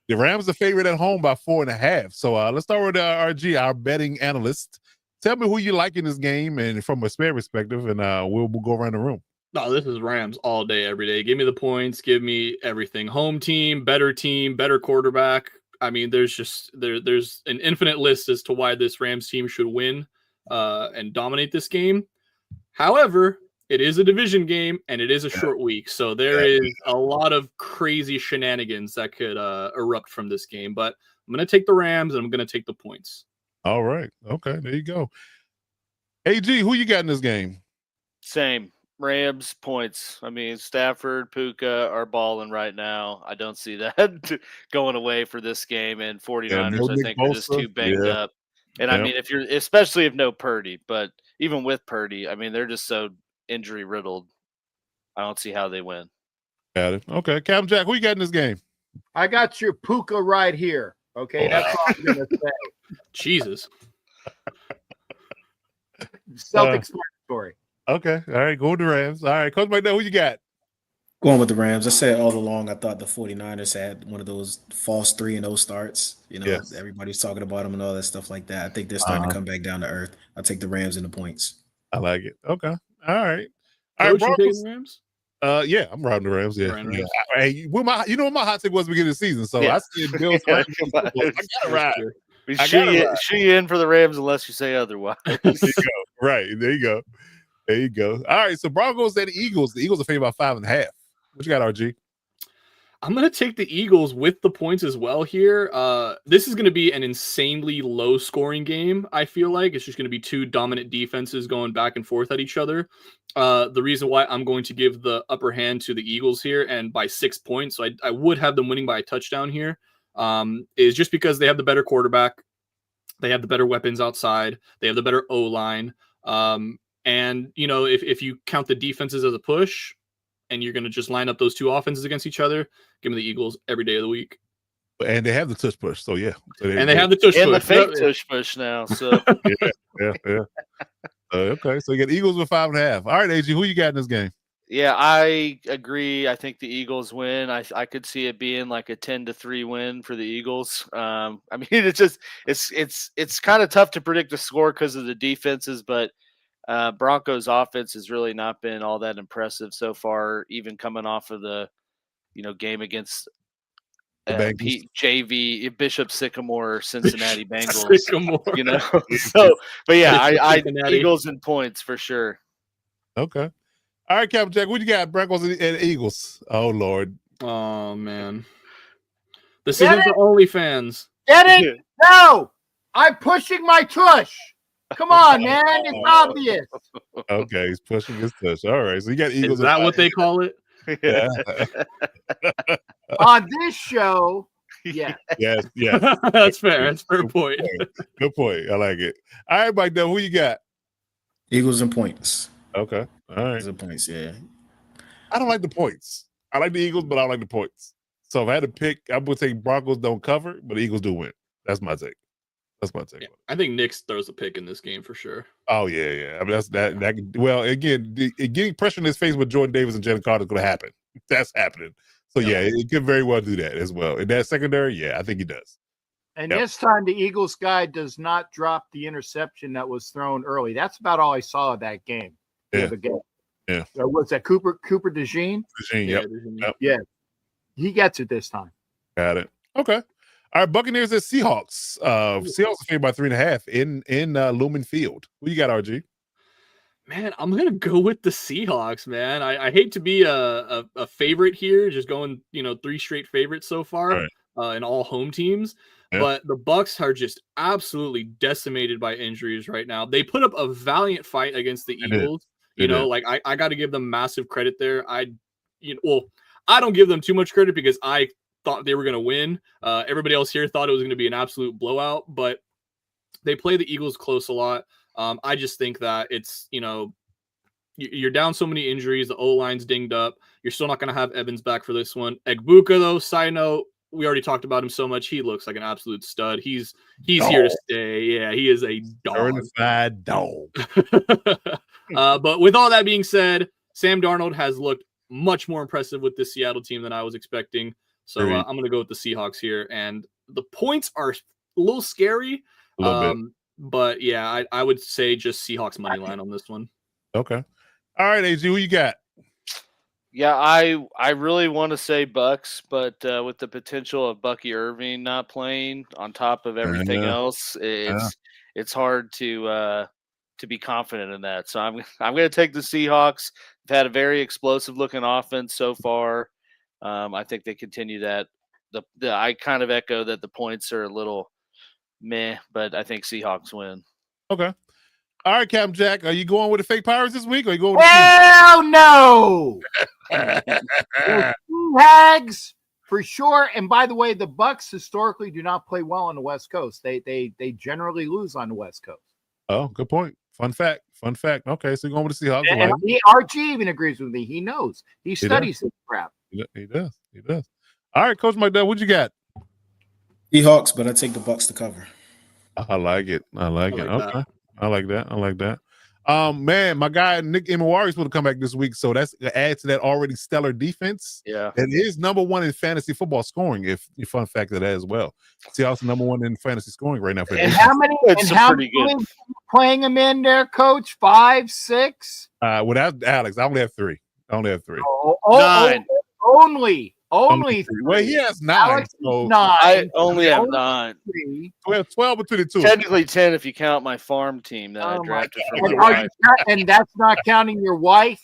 The Rams are favorite at home by 4.5. So let's start with RG, our betting analyst. Tell me who you like in this game and from a spread perspective, and we'll go around the room. No, this is Rams all day, every day. Give me the points. Give me everything. Home team, better quarterback. I mean, there's an infinite list as to why this Rams team should win and dominate this game. However, it is a division game and it is a short week, so there is a lot of crazy shenanigans that could erupt from this game. But I'm going to take the Rams and I'm going to take the points. All right. Okay, there you go. AG, who you got in this game? Same. Rams points. I mean, Stafford, Puka are balling right now. I don't see that going away for this game. And 49ers, I think, are just too banged up. And I mean, especially if no Purdy, but even with Purdy, I mean, they're just so injury riddled. I don't see how they win. Got it. Okay. Captain Jack, who you got in this game? I got your Puka right here. Okay, that's all I'm gonna say. Jesus. Self-explanatory. Okay. All right. Go with the Rams. All right. Coach Mike, who you got? Going with the Rams. I said all along I thought the 49ers had one of those false 3-0 starts. Everybody's talking about them and all that stuff like that. I think they're starting to come back down to earth. I'll take the Rams and the points. I like it. Okay. All right. All right, Broncos. Rams? Yeah, I'm riding the Rams. Yeah. Hey, you know what my hot take was at the beginning of the season. So I said Bills. I gotta ride. We shoot you in for the Rams unless you say otherwise. There you go. Right. There you go. All right. So Broncos and the Eagles. The Eagles are favored by 5.5. What you got, RG? I'm going to take the Eagles with the points as well here. This is going to be an insanely low-scoring game, I feel like. It's just going to be two dominant defenses going back and forth at each other. The reason why I'm going to give the upper hand to the Eagles here and by 6 points, so I would have them winning by a touchdown here, is just because they have the better quarterback. They have the better weapons outside. They have the better O-line. And, if you count the defenses as a push, and you're going to just line up those two offenses against each other, give me the Eagles every day of the week. And they have the tush push, so yeah. They have the tush and push. the fake tush push now. So yeah. Okay, so you got Eagles with 5.5. All right, AG, who you got in this game? Yeah, I agree. I think the Eagles win. I could see it being like a 10-3 win for the Eagles. I mean, it's kind of tough to predict the score because of the defenses, but Broncos offense has really not been all that impressive so far, even coming off of the game against JV Bishop Sycamore Cincinnati Bengals. So but yeah, I Eagles and points for sure. Okay. All right, Captain Jack, what you got? Broncos and Eagles. Oh Lord. Oh man. This isn't for OnlyFans. Get it? No. I'm pushing my tush. Come on, man. It's obvious. Okay, he's pushing his tush. All right. So you got Eagles. Is that what they call it? Yeah. On this show, yeah. Yes. That's fair. That's a fair point. Good point. I like it. All right, Mike, who you got? Eagles and points. Okay. All right. Eagles and points, yeah. I don't like the points. I like the Eagles, but I don't like the points. So if I had to pick, I would say Broncos don't cover, but the Eagles do win. That's my take. Yeah, I think Knicks throws a pick in this game for sure. Oh yeah. I mean that. Well, again, getting pressure in his face with Jordan Davis and Jalen Carter is going to happen. That's happening. So yeah, it could very well do that as well. In that secondary, yeah, I think he does. And this time, the Eagles guy does not drop the interception that was thrown early. That's about all I saw of that game. Yeah. The game. Yeah. What's that? Cooper DeJean? Yep. Yeah. He gets it this time. Got it. Okay. All right, Buccaneers at Seahawks. Seahawks are favored by 3.5 in Lumen Field. Who you got, RG? Man, I'm gonna go with the Seahawks, man. I hate to be a favorite here, just going 3 straight favorites so far in all home teams. Yeah. But the Bucs are just absolutely decimated by injuries right now. They put up a valiant fight against the Eagles. I got to give them massive credit there. I don't give them too much credit because I thought they were going to win. Everybody else here thought it was going to be an absolute blowout, but they play the Eagles close a lot. I just think that it's, you're down so many injuries. The O-line's dinged up. You're still not going to have Evans back for this one. Egbuka, though, side note, we already talked about him so much. He looks like an absolute stud. He's here to stay. Yeah, he is a dog. Certified dog. But with all that being said, Sam Darnold has looked much more impressive with this Seattle team than I was expecting. So I'm going to go with the Seahawks here. And the points are a little scary. A little bit. But yeah, I would say just Seahawks money line on this one. Okay. All right, AG, who you got? Yeah, I really want to say Bucks, but with the potential of Bucky Irving not playing on top of everything else, it's hard to be confident in that. So I'm going to take the Seahawks. They've had a very explosive looking offense so far. I think they continue that. I kind of echo that the points are a little meh, but I think Seahawks win. Okay. All right, Captain Jack, are you going with the fake Pirates this week, or are you going with Hell no! Hags for sure. And by the way, the Bucks historically do not play well on the West Coast. They generally lose on the West Coast. Oh, good point. Fun fact. Okay, so you're going with the Seahawks. And RG even agrees with me. He knows. He studies this crap. He does. All right, Coach McDowell, what you got? Seahawks, but I take the Bucks to cover. I like it. Okay. I like that. Man, my guy Nick Imawari is supposed to come back this week, so that's add to that already stellar defense. Yeah, and is number 1 in fantasy football scoring. If you fun fact of that as well, Seahawks number 1 in fantasy scoring right now. And how many? Playing him in there, Coach? 5, 6? Without Alex, I only have 3. 9. Only 3. Well, he has 9. Alex so 9. I only have 9. We have 12 between the two. Technically 10 if you count my farm team that I drafted from. And that's not counting your wife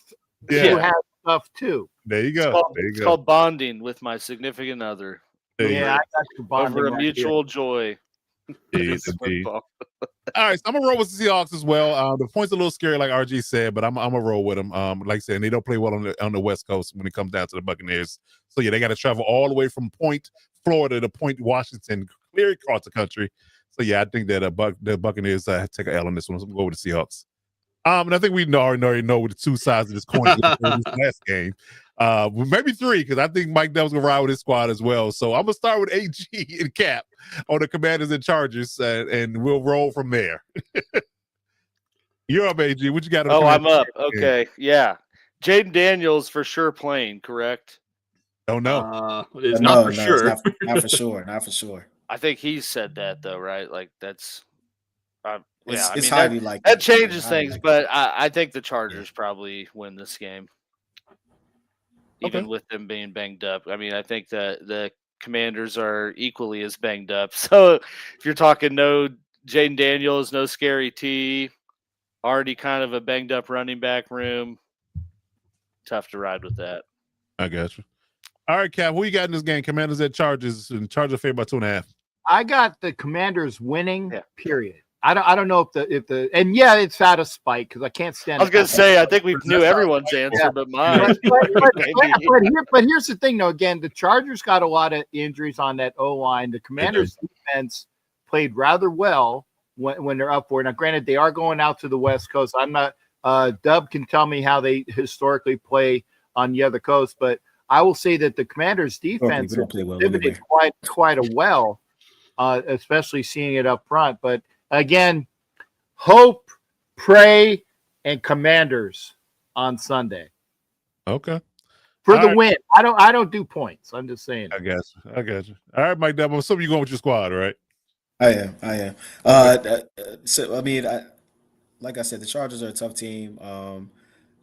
who has stuff too. There you go. It's called bonding with my significant other. I got you bonding over a mutual joy. Indeed. All right, so I'm gonna roll with the Seahawks as well. The point's a little scary, like RG said, but I'm gonna roll with them. Like I said, and they don't play well on the West Coast when it comes down to the Buccaneers. So yeah, they got to travel all the way from Point, Florida, to Point, Washington, clear across the country. So yeah, I think that the Buccaneers take an L on this one. So I'm gonna go with the Seahawks. And I think we already know with the 2 sides of this coin this last game. Maybe 3, because I think Mike Dev's gonna ride with his squad as well. So I'm gonna start with AG and Cap on the Commanders and Chargers, and we'll roll from there. You're up, AG. What you got? I'm up. Okay, yeah. Jaden Daniels for sure playing, correct? Don't know. It's not for sure. Not for sure. I think he said that though, right? Like that's. It's highly like that changes things, but I think the Chargers probably win this game, even with them being banged up. I mean, I think that the Commanders are equally as banged up. So if you're talking no Jaden Daniels, no Scary T, already kind of a banged up running back room, tough to ride with that. I got you. All right, Cap, who you got in this game? Commanders at Chargers, and Chargers favored by 2.5. I got the Commanders winning. Period. I don't know if the and yeah, it's out of spite because I can't stand. I was gonna say I think we knew everyone's answer, but mine. But here's the thing, though. Again, the Chargers got a lot of injuries on that O line. The Commanders' defense played rather well when they're up for it. Now, granted, they are going out to the West Coast. I'm not. Dub can tell me how they historically play on the other coast, but I will say that the Commanders' defense We don't play well exhibited anyway. quite a well, especially seeing it up front. But again, hope, pray, and Commanders on Sunday Okay. for All the right. win. I don't do points. I'm just saying. I got you. All right, Mike Dub. I'm assuming you're going with your squad, right? I am. So I mean, like I said, the Chargers are a tough team.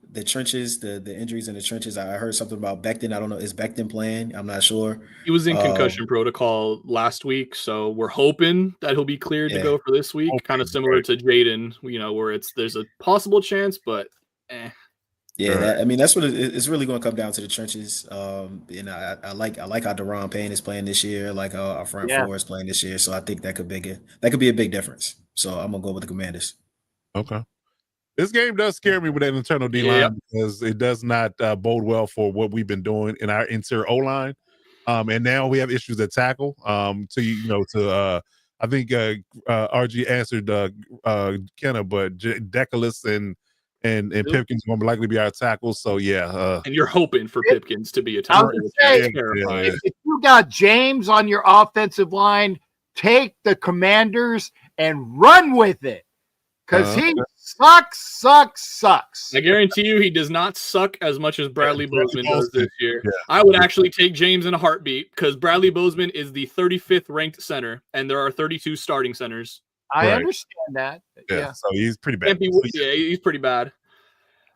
The trenches, the injuries in the trenches. I heard something about Becton. I don't know. Is Becton playing? I'm not sure. He was in concussion protocol last week, so we're hoping that he'll be cleared to Yeah. go for this week. Okay, Kind of similar right. to Jaden, where there's a possible chance, but Yeah, Right. I mean that's what it's really going to come down to the trenches. And I like how Deron Payne is playing this year, like how our front Yeah. four is playing this year. So I think that could be a big difference. So I'm gonna go with the Commanders. Okay. This game does scare me with that internal D line Yep. because it does not bode well for what we've been doing in our interior O line. And now we have issues at tackle. I think RG answered Kenna, but Deculus and Pipkins going to likely be our tackles. So yeah. and you're hoping for Pipkins to be a I was tackle. gonna say, That's terrifying. yeah. If you got James on your offensive line, take the Commanders and run with it because he sucks. I guarantee you he does not suck as much as Bradley Bozeman does this year. Yeah. I would actually take James in a heartbeat because Bradley Bozeman is the 35th ranked center, and there are 32 starting centers. I Right. understand that. Yeah. So he's pretty bad. Can't be, yeah, he's pretty bad.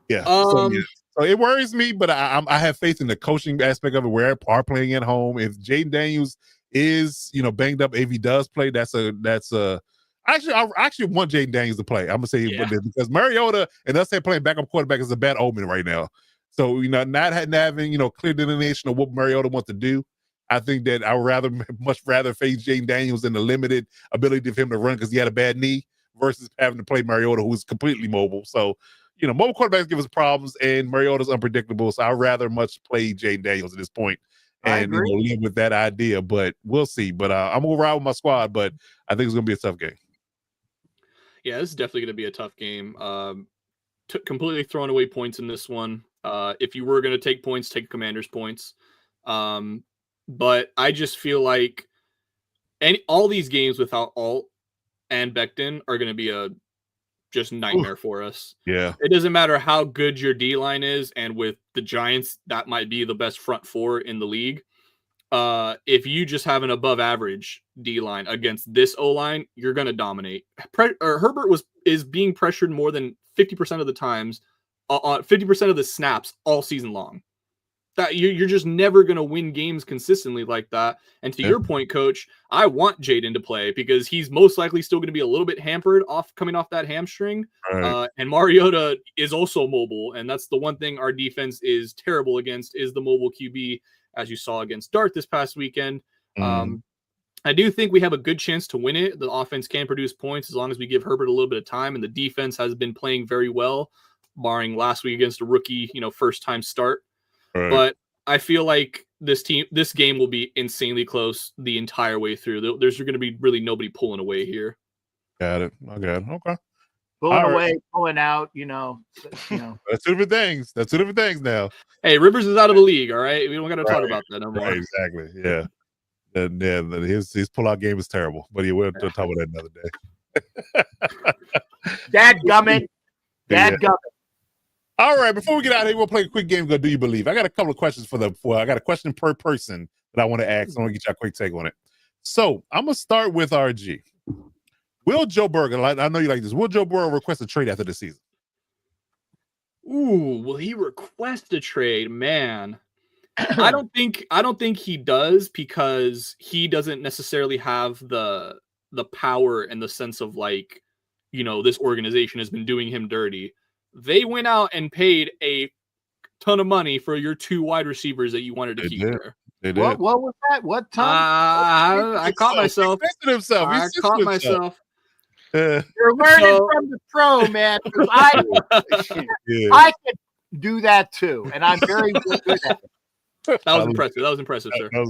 Yeah. Um, So it worries me, but I have faith in the coaching aspect of it. Where are playing at home. If Jaden Daniels is banged up, if he does play, that's a. Actually, I actually want Jaden Daniels to play. I'm gonna say because Mariota and us playing backup quarterback is a bad omen right now. So not having clear delineation of what Mariota wants to do. I think that I would much rather face Jaden Daniels than the limited ability of him to run because he had a bad knee versus having to play Mariota, who's completely mobile. So mobile quarterbacks give us problems, and Mariota's unpredictable. So I'd rather much play Jaden Daniels at this point and live with that idea. But we'll see. But I'm gonna ride with my squad, but I think it's gonna be a tough game. Yeah, this is definitely going to be a tough game. Completely throwing away points in this one. If you were going to take points, take Commanders points. But I just feel like all these games without Alt and Becton are going to be a just nightmare for us. Yeah. It doesn't matter how good your D-line is, and with the Giants, that might be the best front four in the league. If you just have an above average D-line against this O-line, you're going to dominate. Herbert is being pressured more than 50% of the times, on 50% of the snaps all season long. That you're just never going to win games consistently like that. And to your point, Coach, I want Jaden to play because he's most likely still going to be a little bit hampered coming off that hamstring. Right. And Mariota is also mobile, and that's the one thing our defense is terrible against is the mobile QB, as you saw against Dart this past weekend. I do think we have a good chance to win it. The offense can produce points as long as we give Herbert a little bit of time, and the defense has been playing very well, barring last week against a rookie, first-time start. Right. But I feel like this game will be insanely close the entire way through. There's going to be really nobody pulling away here. Got it. I got it. Okay. Pulling away, pulling out, That's two different things. That's two different things now. Hey, Rivers is out of the league, all right? We don't got to talk about that no more. Right, exactly. Yeah. His pull-out game is terrible, but we'll talk about that another day. Dadgummit. All right, before we get out of here, we'll play a quick game. Go, do you believe? I got a couple of questions I got a question per person that I want to ask. I want to get you a quick take on it. So I'm gonna start with RG. Will Joe Burrow? I know you like this. Will Joe Burrow request a trade after the season? Ooh, will he request a trade? Man, I don't think he does because he doesn't necessarily have the power and the sense of this organization has been doing him dirty. They went out and paid a ton of money for your two wide receivers that you wanted to keep there. They did. What was that? What time? I caught myself. He caught myself. You're learning from the pro, man. I can do that too, and I'm very good at it. That was impressive. That was impressive, sir. That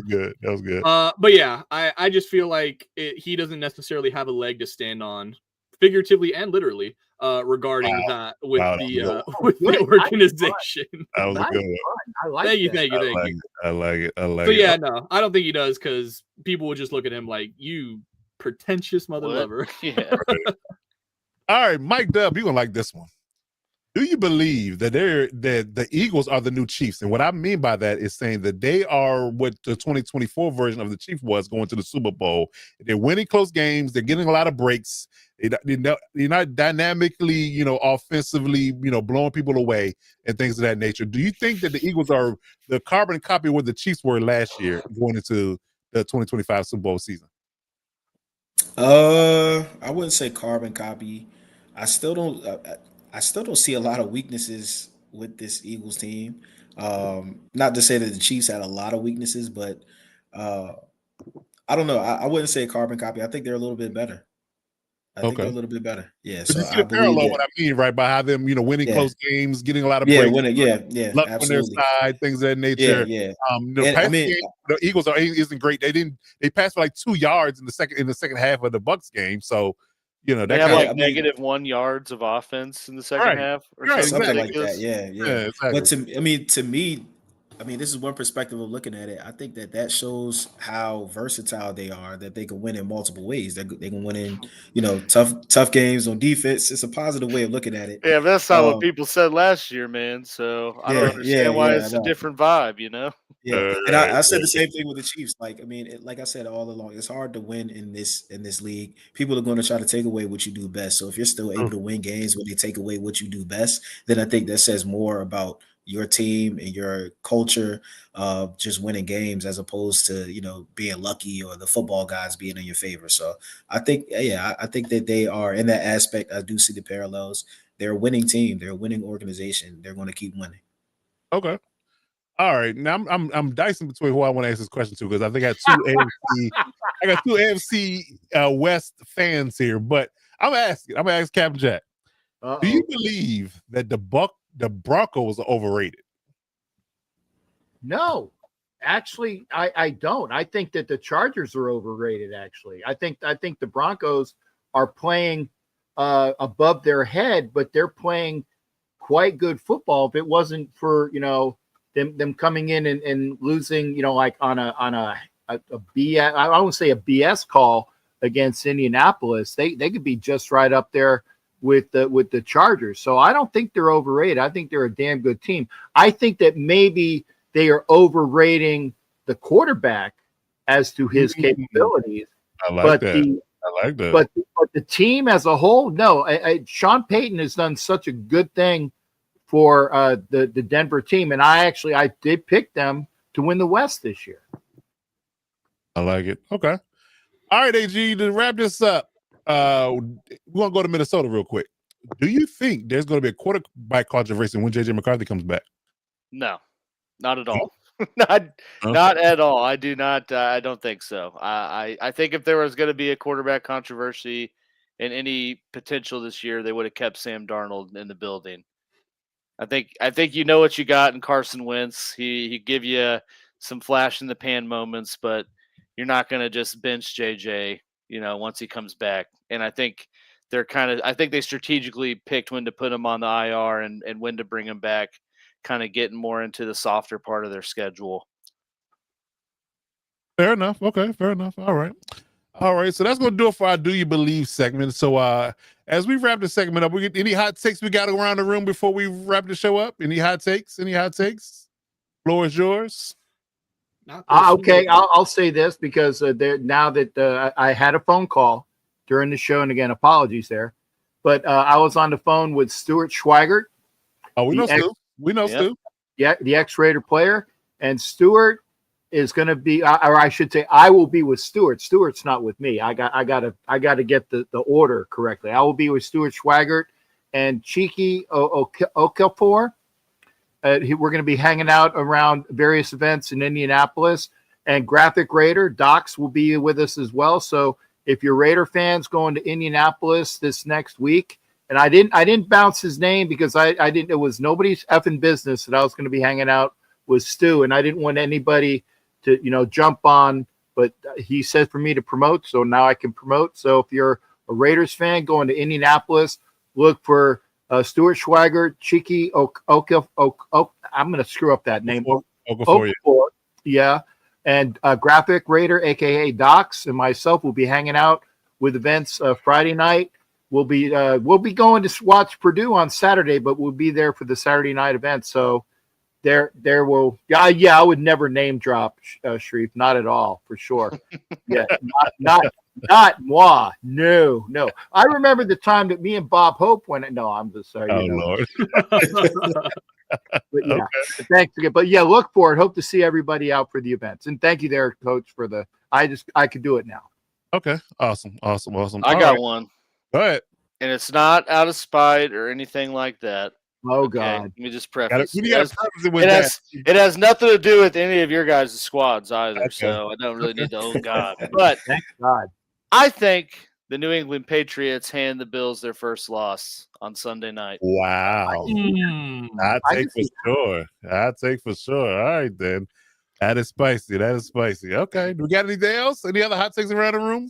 was good. But yeah, I just feel like he doesn't necessarily have a leg to stand on figuratively and literally, regarding that with Wow, with the organization. that was a good one. I like Thank you, that. thank you, thank you. I like it. I like So it. yeah, no, I don't think he does because people would just look at him like, you pretentious mother What? lover. Yeah. All right, Mike Dub, you're gonna like this one. Do you believe that the Eagles are the new Chiefs? And what I mean by that is saying that they are what the 2024 version of the Chiefs was going to the Super Bowl. They're winning close games. They're getting a lot of breaks. They're not dynamically, offensively, blowing people away and things of that nature. Do you think that the Eagles are the carbon copy of what the Chiefs were last year going into the 2025 Super Bowl season? I wouldn't say carbon copy. I still don't. I still don't see a lot of weaknesses with this Eagles team. Not to say that the Chiefs had a lot of weaknesses, but I don't know. I wouldn't say carbon copy. I think they're a little bit better. I think they're a little bit better. Yeah. But So you see I the believe parallel that. what I mean, right? By how them, winning Yeah. close games, getting a lot of Yeah. breaks, Winning. Yeah. Yeah. luck on their Absolutely. side, things of that Yeah. nature. Yeah. The And I passing mean, game, the Eagles isn't great. They passed for like 2 yards in the second half of the Bucks game. So, that They have kind like of -1 yards of offense in the second half or Right, something something like that. ridiculous. Yeah. Yeah. Yeah, exactly. But to me, this is one perspective of looking at it. I think that shows how versatile they are. That they can win in multiple ways. They can win in tough games on defense. It's a positive way of looking at it. Yeah, but that's not what people said last year, man. So I don't understand why I it's a know. different vibe, Yeah, and I said the same thing with the Chiefs. Like I said all along, it's hard to win in this league. People are going to try to take away what you do best. So if you're still able to win games when they take away what you do best, then I think that says more about your team and your culture of just winning games as opposed to being lucky or the football guys being in your favor. So I think I think that they are in that aspect. I do see the parallels. They're a winning team. They're a winning organization. They're going to keep winning. Okay. All right, now I'm dicing between who I want to ask this question to because I think I got two AFC West fans here, but I'm gonna ask Captain Jack. Do you believe that the Broncos are overrated? No, actually, I don't. I think that the Chargers are overrated. Actually, I think the Broncos are playing above their head, but they're playing quite good football. If it wasn't for them coming in and losing, like on a BS, I won't say a BS call against Indianapolis, they could be just right up there with the Chargers. So I don't think they're overrated. I think they're a damn good team. I think that maybe they are overrating the quarterback as to his capabilities. I like that. But the team as a whole, no. Sean Payton has done such a good thing for the Denver team, and I did pick them to win the West this year. I like it. Okay. All right, AG, to wrap this up, we're going to go to Minnesota real quick. Do you think there's going to be a quarterback controversy when JJ McCarthy comes back? No, not at all. Not at all. I do not. I don't think so. I think if there was going to be a quarterback controversy in any potential this year, they would have kept Sam Darnold in the building. I think you know what you got in Carson Wentz. He give you some flash in the pan moments, but you're not going to just bench JJ, once he comes back. And I think they strategically picked when to put him on the IR and when to bring him back, kind of getting more into the softer part of their schedule. Fair enough. Okay, fair enough. All right. So that's going to do it for our Do You Believe segment. So as we wrap the segment up, we get any hot takes we got around the room before we wrap the show up? Any hot takes? Floor is yours. Okay, I'll say this because now that I had a phone call during the show, and again, apologies there, but I was on the phone with Stuart Schweigert. Oh, we know Stu. We know Stu. Yeah, the ex-Raider player, and Stuart is going to be, or I should say, I will be with Stuart. Stuart's not with me. I got to get the order correctly. I will be with Stuart Schweigert and Cheeky Okafor. We're going to be hanging out around various events in Indianapolis, and Graphic Raider Docs will be with us as well. So if you're Raider fans going to Indianapolis this next week, and I didn't bounce his name because I didn't. It was nobody's effing business that I was going to be hanging out with Stu, and I didn't want anybody to jump on. But he said for me to promote, so now I can promote. So if you're a Raiders fan going to Indianapolis, look for Stuart Schwager, Cheeky I'm going to screw up that name. Okafor, yeah. And Graphic Raider, a.k.a. Docs, and myself will be hanging out with events Friday night. We'll be going to watch Purdue on Saturday, but we'll be there for the Saturday night event. So there will, I would never name drop Sharif, not at all, for sure. Yeah, not moi. No. I remember the time that me and Bob Hope went. No, I'm just sorry. Oh Lord. But yeah, thanks again. But yeah, look for it. Hope to see everybody out for the events. And thank you there, Coach, for the. I could do it now. Okay, awesome. I got one. Go ahead. And it's not out of spite or anything like that. Oh Okay, God. let me just preface. It has nothing to do with any of your guys' squads either. Okay. So I don't really need to. Oh God. But Thank God. I think the New England Patriots hand the Bills their first loss on Sunday night. Wow. I take for sure. All right, then. That is spicy. Okay. Do we got anything else? Any other hot takes around the room?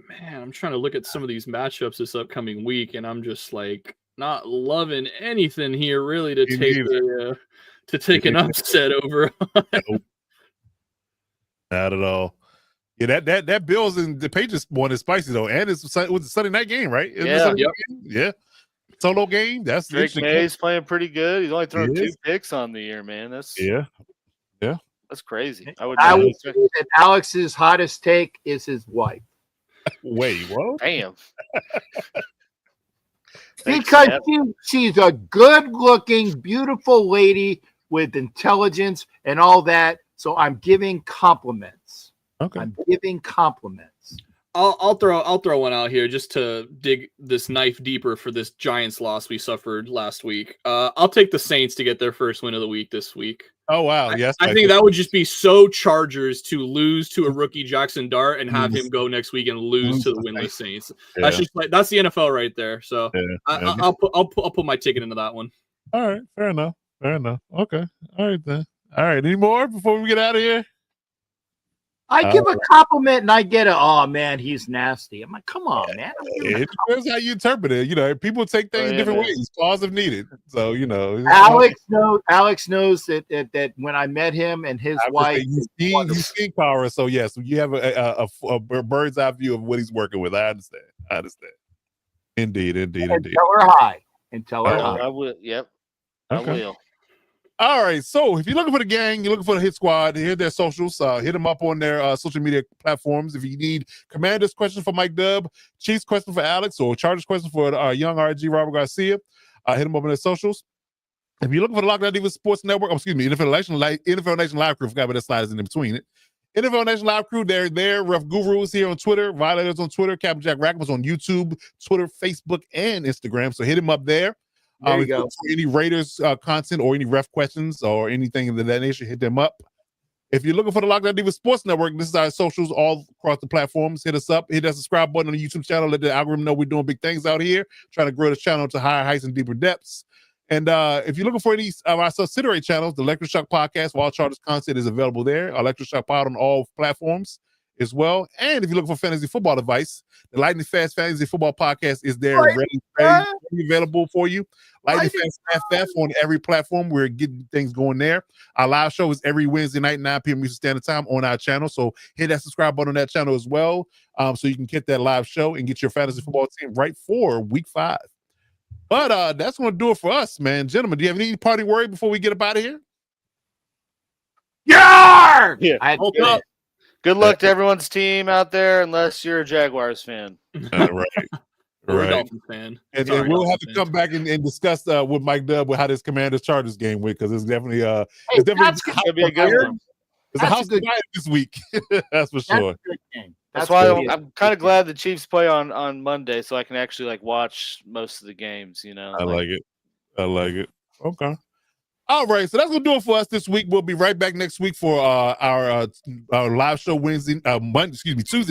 Man, I'm trying to look at some of these matchups this upcoming week, and I'm just like not loving anything here really to take an upset over. Nope. Not at all. Yeah, that Bills and the Patriots one is spicy though, and it was a Sunday night game, right? Yeah. Solo game. That's Drake May's playing pretty good. He's only thrown 2 picks on the year, man. That's that's crazy. I would say that Alex's hottest take is his wife. Wait, what? Damn. Because she's a good-looking, beautiful lady with intelligence and all that. So I'm giving compliments. Okay. I'm giving compliments. I'll throw one out here just to dig this knife deeper for this Giants loss we suffered last week. I'll take the Saints to get their first win of the week this week. Oh wow, yes. I think that would just be so Chargers to lose to a rookie Jackson Dart and have him go next week and lose to the winless Saints. Yeah. That's the NFL right there. So yeah. I'll put my ticket into that one. All right, fair enough. Okay, all right then. All right, any more before we get out of here? I give a compliment and I get oh man, he's nasty. I'm like, come on, man. It depends how you interpret it. You know, people take things different ways. Pause if needed. So you know, Alex knows that when I met him and his wife, he's seen Kara. So yes, you have a bird's eye view of what he's working with. I understand. Indeed. And tell her hi. I will. Yep. Okay. I will. All right, so if you're looking for the gang, you're looking for the Hit Squad, here's their socials. Hit them up on their social media platforms. If you need Commander's question for Mike Dub, Chief's question for Alex, or Chargers question for young RG Robert Garcia, hit them up on their socials. If you're looking for the Lockdown Divas Sports Network, NFL Nation Live Crew, forgot about the sliders in between it. NFL Nation Live Crew, they're there. Rough Gurus here on Twitter, Violators on Twitter, Captain Jack Rackman's on YouTube, Twitter, Facebook, and Instagram. So hit him up there. There you go. For any Raiders content or any ref questions or anything of that nature, hit them up. If you're looking for the Lockdown Divas Sports Network, this is our socials all across the platforms. Hit us up. Hit that subscribe button on the YouTube channel. Let the algorithm know we're doing big things out here, trying to grow the channel to higher heights and deeper depths. And if you're looking for any of our subsidiary channels, the Electric Shock Podcast, Wild Chargers content is available there. Electric Shock Pod on all platforms as well. And if you're looking for fantasy football advice, the Lightning Fast Fantasy Football Podcast is there, ready available for you. Lightning Fast FF on every platform. We're getting things going there. Our live show is every Wednesday night, 9 p.m. Eastern Standard Time on our channel. So hit that subscribe button on that channel as well, so you can get that live show and get your fantasy football team right for Week 5. But that's going to do it for us, man. Gentlemen, do you have any parting word before we get up out of here? Yeah. Good luck to everyone's team out there, unless you're a Jaguars fan. Right. Or a Dolphins fan. And we'll have to come back and discuss with Mike Dub with how this Commanders Chargers game went, because it's definitely it's gonna be a good one. It's a house of fire this week. That's for sure. That's why I'm kind of glad the Chiefs play on Monday, so I can actually watch most of the games. You know, I like it. Okay. All right, so that's gonna do it for us this week. We'll be right back next week for our live show Tuesday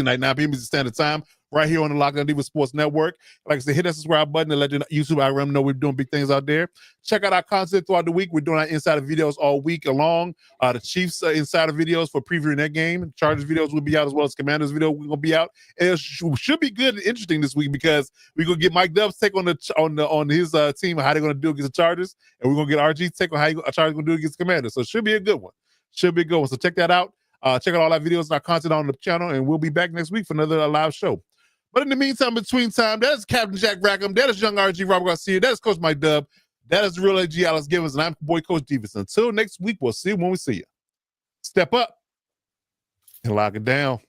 night, 9 p.m. Eastern Standard Time. right here on the Lockdown Diva Sports Network. Like I said, hit that subscribe button and let the YouTube algorithm know we're doing big things out there. Check out our content throughout the week. We're doing our insider videos all week long. The Chiefs insider videos for previewing that game. Chargers videos will be out, as well as Commanders video we're gonna be out. And it should be good and interesting this week because we're gonna get Mike Dub's take on his team and how they're gonna do against the Chargers, and we're gonna get RG's take on how Chargers gonna do against the Commanders. So it should be a good one. Should be a good one. So check that out. Check out all our videos and our content on the channel, and we'll be back next week for another live show. But in the meantime, between time, that is Captain Jack Rackham, that is young RG Robert Garcia, that is Coach Mike Dub, that is the real AG Alex Givens, and I'm your boy Coach Divas. Until next week, we'll see you when we see you. Step up and lock it down.